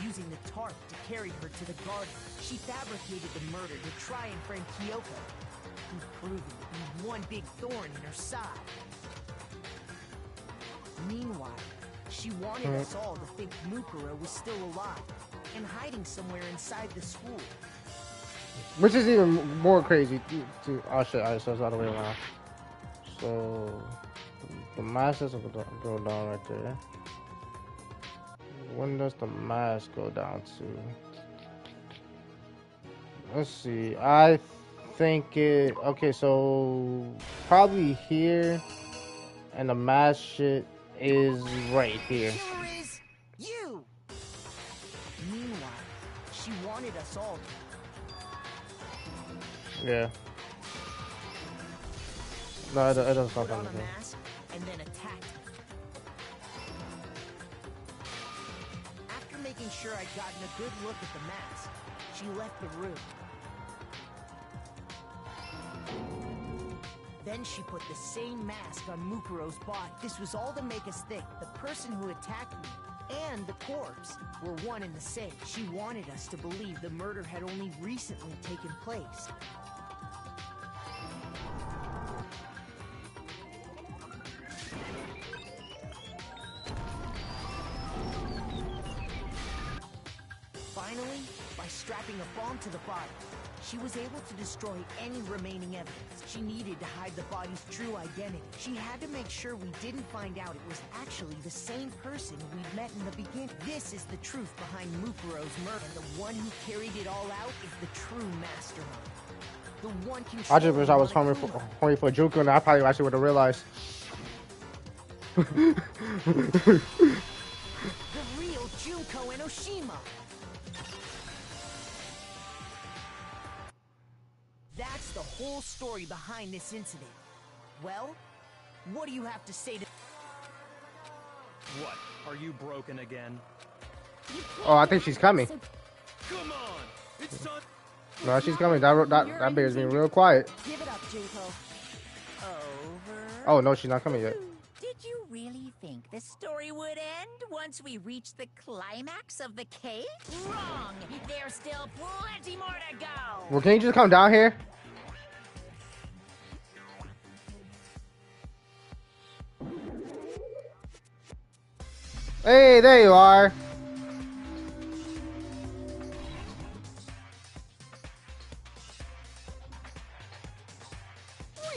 using the tarp to carry her to the garden. She fabricated the murder to try and frame Kyoko, who proved to be one big thorn in her side. Meanwhile, she wanted us all to think Mukuro was still alive and hiding somewhere inside the school. Which is even more crazy. Oh shit! Alright, so it's all the way around. So the mask doesn't go down right there. When does the mask go down to? Let's see. I think it. Okay, so probably here, and the mask shit is right here. Killer is you. Meanwhile, she wanted us all. Yeah. No, it doesn't stop Put on a anything. mask and then attacked. After making sure I'd gotten a good look at the mask, she left the room. Then she put the same mask on Mukuro's body. This was all to make us think the person who attacked me and the corpse were one and the same. She wanted us to believe the murder had only recently taken place. Finally, by strapping a bomb to the body, she was able to destroy any remaining evidence. She needed to hide the body's true identity. She had to make sure we didn't find out it was actually the same person we'd met in the beginning. This is the truth behind Mukuro's murder, and the one who carried it all out is the true mastermind. The one I just wish I was horny for Juku, and I probably actually would have realized. The real Junko Enoshima. That's the whole story behind this incident. Well, what do you have to say to... What? Are you broken again? Oh, I think she's coming. Come on! It's time. No, she's coming. That bear's being real quiet. Give it up, Junko. Over. Oh no, she's not coming yet. Did you really think the story would end once we reached the climax of the cave? Wrong! There's still plenty more to go! Well, can you just come down here? Hey, there you are.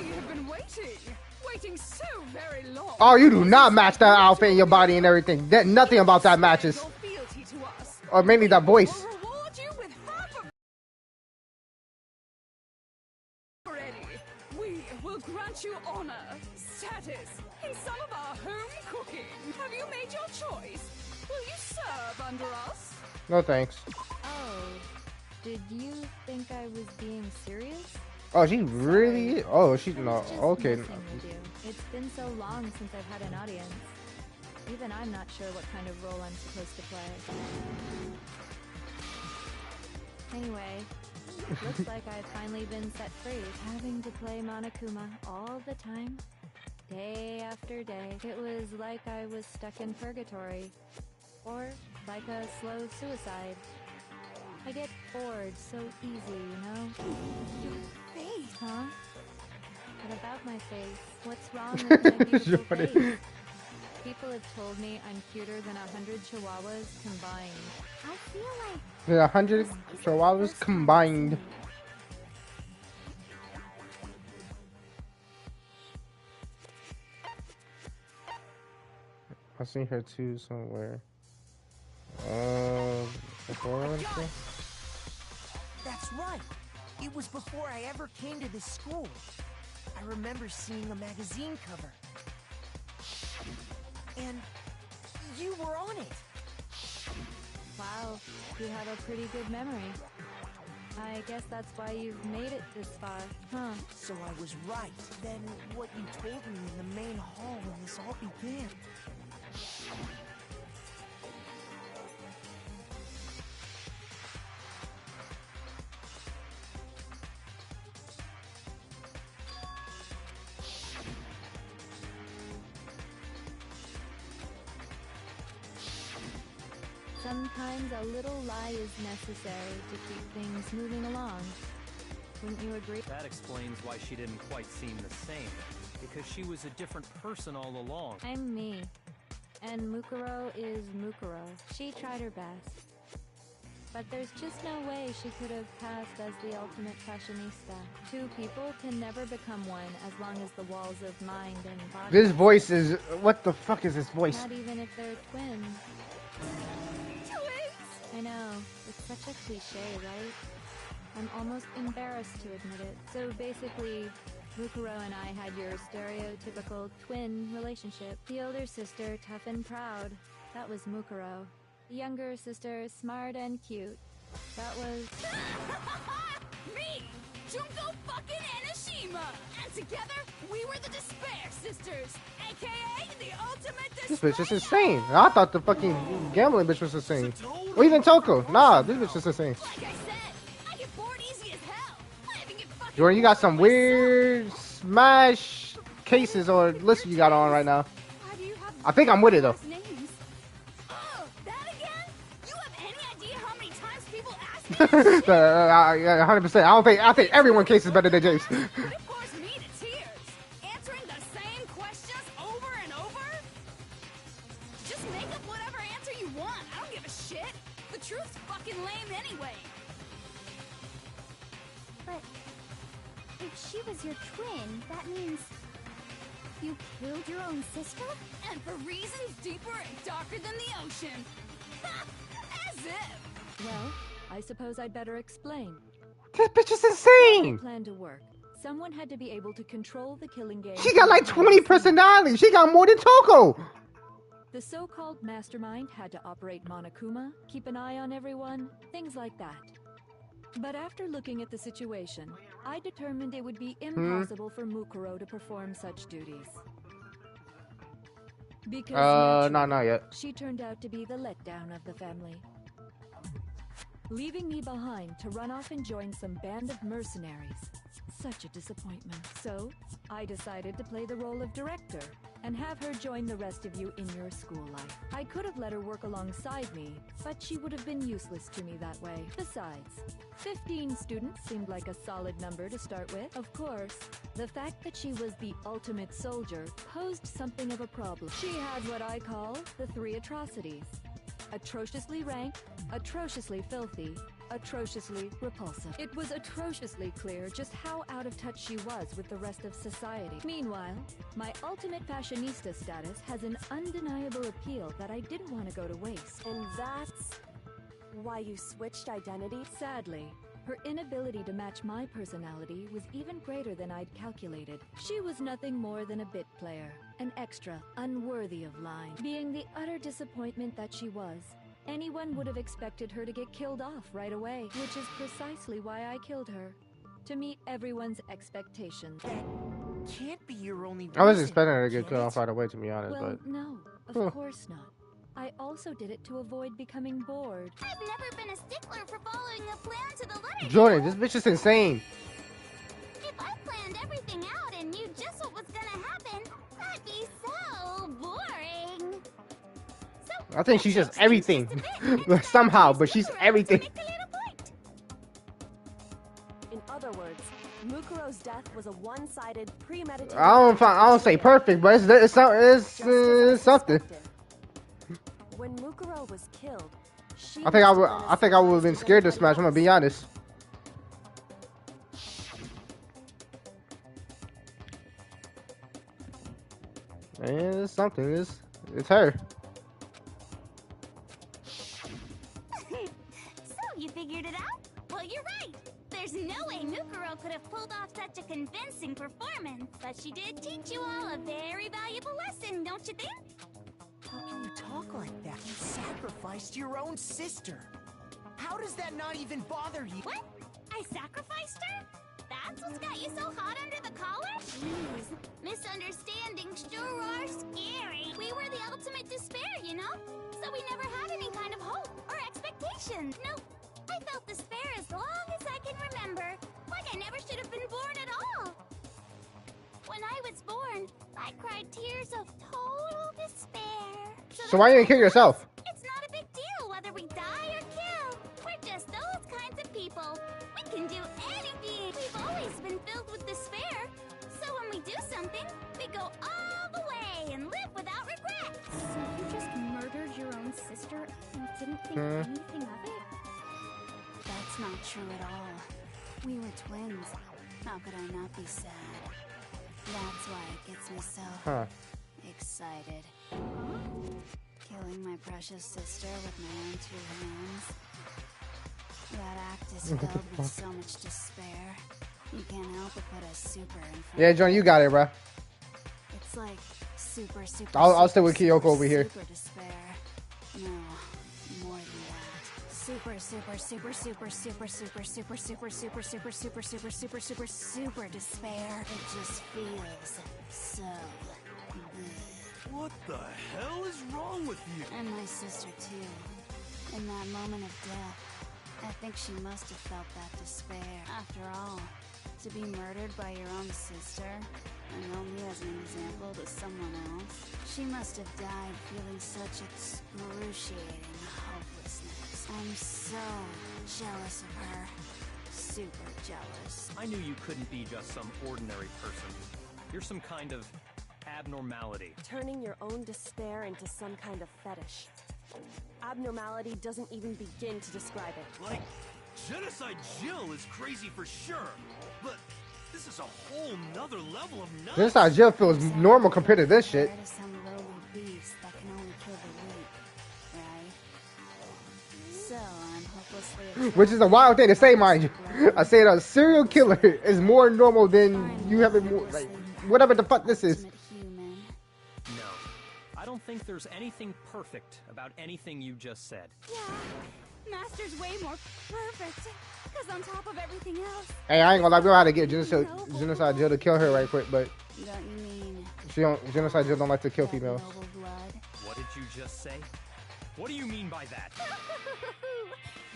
We have been waiting so very long. Oh, you do not match that outfit and your body and everything. Nothing about that matches. Your fealty to us. Or mainly that voice. We'll reward you with half of already. We will grant you honor, status, in some of our home cooking. Have you made your choice? Will you serve under us? No thanks. Oh, did you think I was being serious? Oh, she really? Oh, she's not. Okay. Messing with you. It's been so long since I've had an audience. Even I'm not sure what kind of role I'm supposed to play. Anyway, looks like I've finally been set free. Having to play Monokuma all the time, day after day. It was like I was stuck in purgatory. Or like a slow suicide. I get bored so easy, you know? Face? Huh? What about my face? What's wrong with my beautiful face? People have told me I'm cuter than 100 chihuahuas combined. I feel like... Yeah, 100 chihuahuas combined. I've seen her too somewhere. Before That's right. It was before I ever came to this school. I remember seeing a magazine cover. And you were on it. Wow, you have a pretty good memory. I guess that's why you've made it this far, huh? So I was right. Then what you told me in the main hall when this all began. Sometimes a little lie is necessary to keep things moving along. Wouldn't you agree? That explains why she didn't quite seem the same. Because she was a different person all along. I'm me. And Mukuro is Mukuro. She tried her best. but there's just no way she could have passed as the ultimate fashionista. Two people can never become one as long as the walls of mind and body... This voice is... What the fuck is this voice? Not even if they're twins. Twins! I know. It's such a cliche, right? I'm almost embarrassed to admit it. So basically, Mukuro and I had your stereotypical twin relationship. The older sister, tough and proud. That was Mukuro. The younger sister, smart and cute. That was... Me! Junko fucking Enoshima! And together, we were the Despair Sisters! AKA the ultimate This despair! bitch is insane. I thought the fucking gambling bitch was insane. Or even Toko. Nah, this bitch is insane. Like I said, I get bored easy as hell! I even get fucking... Jordan, you got some weird smash cases or list you got on right now. Why do you have I think I'm with it though. names? Oh, that again? You have any idea how many times people ask me? 100%. I think everyone case is better than James. It bores me to tears. Answering the same questions over and over? Just make up whatever answer you want. I don't give a shit. The truth's fucking lame anyway. But if she was your twin, that means you killed your own sister? And for reasons deeper and darker than the ocean. Ha! As if. Well, I suppose I'd better explain. This bitch is insane. Plan to work. Someone had to be able to control the killing game. She got like 20 personalities. She got more than Toko. The so-called mastermind had to operate Monokuma, keep an eye on everyone, things like that. But after looking at the situation, I determined it would be impossible for Mukuro to perform such duties. Because not yet. she turned out to be the letdown of the family, leaving me behind to run off and join some band of mercenaries. Such a disappointment. So, I decided to play the role of director and have her join the rest of you in your school life. I could have let her work alongside me, but she would have been useless to me that way. Besides, 15 students seemed like a solid number to start with. Of course, the fact that she was the ultimate soldier posed something of a problem. She had what I call the three atrocities. Atrociously rank, atrociously filthy, atrociously repulsive. It was atrociously clear just how out of touch she was with the rest of society. Meanwhile, my ultimate fashionista status has an undeniable appeal that I didn't want to go to waste. And that's why you switched identity? Sadly, her inability to match my personality was even greater than I'd calculated. She was nothing more than a bit player, an extra, unworthy of line. Being the utter disappointment that she was, anyone would have expected her to get killed off right away, which is precisely why I killed her. To meet everyone's expectations. That can't be your only reason. I was expecting her to get killed off right away, to be honest, Well, but... no, of course not. I also did it to avoid becoming bored. I've never been a stickler for following a plan to the letter. Jordan, this bitch is insane. If I planned everything out and knew just what was gonna happen, that'd be so boring. So I think she's just everything. Somehow, but she's everything. In other words, Mukuro's death was a one-sided, premeditated... I don't say perfect, but it's something. When Mukuro was killed, she I think I would have been scared to smash. I'm gonna be honest. Man, it's something. It's her. So you figured it out? Well, you're right. There's no way Mukuro could have pulled off such a convincing performance. But she did teach you all a very valuable lesson, don't you think? How can you talk like that? You sacrificed your own sister. How does that not even bother you? What? I sacrificed her? That's what's got you so hot under the collar? Jeez, misunderstandings sure are scary. We were the ultimate despair, you know? So we never had any kind of hope or expectation. No, I felt despair as long as I can remember. Like I never should have been born at all. When I was born, I cried tears of total despair. So why you didn't kill yourself? It's not a big deal whether we die or kill. We're just those kinds of people. We can do anything. We've always been filled with despair. So when we do something, we go all the way and live without regrets. So you just murdered your own sister and didn't think anything of it? That's not true at all. We were twins. How could I not be sad? That's why it gets me so excited. Killing my precious sister with my own two hands. That act is filled with so much despair. You can't help but put a super in front. Yeah, John, you got it, bro. It's like super. I'll stay with Kyoko over here. Super despair. No, more than that. Super despair. It just feels so good. What the hell is wrong with you? And my sister too. In that moment of death, I think she must have felt that despair. After all, to be murdered by your own sister, and only as an example to someone else, she must have died feeling such excruciating hopelessness. I'm so jealous of her. Super jealous. I knew you couldn't be just some ordinary person. You're some kind of abnormality. Turning your own despair into some kind of fetish. Abnormality doesn't even begin to describe it. Like, Genocide Jill is crazy for sure, but this is a whole nother level of nuts. Genocide Jill feels normal compared to this shit. Some lowly beast that can only kill the weak, right? So I'm hopelessly Which is a wild thing to say, mind you. I say a serial killer is more normal than you having more, like, whatever the fuck this is. No, I don't think there's anything perfect about anything you just said. Yeah, Master's way more perfect. Because on top of everything else... Hey, I ain't gonna lie, we know how to get Genocide Jill to kill her right quick, but... Don't you mean... Genocide Jill don't like to kill females. What did you just say? What do you mean by that?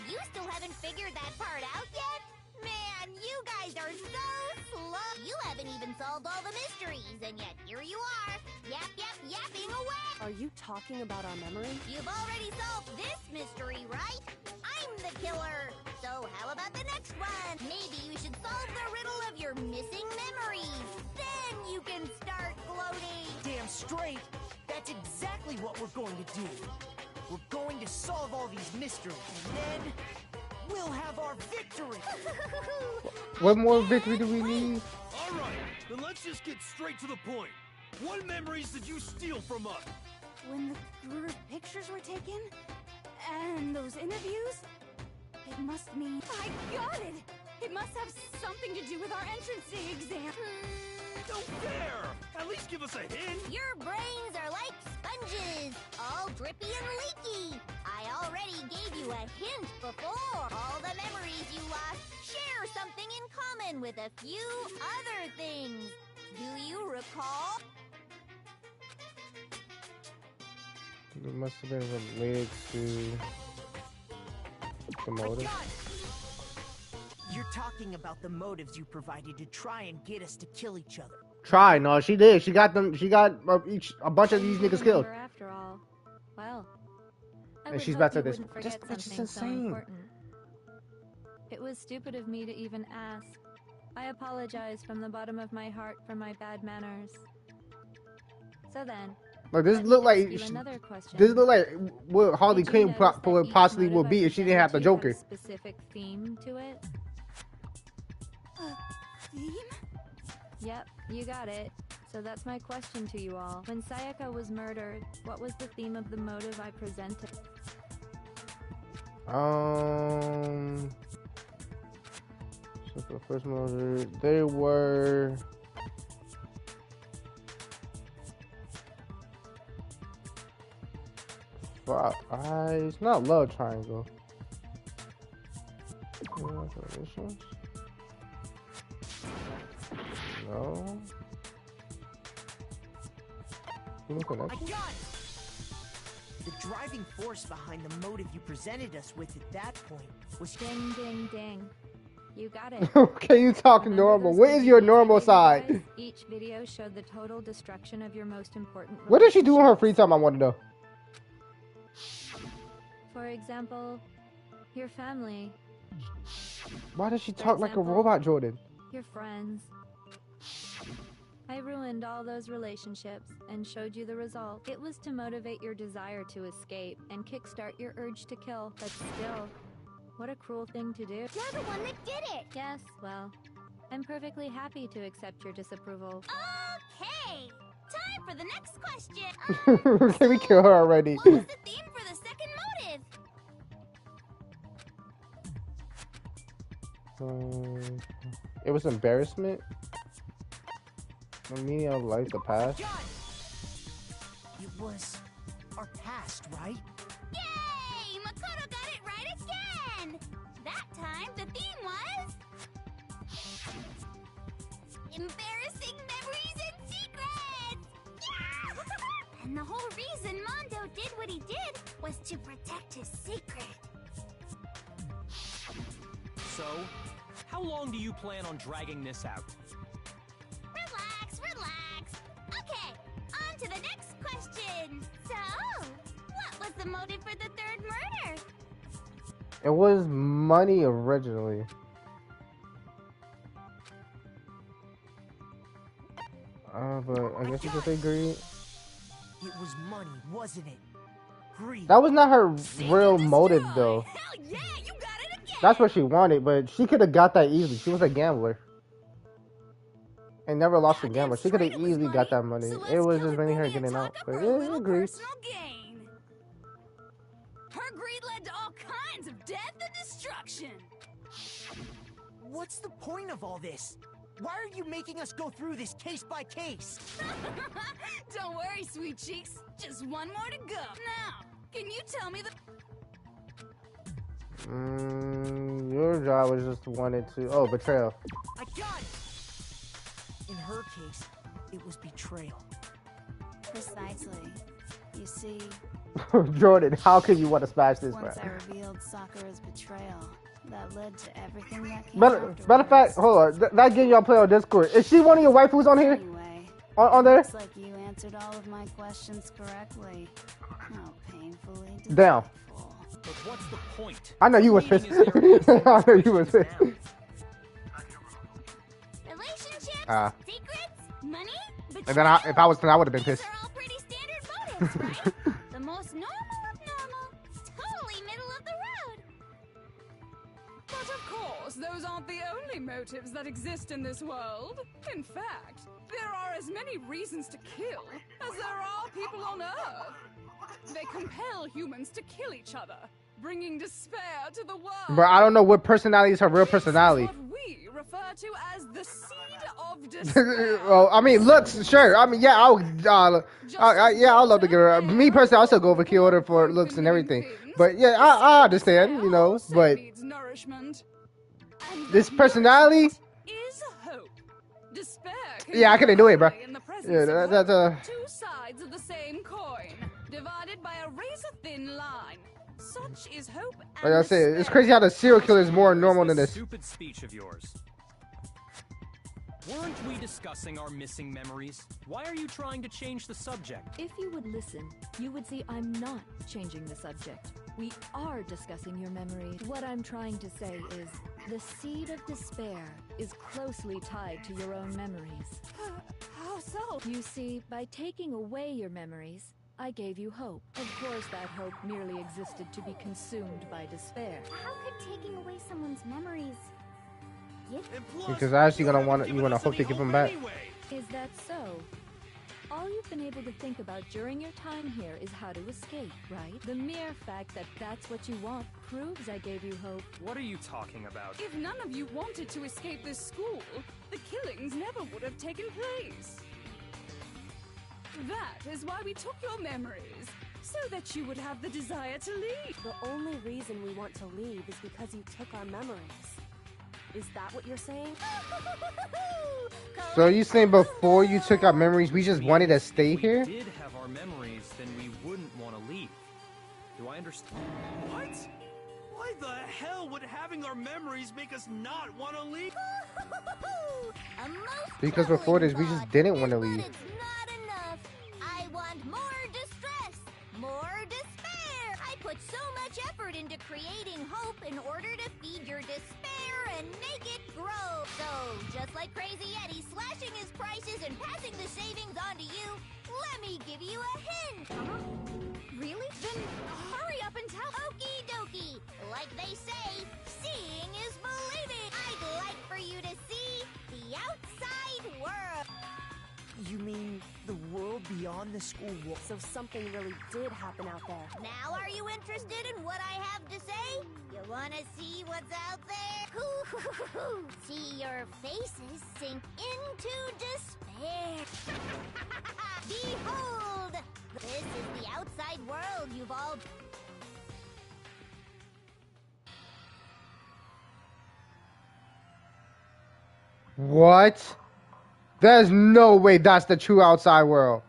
You still haven't figured that part out yet? Man, you guys are so slow. You haven't even solved all the mysteries, and yet here you are. Yapping away. Are you talking about our memory? You've already solved this mystery, right? I'm the killer. So how about the next one? Maybe you should solve the riddle of your missing memories. Then you can start gloating. Damn straight. That's exactly what we're going to do. We're going to solve all these mysteries, and then we'll have our victory. What more victory do we need? All right, then let's just get straight to the point. What memories did you steal from us? When the group pictures were taken, and those interviews, it must mean... I got it! It must have something to do with our entrance exam. Don't dare! At least give us a hint. Your brains are like sponges, all drippy and leaky. I already gave you a hint before. All the memories you lost share something in common with a few other things. Do you recall? It must have been related to the motive. You're talking about the motives you provided to try and get us to kill each other. Try, no, she did. She got them. She got a bunch of these niggas killed. After all, well, And she's about to this. That's just insane. It was stupid of me to even ask. I apologize from the bottom of my heart for my bad manners. So then, like this look like what Harley Quinn possibly will be if she didn't have the Joker. Specific theme to it. Theme? Yep, you got it. So that's my question to you all. When Sayaka was murdered, what was the theme of the motive I presented? So for the first motive, they were. Eyes, not love triangle. No. I got it! The driving force behind the motive you presented us with at that point was... Ding, ding, ding. You got it. Okay, you talking normal. What is your normal side? Each video showed the total destruction of your most important... What does she do in her free time, I want to know? For example, your family. Why does she talk like a robot, Jordan? Your friends. I ruined all those relationships and showed you the result. It was to motivate your desire to escape and kickstart your urge to kill, but still, What a cruel thing to do. You're the one that did it! Yes, well, I'm perfectly happy to accept your disapproval. Okay! Time for the next question! Can we kill her already? What was the theme for the second motive? It was embarrassment. The meaning of life, the past. It was our past, right? Yay! Makoto got it right again! That time, the theme was... embarrassing memories and secrets! Yeah! And the whole reason Mondo did what he did was to protect his secret. So, how long do you plan on dragging this out? Relax, relax. Okay, on to the next question. So, what was the motive for the third murder? It was money originally. But I guess you could say greed. It was money, wasn't it? Greed. That was not her real motive, though. Hell yeah, you got it again! That's what she wanted, but she could have got that easily. She was a gambler. And never lost a gambler. She could have easily got that money. It was just mainly her getting out. But yeah, agreed. Gain. Her greed led to all kinds of death and destruction. What's the point of all this? Why are you making us go through this case by case? Don't worry, sweet cheeks. Just one more to go. Now, can you tell me the... Your job was just wanted to... Oh, betrayal. I got it! In her case, it was betrayal. Precisely. You see, Jordan, how can you want to smash this, once man? I revealed Sakura's betrayal, that led to everything that came Matter of fact, hold on. That game y'all play on Discord. Is she one of your waifus on here? Anyway, on there? looks like you answered all of my questions correctly. How painfully Damn. But what's the point? I know you was pissed. I know you was pissed. Relationships, secrets, money, And then if I was, I would have been pissed. Those are all pretty standard motives, right? The most normal of normal, totally middle of the road. But of course, those aren't the only motives that exist in this world. In fact, there are as many reasons to kill as there are people on Earth. They compel humans to kill each other, bringing despair to the world. But I don't know what personality is her real personality. What we refer to as the seed of despair. Well, I mean, looks, sure. I mean, yeah, I'll love to get her. Me personally, I'll still go over kill her for looks and everything. But yeah, I understand, you know. But this personality, is hope. Despair. Yeah, I couldn't do it, bro. Yeah, that's two sides of the same coin, divided by a razor-thin line. Such is hope. Like I said, it's crazy how the serial killer is more normal than this. Stupid speech of yours. Weren't we discussing our missing memories? Why are you trying to change the subject? If you would listen, you would see I'm not changing the subject. We are discussing your memories. What I'm trying to say is, the seed of despair is closely tied to your own memories. How so? You see, by taking away your memories, I gave you hope. Of course, that hope merely existed to be consumed by despair. How could taking away someone's memories... Because actually you want to hope to give them back. Is that so? All you've been able to think about during your time here is how to escape, right? The mere fact that that's what you want proves I gave you hope. What are you talking about? If none of you wanted to escape this school, the killings never would have taken place. That is why we took your memories, so that you would have the desire to leave. The only reason we want to leave is because you took our memories. Is that what you're saying? So you saying before you took our memories, we just wanted to stay here? If we did have our memories, then we wouldn't want to leave. Do I understand? What? Why the hell would having our memories make us not want to leave? Because before this, we just didn't want to leave. Not enough. I want more distress, more despair. I put so much effort into creating hope in order to feed your despair and make it grow. So, just like Crazy Eddie slashing his prices and passing the savings on to you, let me give you a hint. Really? Then hurry up and tell. Okie dokie. Like they say, seeing is believing. I'd like for you to see the outside world. You mean the world beyond the school wall? So something really did happen out there. Now are you interested in what I have to say? You wanna see what's out there? Hoo-hoo-hoo-hoo. See your faces sink into despair. Behold! This is the outside world you've all... What? There's no way that's the true outside world.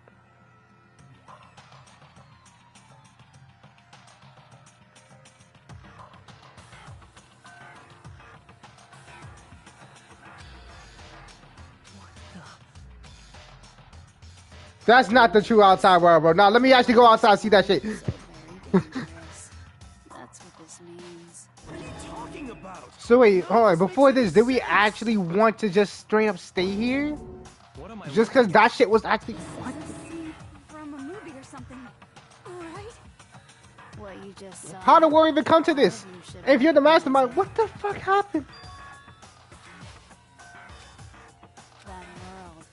That's not the true outside world, bro. Now let me actually go outside and see that shit. That's what this means. What are you talking about? So wait, hold on. Before this, did we actually want to just straight up stay here? Just because that shit was actually... What? From a movie or something. Alright? What you just saw. How did we even come to this? If you're the mastermind, what the fuck happened? That world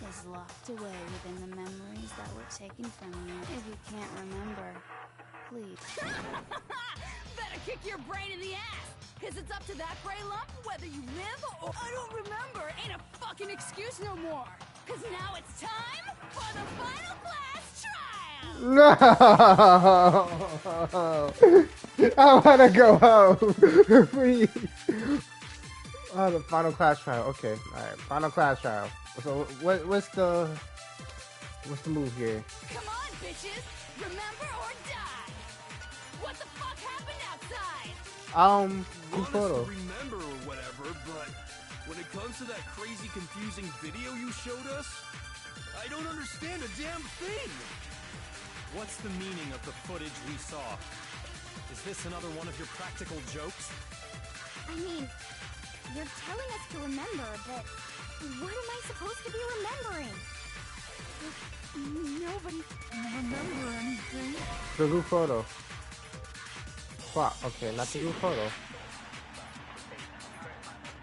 is locked away within the memories that were taken from you. If you can't remember, please. Better kick your brain in the ass! Cause it's up to that gray lump whether you live or I don't remember ain't a fucking excuse no more. Cause now it's time for the final class trial! No! I wanna go home. Please. Oh, the final class trial. Okay, alright. Final class trial. So what's the move here? Come on, bitches! Remember or die! What the fuck happened outside? Good photo. Remember or whatever, but when it comes to that crazy, confusing video you showed us, I don't understand a damn thing. What's the meaning of the footage we saw? Is this another one of your practical jokes? I mean, you're telling us to remember, but what am I supposed to be remembering? Nobody remember anything. The group photo. Wow, okay, not the group photo.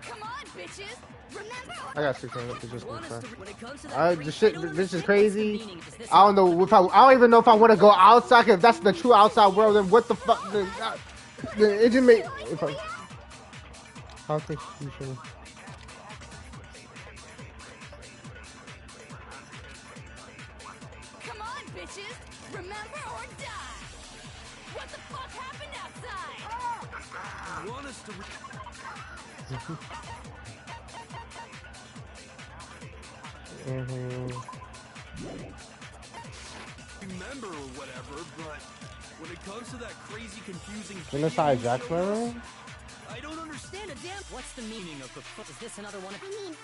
Come on, bitches! Remember? I got 600 pictures. When it comes to The shit, this is crazy. I don't know if I don't even know if I want to go outside. If that's the true outside world, then what the fuck? It just made. How think you should. Come on, bitches! Remember or die! What the fuck happened outside? You want us to... Remember or whatever, but when it comes to that crazy, confusing... Genocide Jack's memory? I don't understand a damn... What's the meaning of the... Is this another one of... I mean,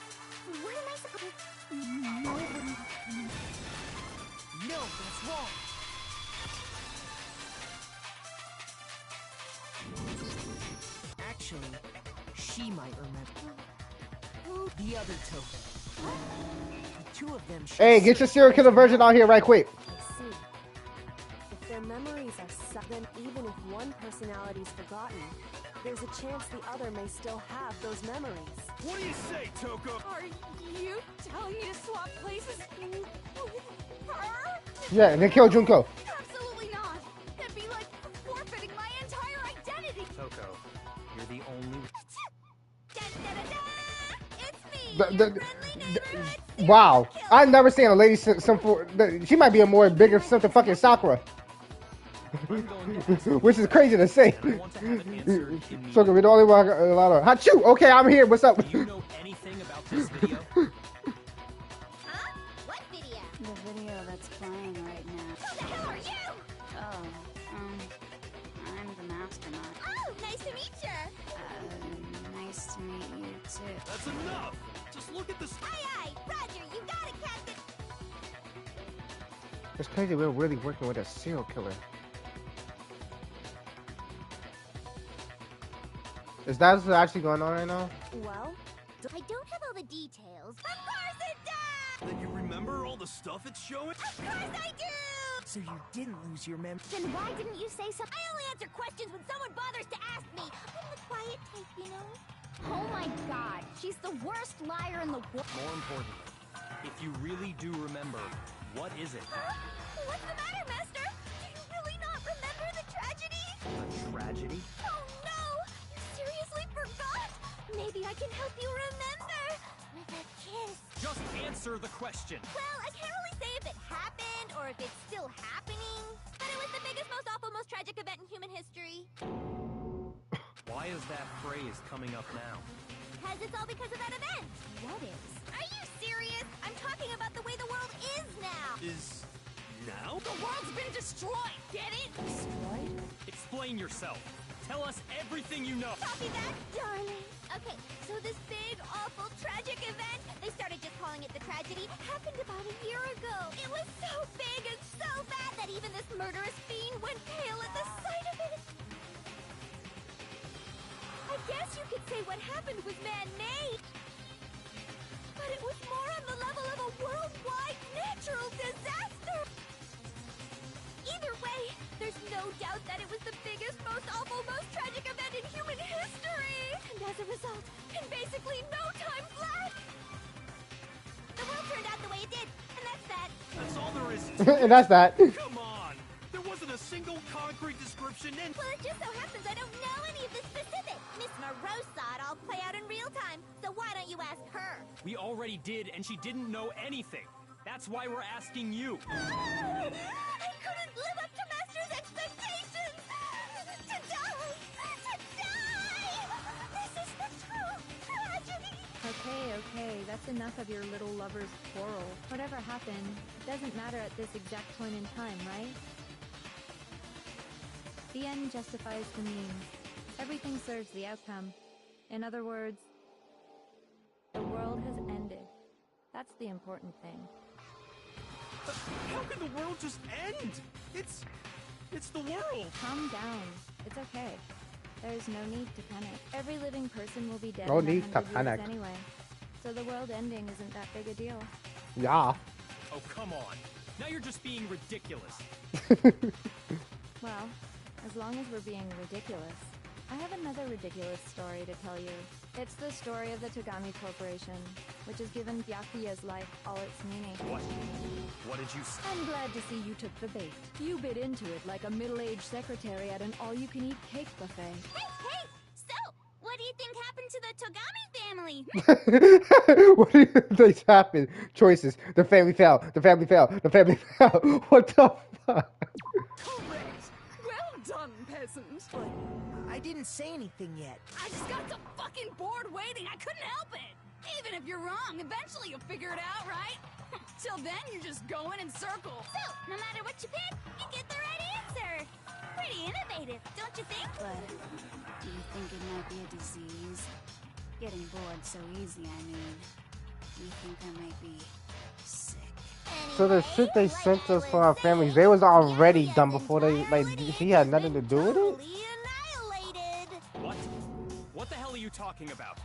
what am I supposed to... No, that's wrong. Actually, she might remember. The other token. The two of them. Hey, get your serial killer version out here right quick. I see. If their memories are set, then even if one personality's forgotten, there's a chance the other may still have those memories. What do you say, Toko? Are you telling me to swap places with her? Yeah, and then kill Junko. Absolutely not. That'd be like forfeiting my entire identity. Toko, you're the only... Wow, I've never seen a lady she might be a more bigger something fucking Sakura. Which is crazy to say. So we don't want a lot of Hachu. Okay, I'm here. What's up? Do you know anything about this video? Huh? What video? The video that's playing right now. Who the hell are you? Oh, I'm the mastermind. Oh, nice to meet you. Nice to meet you too. That's enough. Just look at this. Aye, Roger, you got it, Captain. It's crazy. We're really working with a serial killer. Is that what's actually going on right now? Well, I don't have all the details. Of course it does! Then you remember all the stuff it's showing? Of course I do! So you didn't lose your memory. Then why didn't you say something? I only answer questions when someone bothers to ask me. I'm the quiet type, you know? Oh my god, she's the worst liar in the world. More importantly, if you really do remember, what is it? Huh? What's the matter, Master? Do you really not remember the tragedy? A tragedy? Oh no! You seriously forgot? Maybe I can help you remember with a kiss. Just answer the question. Well, I can't really say if it happened or if it's still happening, but it was the biggest, most awful, most tragic event in human history. Why is that phrase coming up now? Because it's all because of that event. What is? Are you serious? I'm talking about the way the world is now. Is now? The world's been destroyed. Get it? Destroyed? Explain yourself. Tell us everything you know. Copy that, darling. Okay, so this big, awful, tragic event, they started just calling it the tragedy, happened about a year ago. It was so big and so bad that even this murderous fiend went pale at the sight of it. I guess you could say what happened was man-made. But it was more on the level of a worldwide natural disaster. Either way, there's no doubt that it was the biggest, most awful, most tragic event in human history. And as a result, in basically no time flat, the world turned out the way it did. And that's that. That's all there is. And that's that. Come on! There wasn't a single concrete description in. Well, it just so happens I don't know any of the specifics. Miss Moreau saw it all play out in real time. So why don't you ask her? We already did, and she didn't know anything. That's why we're asking you. I couldn't live up to Master's expectations! To die! To die! This is the true tragedy! Okay, that's enough of your little lover's quarrel. Whatever happened, it doesn't matter at this exact point in time, right? The end justifies the means. Everything serves the outcome. In other words, the world has ended. That's the important thing. How can the world just end? It's the world. Calm down. It's okay. There's no need to panic. Every living person will be dead No in need to 100 years panic. anyway. So the world ending isn't that big a deal. Yeah. Oh, come on. Now you're just being ridiculous. Well, as long as we're being ridiculous, I have another ridiculous story to tell you. It's the story of the Togami Corporation, which has given Byakuya's life all its meaning. What? What did you say? I'm glad to see you took the bait. You bit into it like a middle-aged secretary at an all-you-can-eat cake buffet. Hey! So, what do you think happened to the Togami family? What do you think happened? Choices. The family fell. The family fell. The family fell. What the fuck? Correct. Well done, peasant. But I didn't say anything yet. I just got so fucking bored waiting, I couldn't help it. Even if you're wrong, eventually you'll figure it out, right? Till then, you're just going in circles. So, no matter what you pick, you get the right answer. Pretty innovative, don't you think? But do you think it might be a disease? Getting bored so easy, I mean. Do you think I might be sick? So the shit they sent us for our families, they was already done before they, like, he had nothing to do with it? What? What the hell are you talking about?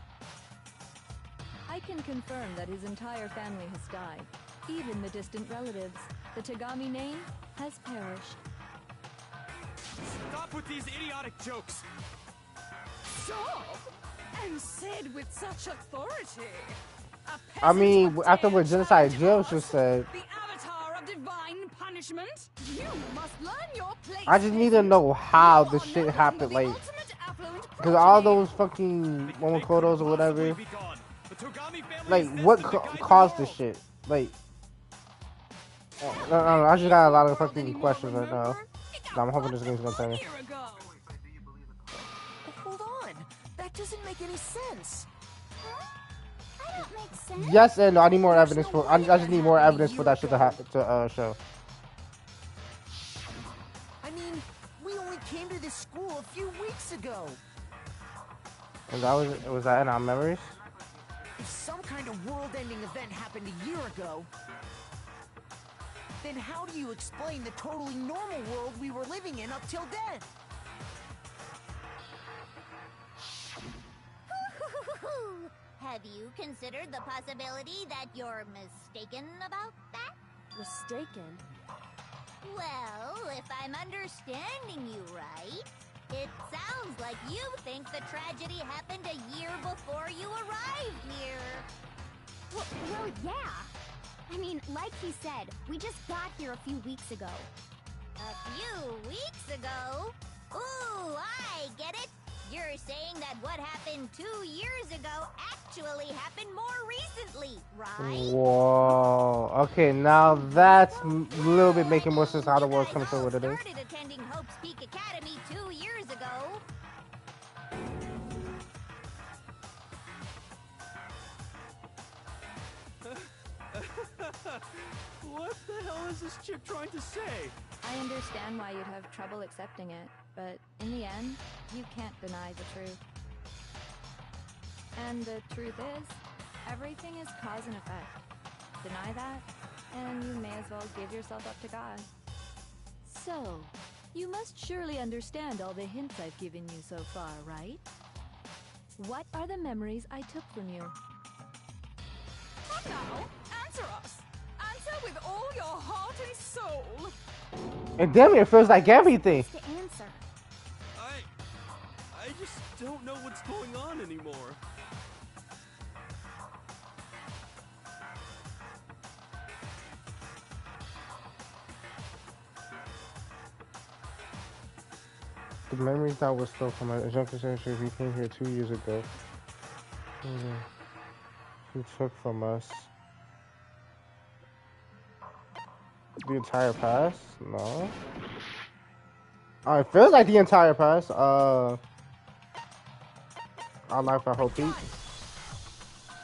I can confirm that his entire family has died. Even the distant relatives. The Togami name has perished. Stop with these idiotic jokes. Stop! And said with such authority. I mean, after what Genocide Jill just said, The avatar of divine punishment. You must learn your place. I just need to know how the shit happened, like, because all those fucking Momokotos or whatever, like, what caused this shit? Like, I just got a lot of fucking questions right now. I'm hoping this game's gonna tell me. Hold on. That doesn't make any sense. I don't make sense. Yes and no. I need more evidence for. I just need more evidence for that shit to show. I mean, we only came to this school a few weeks ago. And that was that in our memories? If some kind of world-ending event happened a year ago, then how do you explain the totally normal world we were living in up till then? Have you considered the possibility that you're mistaken about that? Mistaken? Well, if I'm understanding you right, it sounds like you think the tragedy happened a year before you arrived here. Well, yeah. I mean, like he said, we just got here a few weeks ago. A few weeks ago? Ooh, I get it. You're saying that what happened 2 years ago actually happened more recently, right? Whoa. Okay, now that's a little bit making more sense how the world's coming to what it is. Started attending Hope's Peak Academy 2 years ago. What the hell is this chick trying to say? I understand why you'd have trouble accepting it, but in the end, you can't deny the truth. And the truth is, everything is cause and effect. Deny that, and you may as well give yourself up to God. So, you must surely understand all the hints I've given you so far, right? What are the memories I took from you? Come now, answer us. Answer with all your heart and soul. And damn it feels like everything. To answer. I just don't know what's going on anymore. The memories that were still from a junkie century we came here 2 years ago. Who took from us the entire past? No. It feels like the entire past. Our life at Hope Peak.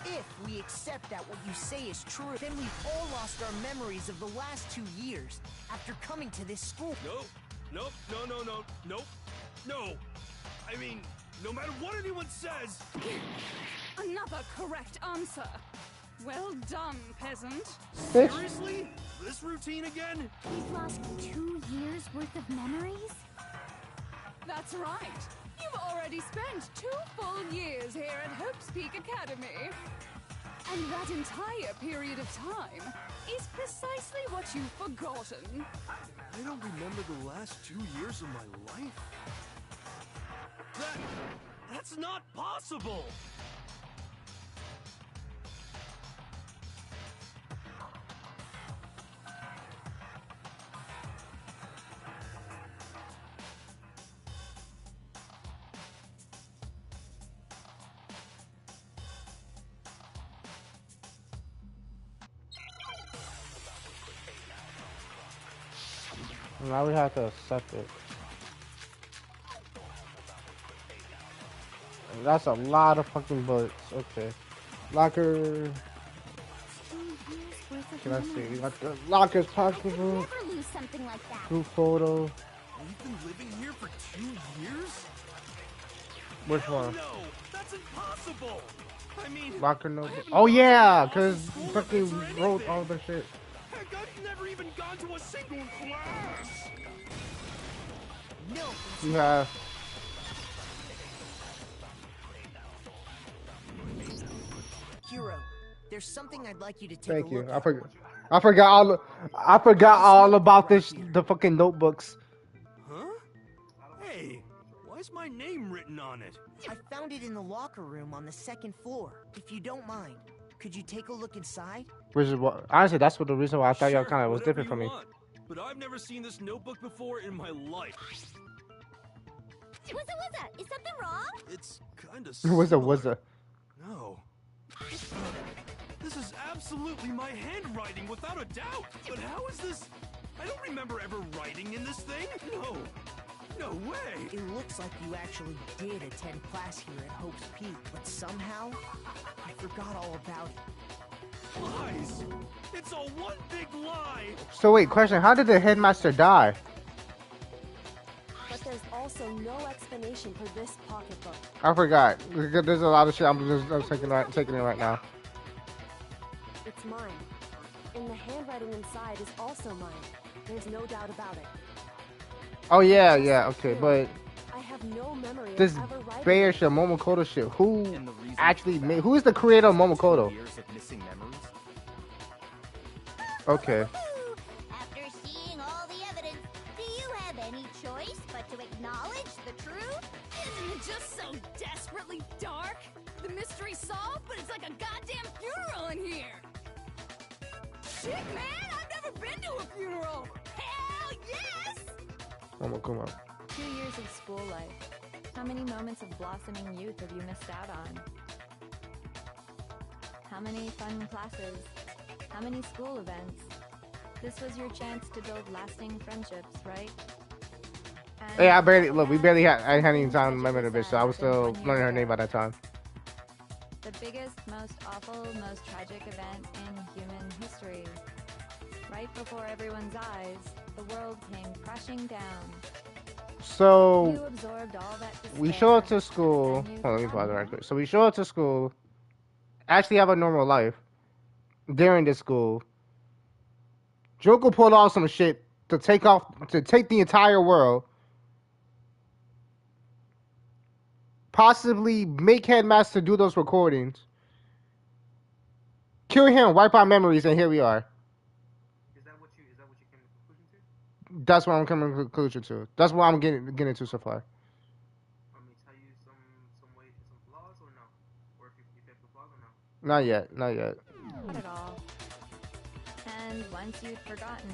If we accept that what you say is true, then we've all lost our memories of the last 2 years after coming to this school. Nope. No. I mean, no matter what anyone says. Another correct answer. Well done, peasant. Seriously? This routine again? We've lost 2 years worth of memories? That's right. You've already spent 2 full years here at Hope's Peak Academy. And that entire period of time is precisely what you've forgotten. I don't remember the last 2 years of my life. That's not possible! Now we have to accept it. That's a lot of fucking bullets. Okay. Locker. Can I see? Got the lockers possible. Never lose something like that. Group photo. We've been living here for 2 years? Which Hell one? No, that's impossible. I mean, Locker notebook. Oh yeah, cause fucking wrote all the shit. Heck, I've never even gone to a single class. No. You have. Hero, there's something I'd like you to take Thank a you. look I at. forgot. I forgot all about this. The fucking notebooks. Huh? Hey, why is my name written on it? I found it in the locker room on the 2nd floor. If you don't mind, could you take a look inside? Which is what, honestly, that's what the reason why I thought y'all Sure, kind of was whatever different from you me. want, but I've never seen this notebook before in my life. Wuzza, is something wrong? It's kind of Wuzza. No. This is absolutely my handwriting, without a doubt. But how is this? I don't remember ever writing in this thing. No way. It looks like you actually did attend class here at Hope's Peak, but somehow, I forgot all about it. Lies. It's all one big lie. So wait, question: how did the headmaster die? But there's also no explanation for this pocketbook. I forgot. There's a lot of shit. I'm taking it right now. It's mine. And the handwriting inside is also mine. There's no doubt about it. Oh yeah, okay, but I have no memory this of ever writing. Bayer shit, Momokoto shit. Who actually made? Who is the creator of Momokoto? Years of missing memories. Okay. After seeing all the acknowledge the truth? Isn't it just so desperately dark? The mystery solved, but it's like a goddamn funeral in here! Shit, man! I've never been to a funeral! Hell yes! Come on. 2 years of school life. How many moments of blossoming youth have you missed out on? How many fun classes? How many school events? This was your chance to build lasting friendships, right? And Hey, I hadn't even time to remember the bitch, so I was still learning her name by that time. The biggest, most awful, most tragic event in human history. Right before everyone's eyes, the world came crashing down. So You absorbed all that we despair, show up to school. Hold on, let me pause it right quick. So we show up to school, actually have a normal life during this school. Joker pulled off some shit to take the entire world, possibly make Headmaster do those recordings, kill him, wipe out memories, and here we are. Is that what you came to conclusion to? That's what I'm coming to conclusion to. That's what I'm getting to so far. Want me to tell you some flaws or no? Or if you have some flaws or no? Not yet. Not at all. And once you'd forgotten,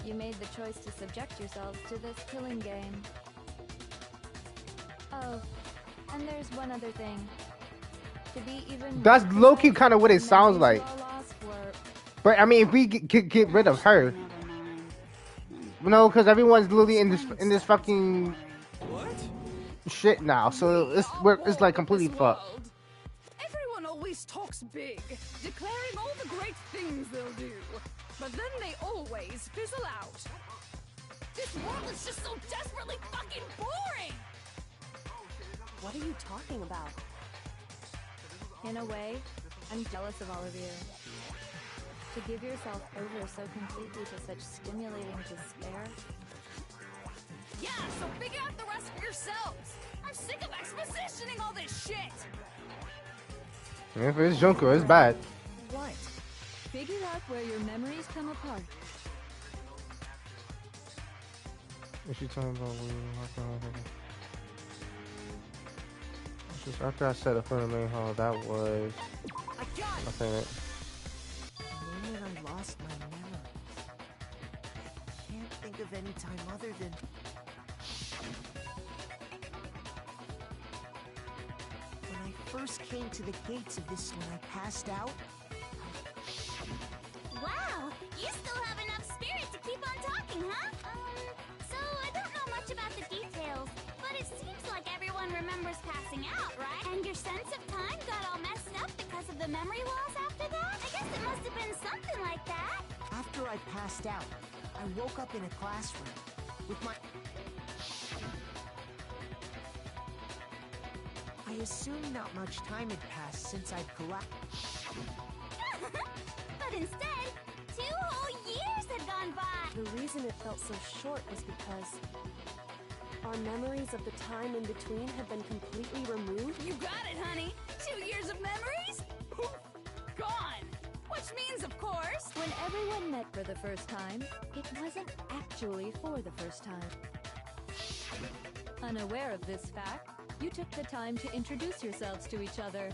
you made the choice to subject yourselves to this killing game. Oh, and there's one other thing. To be even That's low-key kind of what it sounds like. But I mean, if we get rid of her, no, because everyone's literally in this fucking shit now. So it's like completely fucked. Everyone always talks big, declaring all the great things they'll do. But then they always fizzle out. This world is just so desperately fucking boring! What are you talking about? In a way, I'm jealous of all of you. To give yourself over so completely to such stimulating despair. Yeah, so figure out the rest for yourselves! I'm sick of expositioning all this shit! If it's Junko, it's bad. What? Figure out where your memories come apart. What's she talking about? Just after I set up in the main hall, that was. I think it. The moment I lost my memories. I can't think of any time other than. When I first came to the gates of this when I passed out. Wow, you still have enough spirit to keep on talking, huh? So I don't know much about the details, but it seems like everyone remembers passing out, right? And your sense of time got all messed up because of the memory loss after that? I guess it must have been something like that. After I passed out, I woke up in a classroom with my... I assumed not much time had passed since I'd collapsed. But instead, 2 whole years had gone by. The reason it felt so short was because our memories of the time in between had been completely removed. You got it, honey! 2 years of memories? Poof! Gone! Which means, of course... When everyone met for the first time, it wasn't actually for the first time. Unaware of this fact, you took the time to introduce yourselves to each other,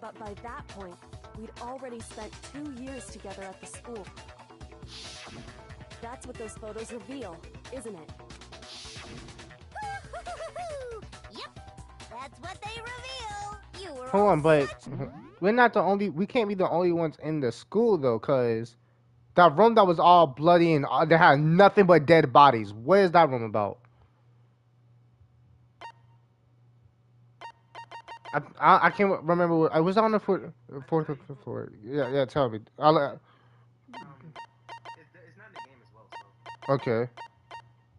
But by that point, we'd already spent 2 years together at the school. That's what those photos reveal, isn't it? Yep, that's what they reveal. You were Hold on, but we can't be the only ones in the school though, cause that room that was all bloody and that had nothing but dead bodies. What is that room about? I can't remember. I was on the fourth floor. Yeah. Tell me. It's not in the game as well. So. Okay.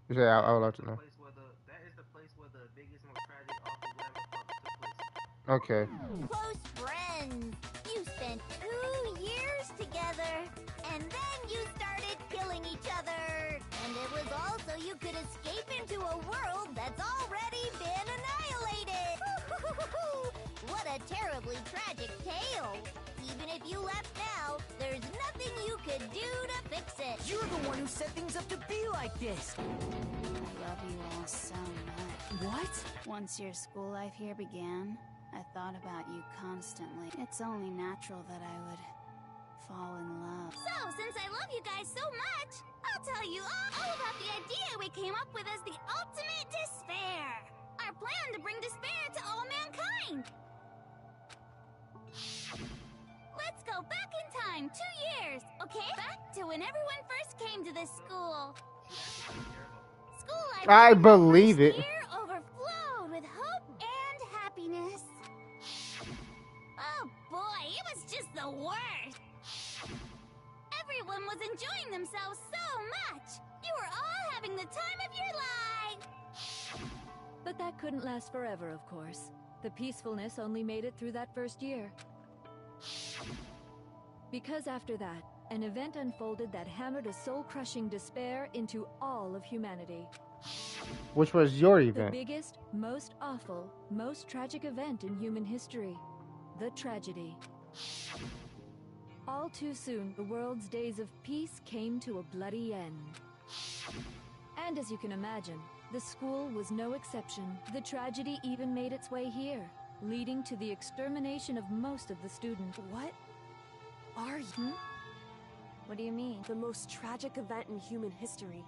Yeah, I would like to know. That is the place where the biggest, most tragic, awful, whatever fuck took place. Okay. Close friends. You spent 2 years together, and then you started killing each other. And it was all so you could escape into a world that's already been annihilated. What a terribly tragic tale. Even if you left now, there's nothing you could do to fix it. You're the one who set things up to be like this. I love you all so much. What? Once your school life here began, I thought about you constantly. It's only natural that I would fall in love. So, since I love you guys so much, I'll tell you all about the idea we came up with as the ultimate despair. Our plan to bring despair to all mankind. Let's go back in time 2 years, okay? Back to when everyone first came to this school. School life I believe it. year overflowed with hope and happiness. Oh boy, it was just the worst. Everyone was enjoying themselves so much. You were all having the time of your life. But that couldn't last forever, of course. The peacefulness only made it through that first year. Because after that, an event unfolded that hammered a soul-crushing despair into all of humanity. Which was your The event. biggest, most awful, most tragic event in human history. The tragedy. All too soon, the world's days of peace came to a bloody end. And as you can imagine, the school was no exception. The tragedy even made its way here, leading to the extermination of most of the students. What are you? What do you mean? The most tragic event in human history.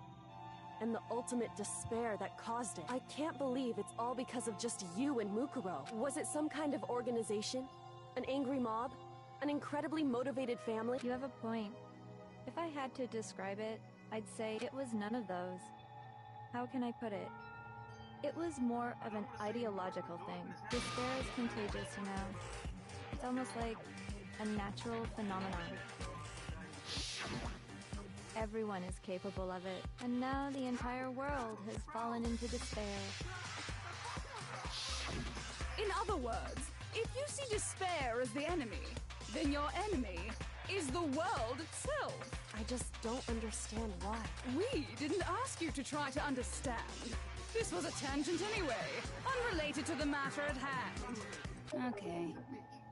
And the ultimate despair that caused it. I can't believe it's all because of just you and Mukuro. Was it some kind of organization? An angry mob? An incredibly motivated family? You have a point. If I had to describe it, I'd say it was none of those. How can I put it? It was more of an ideological thing. Despair is contagious, you know. It's almost like a natural phenomenon. Everyone is capable of it, and now the entire world has fallen into despair. In other words, if you see despair as the enemy, then your enemy is the world itself. I just don't understand why. We didn't ask you to try to understand. This was a tangent anyway, unrelated to the matter at hand. Okay,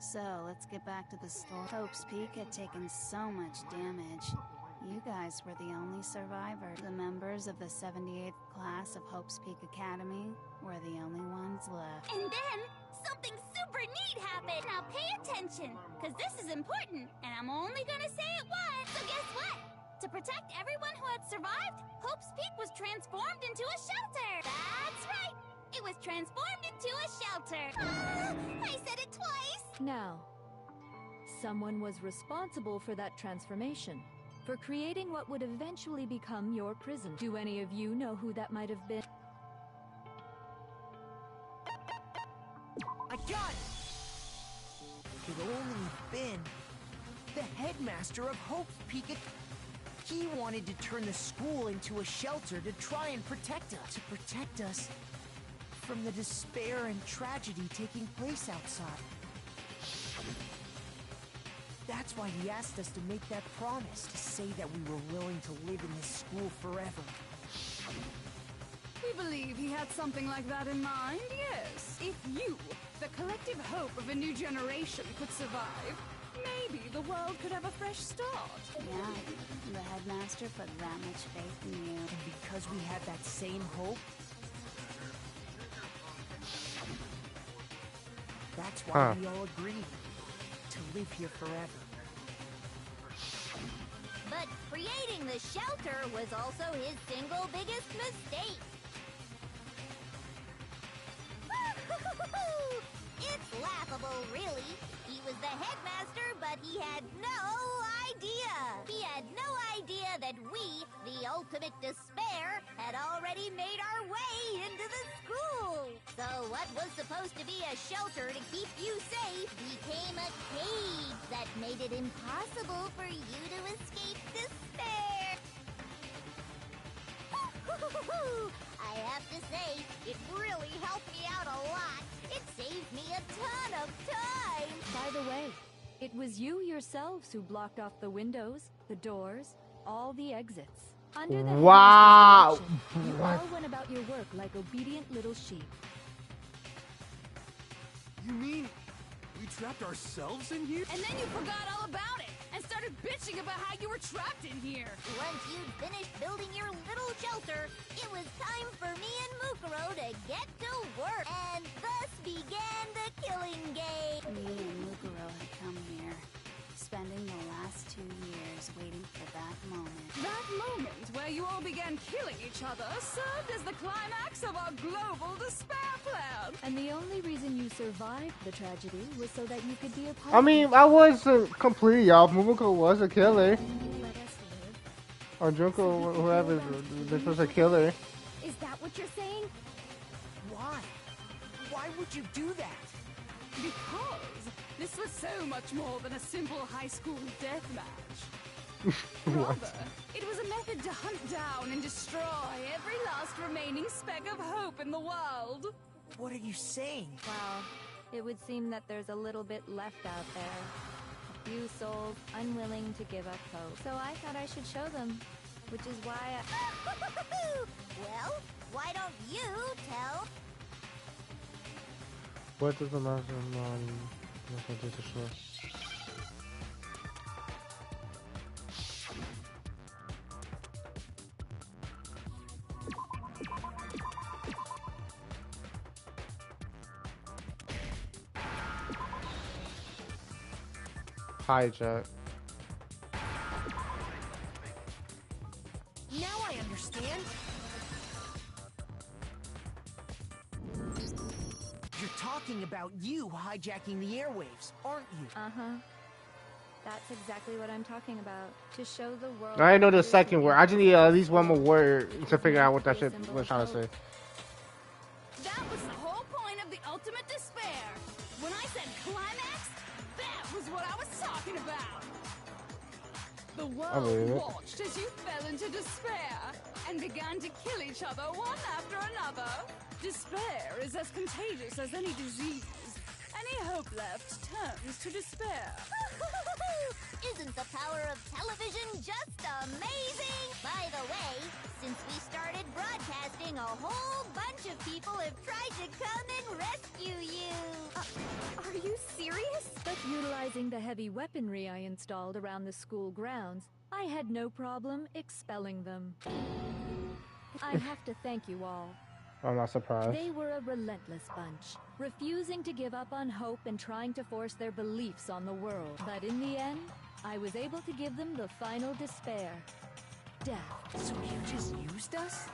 so let's get back to the story. Hope's Peak had taken so much damage. You guys were the only survivors. The members of the 78th class of Hope's Peak Academy were the only ones left. And then, something super neat happened. Now pay attention, because this is important, and I'm only gonna say it once. So guess what? To protect everyone who had survived, Hope's Peak was transformed into a shelter. That's right. It was transformed into a shelter. I said it twice. Now, someone was responsible for that transformation, for creating what would eventually become your prison. Do any of you know who that might have been? I got it! Could only been the headmaster of Hope's Peak. He wanted to turn the school into a shelter to try and protect us. To protect us from the despair and tragedy taking place outside. That's why he asked us to make that promise, to say that we were willing to live in this school forever. We believe he had something like that in mind, yes. If you, the collective hope of a new generation, could survive, maybe the world could have a fresh start. Yeah, the headmaster put that much faith in you. And because we had that same hope, that's why we all agreed to live here forever. But creating the shelter was also his single biggest mistake. It's laughable, really. He was the headmaster, but he had no idea. He had no idea that we, the ultimate despair, had already made our way into the school. So what was supposed to be a shelter to keep you safe became a cage that made it impossible for you to escape despair. I have to say, it really helped me out a lot. It saved me a ton of time. By the way, it was you yourselves who blocked off the windows, the doors, all the exits. Under the Wow! headmaster's direction, you all went about your work like obedient little sheep. You mean trapped ourselves in here? And then you forgot all about it and started bitching about how you were trapped in here. Once you'd finished building your little shelter, it was time for me and Mukuro to get to work. And thus began the killing game. Me and Mukuro had come here, spending the last 2 years waiting for that moment. That moment where you all began killing each other served as the climax of our global despair plan. And the only reason you survived the tragedy was so that you could be a part I mean, I wasn't complete, y'all. Mumiko was a killer. Let us live. Or Junko, whoever, this was a killer. Is that what you're saying? Why? Why would you do that? Because this was so much more than a simple high school death match. Rather, it was a method to hunt down and destroy every last remaining speck of hope in the world. What are you saying? Well, it would seem that there's a little bit left out there. A few souls unwilling to give up hope. So I thought I should show them, which is why Well, why don't you tell? What does the mastermind do to show? Hijack. Now I understand. You're talking about you hijacking the airwaves, aren't you? Uh-huh. That's exactly what I'm talking about. To show the world. I didn't know the second word. I just need at least one more word to figure out what that shit was trying to say. That was the whole point of the ultimate despair. When I said climax, that was what I was talking about. The world watched as you fell into despair and began to kill each other one after another. Despair is as contagious as any disease. Any hope left turns to despair. Isn't the power of television just amazing? By the way, since we started broadcasting, a whole bunch of people have tried to come and rescue you. Are you serious? But utilizing the heavy weaponry I installed around the school grounds, I had no problem expelling them. I have to thank you all. I'm not surprised. They were a relentless bunch, refusing to give up on hope and trying to force their beliefs on the world. But in the end, I was able to give them the final despair. Death. So you just used us?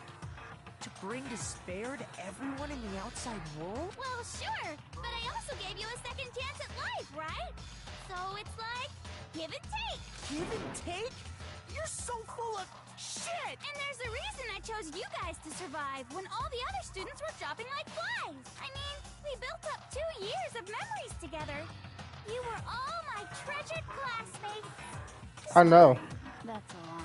To bring despair to everyone in the outside world? Well, sure, but I also gave you a second chance at life, right? So it's like, give and take. Give and take? You're so full of shit! And there's a reason I chose you guys to survive when all the other students were dropping like flies. I mean, we built up 2 years of memories together. You were all my treasured classmates. I know. That's a lie.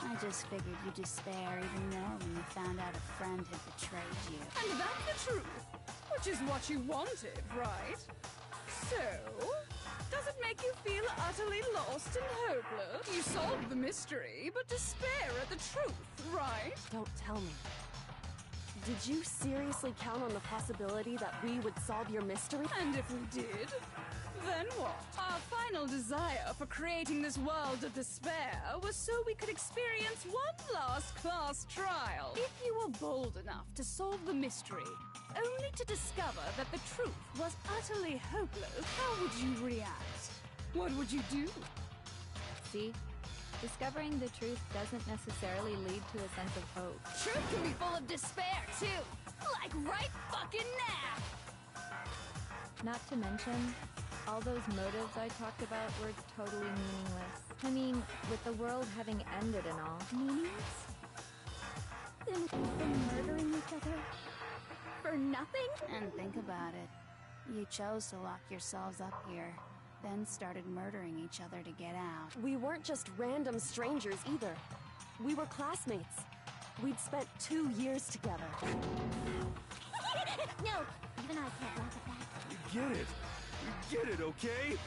I just figured you'd despair even more when you found out a friend had betrayed you. And that's the truth, which is what you wanted, right? So, does it make you feel utterly lost and hopeless? You solved the mystery, but despair at the truth, right? Don't tell me. Did you seriously count on the possibility that we would solve your mystery? And if we did, then what? Our final desire for creating this world of despair was so we could experience one last class trial. If you were bold enough to solve the mystery, only to discover that the truth was utterly hopeless, how would you react? What would you do? See? Discovering the truth doesn't necessarily lead to a sense of hope. Truth can be full of despair, too. Like right fucking now. Not to mention, all those motives I talked about were totally meaningless. I mean, with the world having ended and all. Meaningless? Then we've been murdering each other for nothing? And think about it. You chose to lock yourselves up here, then started murdering each other to get out. We weren't just random strangers either. We were classmates. We'd spent 2 years together. No, even I can't laugh at that. We get it. We get it, okay?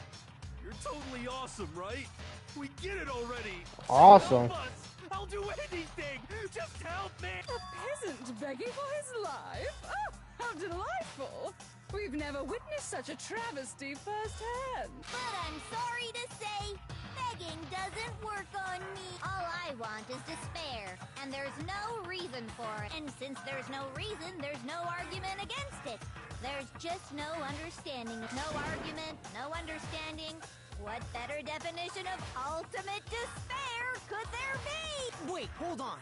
You're totally awesome, right? We get it already. Awesome. Help us. I'll do anything. Just help me. A peasant begging for his life? Oh, how delightful. We've never witnessed such a travesty firsthand. But I'm sorry to say, begging doesn't work on me. All I want is despair, and there's no reason for it. And since there's no reason, there's no argument against it. There's just no understanding. No argument, no understanding. What better definition of ultimate despair could there be? Wait, hold on.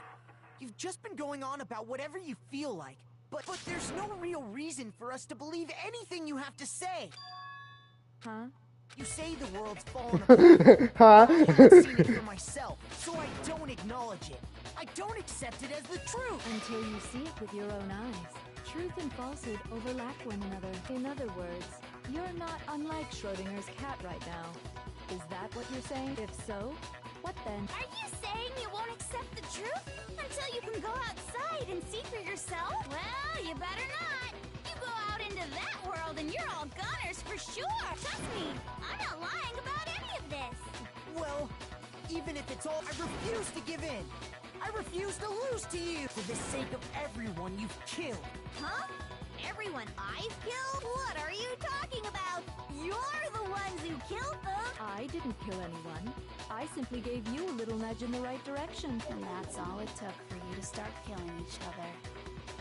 You've just been going on about whatever you feel like, but there's no real reason for us to believe anything you have to say. Huh? You say the world's fallen apart. Huh? I haven't seen it for myself, so I don't acknowledge it. I don't accept it as the truth. Until you see it with your own eyes. Truth and falsehood overlap one another. In other words, you're not unlike Schrodinger's cat right now. Is that what you're saying? If so, what then? Are you saying you won't accept the truth until you can go outside and see for yourself? Well, you better not. You go out into that world and you're all goners for sure. Trust me, I'm not lying about any of this. Well, even if it's all, I refuse to give in. I refuse to lose to you for the sake of everyone you've killed. Huh? Everyone I've killed? What are you talking about? You're the ones who killed them. I didn't kill anyone. I simply gave you a little nudge in the right direction. And that's all it took for you to start killing each other.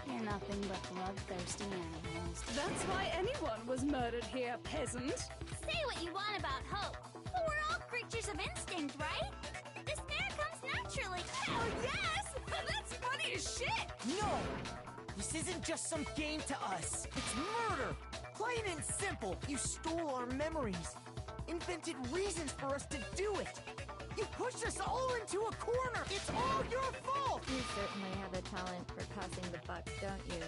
You're nothing but bloodthirsty animals. That's why anyone was murdered here, peasant. Say what you want about hope, but we're all creatures of instinct, right? Despair comes naturally. Hell yes! That's funny as shit! No! This isn't just some game to us. It's murder! Plain and simple. You stole our memories. Invented reasons for us to do it. You pushed us all into a corner. It's all your fault! You certainly have a talent for passing the buck, don't you?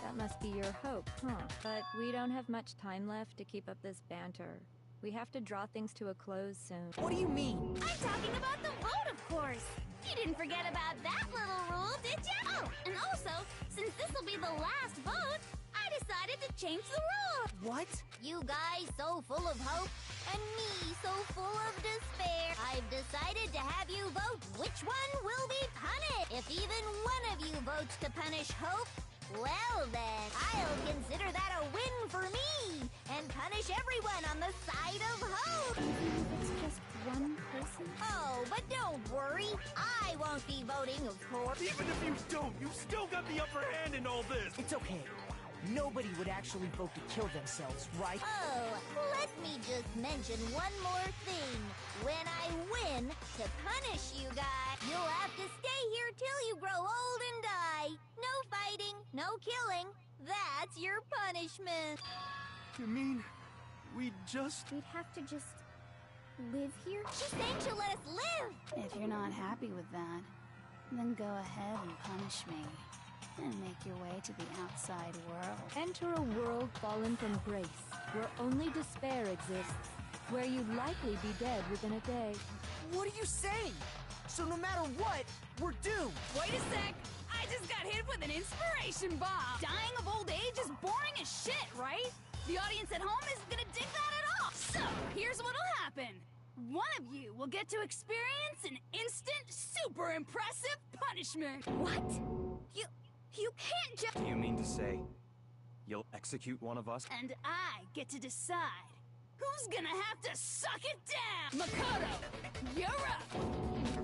That must be your hope, huh? But we don't have much time left to keep up this banter. We have to draw things to a close soon. What do you mean? I'm talking about the vote, of course. You didn't forget about that little rule, did you? Oh, and also, since this will be the last vote, I decided to change the rule. What? You guys so full of hope, and me so full of despair. I've decided to have you vote which one will be punished. If even one of you votes to punish hope, well then, I'll consider that a win for me, and punish everyone on the side of hope. It's just one person? Oh, but don't worry. I won't be voting, of course. Even if you don't, you've still got the upper hand in all this. It's okay. Nobody would actually vote to kill themselves, right? Oh, let me just mention one more thing. When I win, to punish you guys, you'll have to stay here till you grow old and die. No fighting, no killing. That's your punishment. You mean we'd We'd have to just live here? She's saying she'll let us live. If you're not happy with that, then go ahead and punish me. And make your way to the outside world. Enter a world fallen from grace, where only despair exists, where you'd likely be dead within a day. What are you saying? So no matter what, we're doomed. Wait a sec! I just got hit with an inspiration bomb! Dying of old age is boring as shit, right? The audience at home isn't gonna dig that at all! So, here's what'll happen. One of you will get to experience an instant, super impressive punishment! What? You can't just... Do you mean to say you'll execute one of us? And I get to decide who's gonna have to suck it down! Makoto, you're up!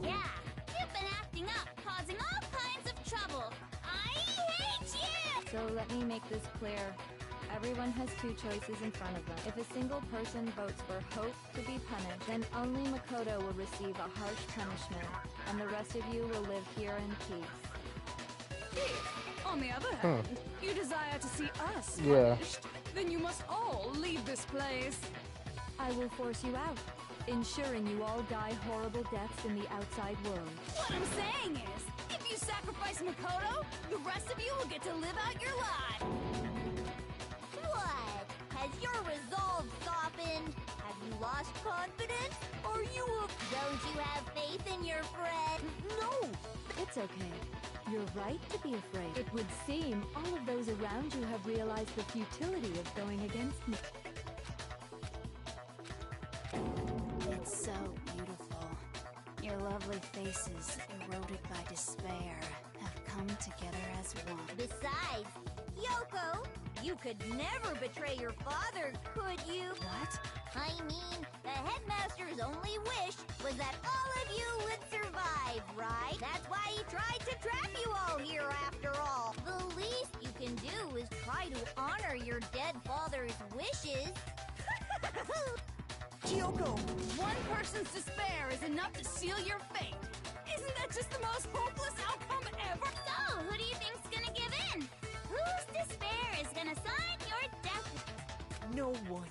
Yeah, you've been acting up, causing all kinds of trouble. I hate you! So let me make this clear. Everyone has two choices in front of them. If a single person votes for Hope to be punished, then only Makoto will receive a harsh punishment, and the rest of you will live here in peace. If, on the other hand, you desire to see us Yeah. punished, then you must all leave this place. I will force you out, ensuring you all die horrible deaths in the outside world. What I'm saying is, if you sacrifice Makoto, the rest of you will get to live out your life. What? Has your resolve softened? Have you lost confidence? Are you Don't you have faith in your friend? No! It's okay. You're right to be afraid. It would seem all of those around you have realized the futility of going against me. It's so beautiful. Your lovely faces, eroded by despair, have come together as one. Besides, Yoko, you could never betray your father, could you? What? I mean, the headmaster's only wish was that all of you would survive, right? That's why he tried to trap you all here after all. The least you can do is try to honor your dead father's wishes. Kyoko, one person's despair is enough to seal your fate. Isn't that just the most hopeless outcome ever? So, who do you think's gonna give in? Whose despair is gonna sign your death? No one.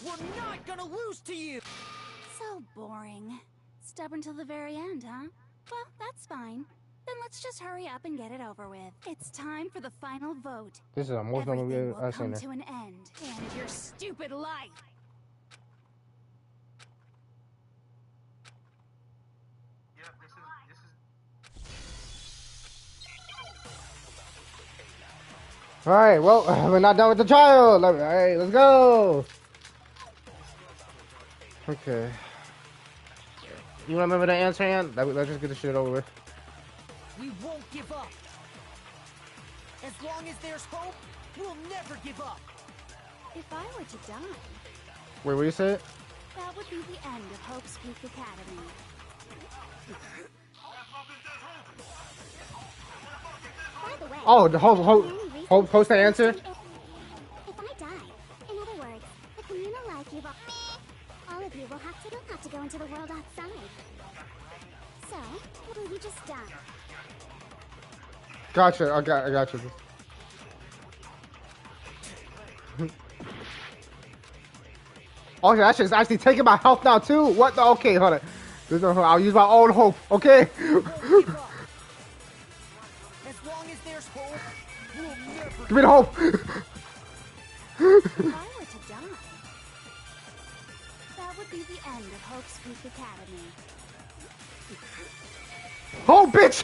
We're not gonna lose to you! So boring. Stubborn till the very end, huh? Well, that's fine. Then let's just hurry up and get it over with. It's time for the final vote. This is the most movie Everything will I've seen. come to an end. And your stupid life. Yep, this is All right, well, we're not done with the trial. All right, let's go. Okay. You remember the answer, Ann? Let's just get the shit over with. We won't give up. As long as there's hope, we'll never give up. If I were to die, Wait, what you said? that would be the end of Hope's Peak Academy. By the way, Oh, the hope post the answer? if I die, in other words, the communal life you've all of you will have to go into the world outside. So, will you just die? Gotcha. I got you. Okay, that shit's actually taking my health now too. What the? Okay, hold on. There's no. I'll use my own hope. Okay. As long as there's hope, we'll never Give me the hope. If I were to die, that would be the end of Hope's Peak Academy. Oh, bitch.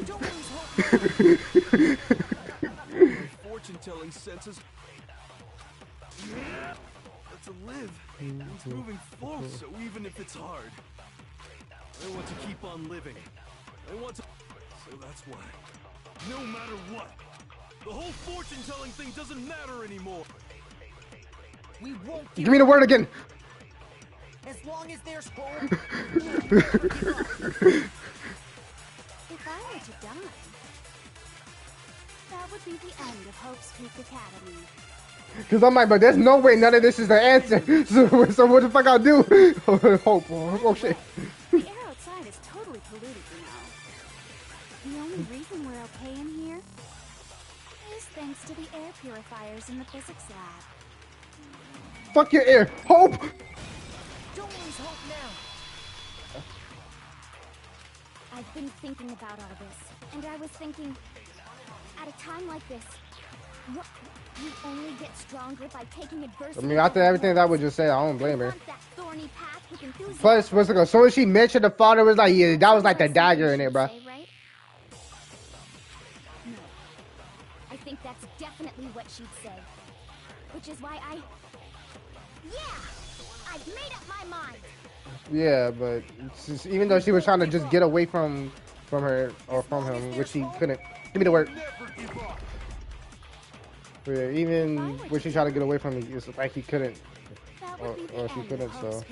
Don't lose hope. Fortune-telling senses. But to live means moving forward, so even if it's hard, I want to keep on living. I want to... So that's why, no matter what, the whole fortune-telling thing doesn't matter anymore. We won't Give me the word again. As long as there's hope. If I were to die, that would be the end of Hope's Peak Academy. Cause I'm like, but there's no way none of this is the answer. So what the fuck I'll do? Hope. Oh shit. The air outside is totally polluted, you know. The only reason we're okay in here is thanks to the air purifiers in the physics lab. Fuck your ear. Hope. Don't lose hope now. I've been thinking about all this, and I was thinking, at a time like this, what, you only get stronger by taking adversity. I mean, after everything that I would just say, I don't blame her. That thorny path with enthusiasm. Plus, what's it called? So when she mentioned the father was like, yeah, that was like the dagger in it, bro. Right? No. I think that's definitely what she'd say. Which is why yeah! I've made up my mind! Yeah, but even though she was trying to just get away from her or from him, which she couldn't. Give me the word. Yeah, even when she tried to get away from me, it's like he couldn't, or she couldn't. So. I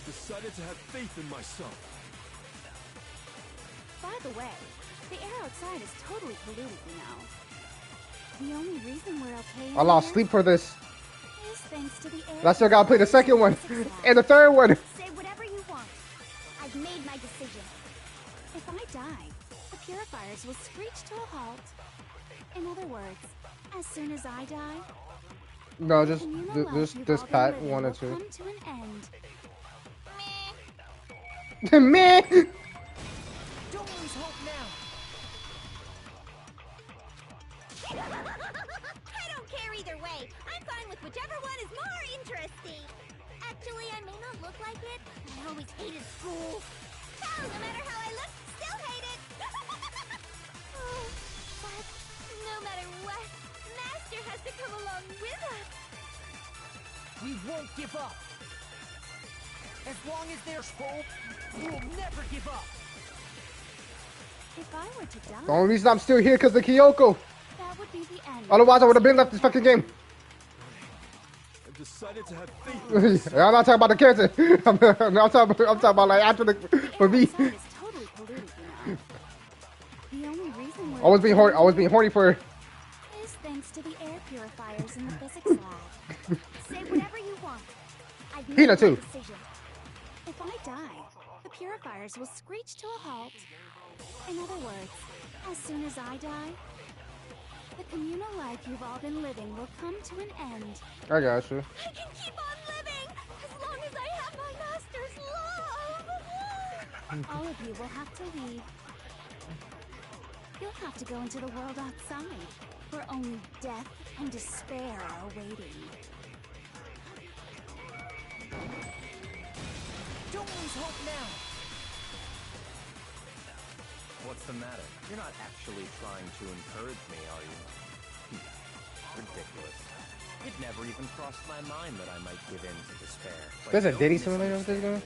decided to have faith in myself. By the way, the air outside is totally polluted, you know. The only reason we're okay I lost sleep for this. is thanks to the air. I still gotta play the second one and the third one. Say whatever you want. I've made my decision. If I die, the purifiers will screech to a halt. In other words, as soon as I die, No, just communal life you've this all been pack living one or will two. come to an end. Man. Don't lose hope now. I don't care either way. I'm fine with whichever one is more interesting. Actually, I may not look like it, but I always hated school. Hell, no matter how I look, still hate it. Oh, but no matter what, Master has to come along with us. We won't give up. As long as there's hope, we'll never give up. If I were to die, The only reason I'm still here because of Kyoko. that would be the end. Otherwise, I would have been left this fucking game. I've decided to have faith in myself. I'm not talking about the character. I'm talking about like after the for me. The air inside is totally polluted, you know. The only reason we're I was being horny for her. is thanks to the air purifiers in the physics lab. Say whatever you want. I've made Hina my too. decision. If I die, the purifiers will screech to a halt. In other words, as soon as I die, the communal life you've all been living will come to an end. I got you. I can keep on living as long as I have my master's love. All of you will have to leave. You'll have to go into the world outside, where only death and despair are awaiting. Don't lose hope now. What's the matter? You're not actually trying to encourage me, are you? Ridiculous. It never even crossed my mind that I might give in to despair. There's a dating simulator with this game?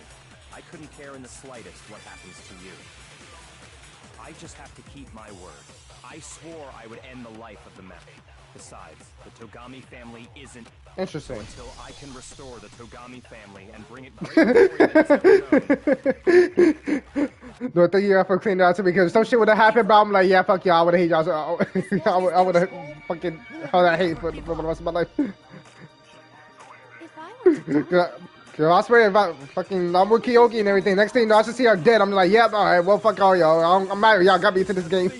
I couldn't care in the slightest what happens to you. I just have to keep my word. I swore I would end the life of the mech. Besides, the Togami family isn't... Interesting. Until I can restore the Togami family and bring it great glory that it's ever known. No, thank you for cleaning that out to me because some shit would have happened, but I'm like, yeah, fuck y'all. I would have hate y'all. So I would have fucking held that hate for the rest of my life. Cause I swear, if I fucking, I'm with Kyoki and everything. Next thing you know, I should see her dead. I'm like, yep, alright, well, fuck all y'all. I'm mad. Y'all got me into this game.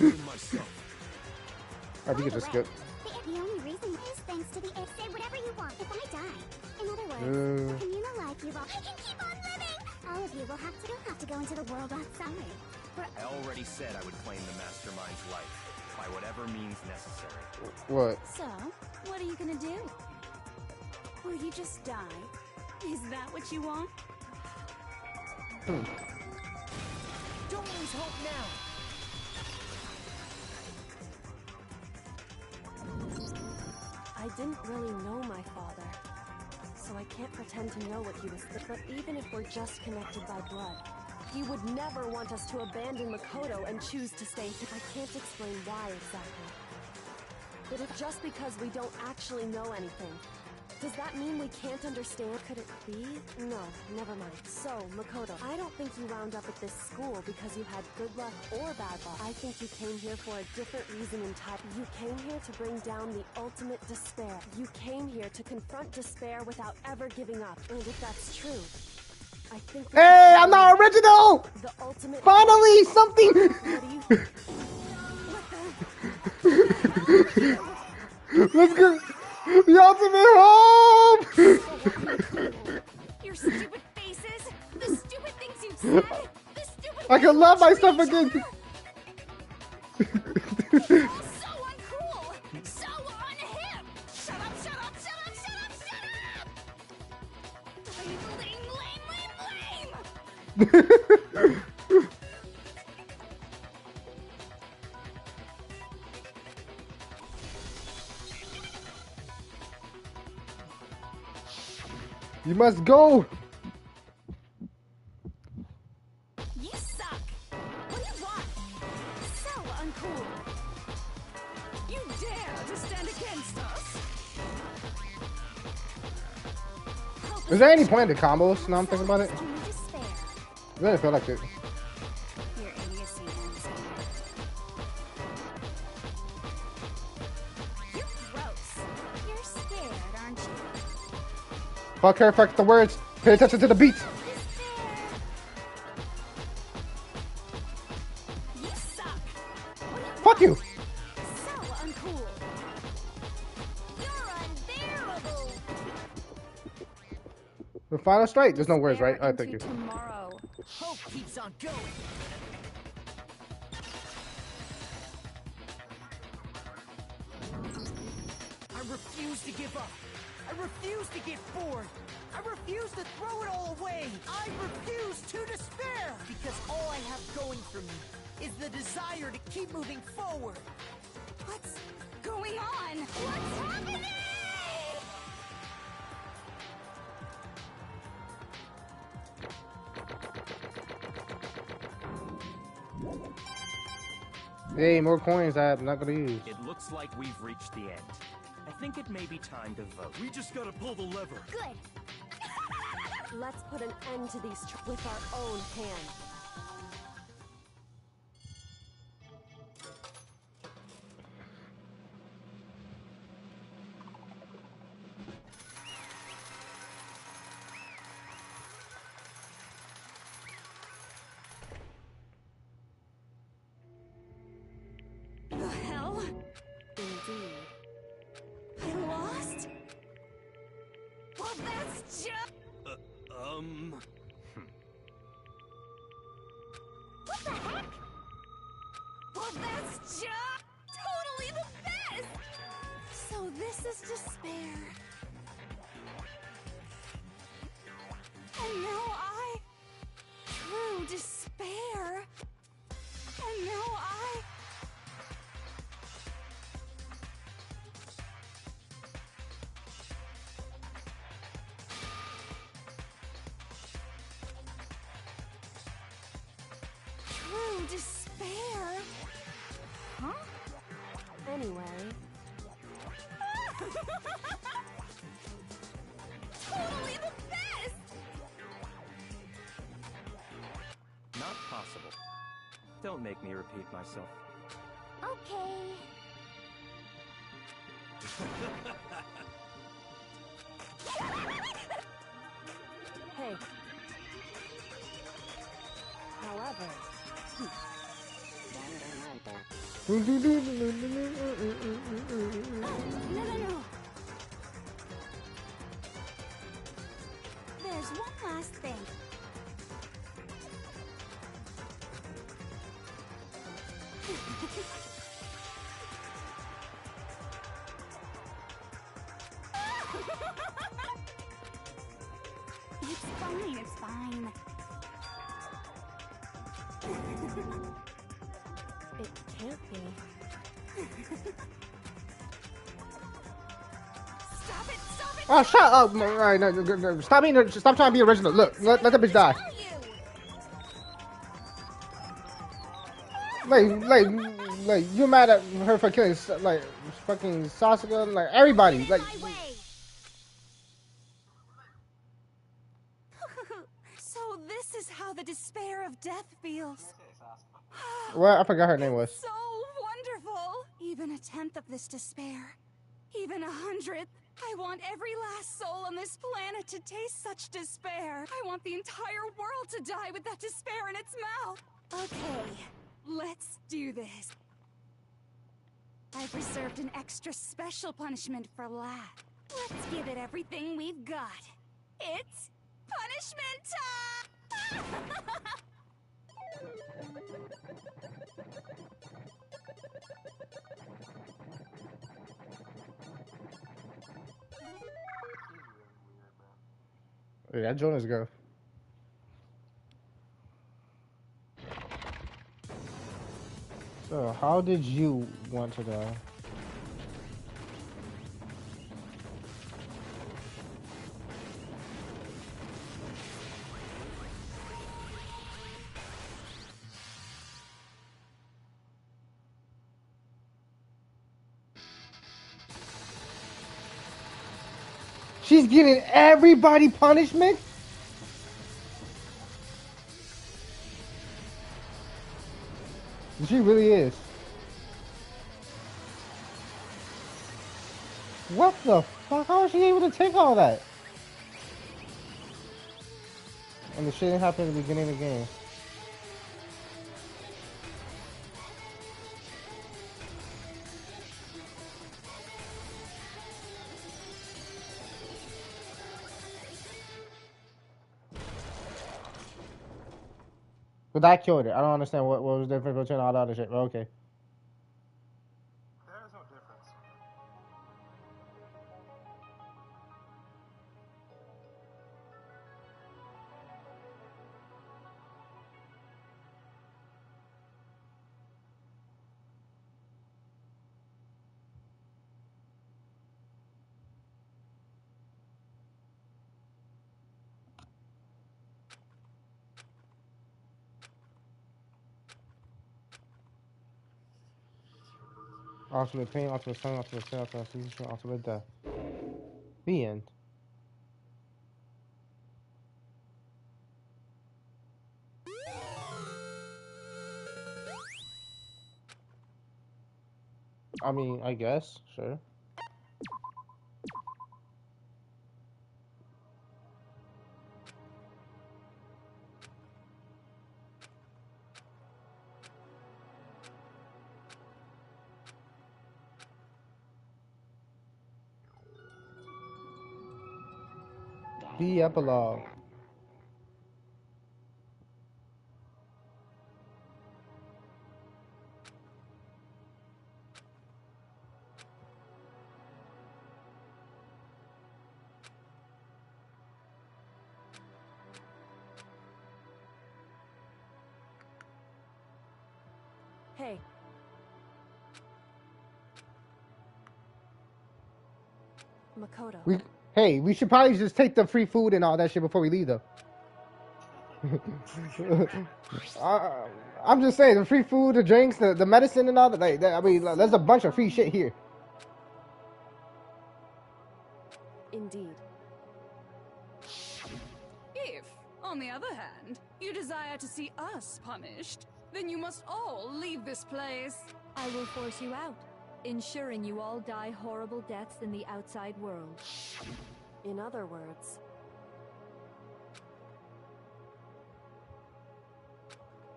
Alright, we can just skip. The only reason is thanks to the air. Say whatever you want if I die. In other words, the communal life you've all... I can keep on living! All of you will have to go into the world outside. I already said I would claim the Mastermind's life, by whatever means necessary. What? So, what are you gonna do? Will you just die? Is that what you want? Don't lose hope now. I didn't really know my father, so I can't pretend to know what he was. But even if we're just connected by blood, he would never want us to abandon Makoto and choose to stay here. I can't explain why exactly. But if just because we don't actually know anything, does that mean we can't understand? Could it be? No, never mind. So, Makoto, I don't think you wound up at this school because you had good luck or bad luck. I think you came here for a different reason entirely. You came here to bring down the ultimate despair. You came here to confront despair without ever giving up. And if that's true, I think... Hey, I'm not original! The ultimate... Finally, something! Let's go! The ultimate home! Your stupid faces, the stupid things you said, the stupid... I can love myself again! So uncool! So unhip! Shut up, shut up, shut up, shut up, shut up! Lame. You must go! You suck! What do you want? So uncool! You dare to stand against us? Is there any point in the combos? Now I'm thinking about it. Only despair. I really feel like it. Your idiocy ends here. You're gross. You're scared, aren't you? Fuck her, fuck the words. Pay attention to the beats. You suck. Fuck you. So uncool. You're unbearable. The final strike. There's no words, right? Alright, thank you. Tomorrow. Hope keeps on going. I refuse to give up. I refuse to get bored. I refuse to throw it all away. I refuse to despair. Because all I have going for me is the desire to keep moving forward. What's going on? What's happening? Hey, more coins I'm not gonna use. It looks like we've reached the end. I think it may be time to vote. We just gotta pull the lever. Good. Let's put an end to these with our own hand. The hell? Indeed. I lost? Well, that's just... What the heck? Well, that's just... totally the best! So this is despair. And now I... true despair. And now I... true despair? Huh? Anyway. Totally the best! Not possible. Don't make me repeat myself. Okay. Hey. However. No. There's one last thing. It's fine. It can't be. Stop it! Oh, shut up! Alright, no, stop trying to be original. Look, let the bitch die. Like, you're mad at her for killing, like, fucking Sasuke, like, everybody, like. So this is how the despair of death feels. Well, I forgot her name was. So wonderful! Even a tenth of this despair, even 100th. I want every last soul on this planet to taste such despair. I want the entire world to die with that despair in its mouth. Okay, let's do this. I've reserved an extra special punishment for last. Let's give it everything we've got. It's punishment time! Hey, that Jonas girl. So, how did you want to die? She's getting everybody punishment? She really is. What the fuck? How is she able to take all that? And the shit didn't happen at the beginning of the game. But that killed it. I don't understand what was the difference between all the other shit. But okay. There is no difference. Ultimate pain, ultimate suffering, ultimate sin, ultimate execution, ultimate death. The end. I mean, I guess, sure. The epilogue. Hey. Makoto. We should probably just take the free food and all that shit before we leave, though. I'm just saying, the free food, the drinks, the medicine, and all that. Like, I mean, there's a bunch of free shit here. Indeed. If, on the other hand, you desire to see us punished, then you must all leave this place. I will force you out, ensuring you all die horrible deaths in the outside world. In other words...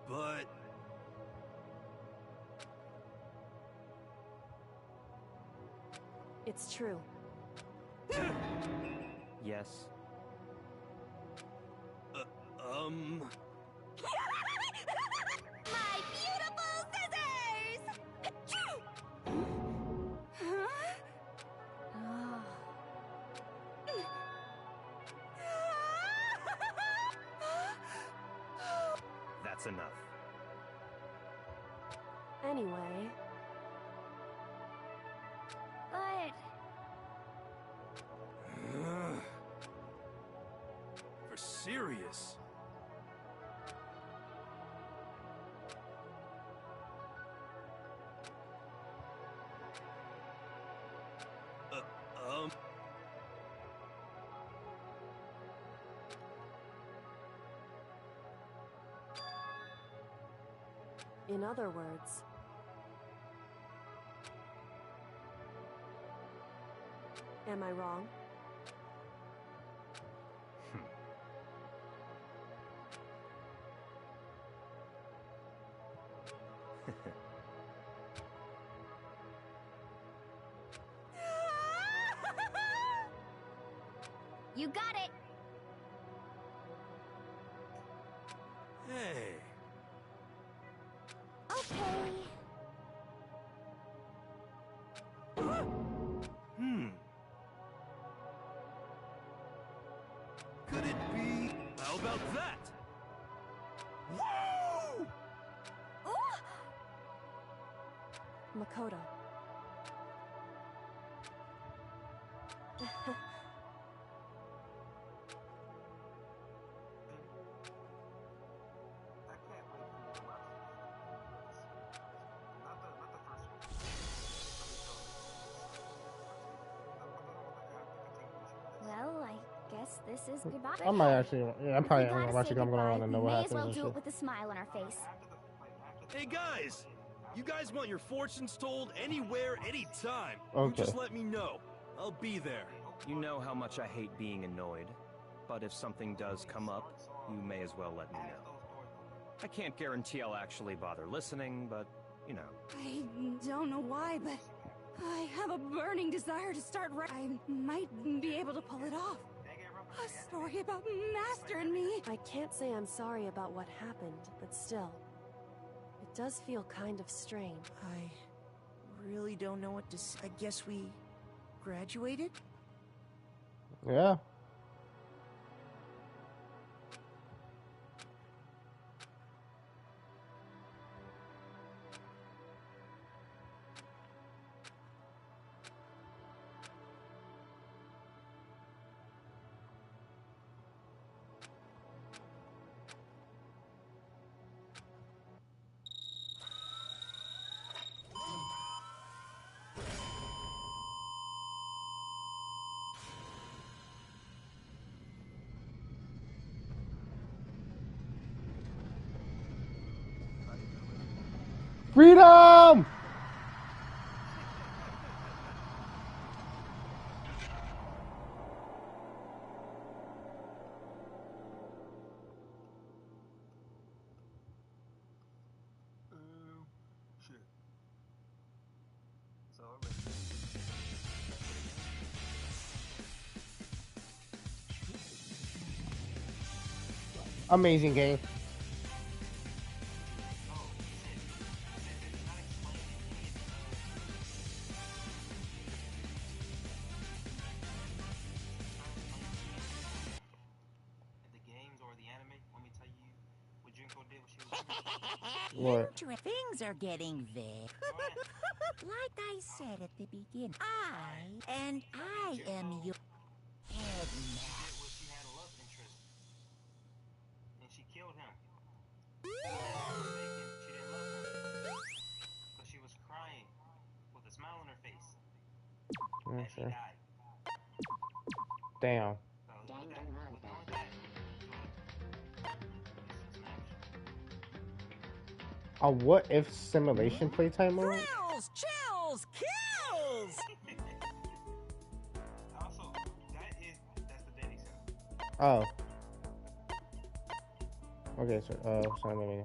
But... It's true. Yes. My beautiful scissors! That's enough. Anyway... But... For serious? In other words... Am I wrong? You got it! Hey. Okay. Could it be... How about that? Woo! Makoto. Well, I guess this is goodbye. I might actually, yeah, I'm probably If we gonna gotta watch say it. I'm gonna goodbye, want to know we what may as happens well and do shit. it with a smile on our face. Hey guys! You guys want your fortunes told anywhere, anytime. Okay. You just let me know. I'll be there. You know how much I hate being annoyed, but if something does come up, you may as well let me know. I can't guarantee I'll actually bother listening, but, you know. I don't know why, but I have a burning desire to start I might be able to pull it off. A story about Master and me. I can't say I'm sorry about what happened, but still. It does feel kind of strange. I really don't know what to say. I guess we graduated? Yeah. Freedom! Shit. So Amazing game. What? Things are getting vague. Like I said at the beginning, I am your headmaster. She had a love interest, and she killed him. She didn't love him, but she was crying with a smile on her face as he died. Damn. A what if simulation playtime mode? Thrills, chills, kills! Also, that's the dating sim. Oh. Okay, so sorry, let me.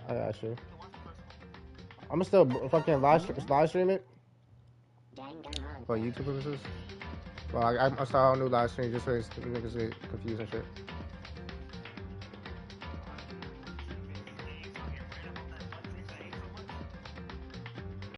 I got you. I'm gonna still fucking live stream it. For YouTube purposes. Well, I start a new live stream just so niggas get confused and shit.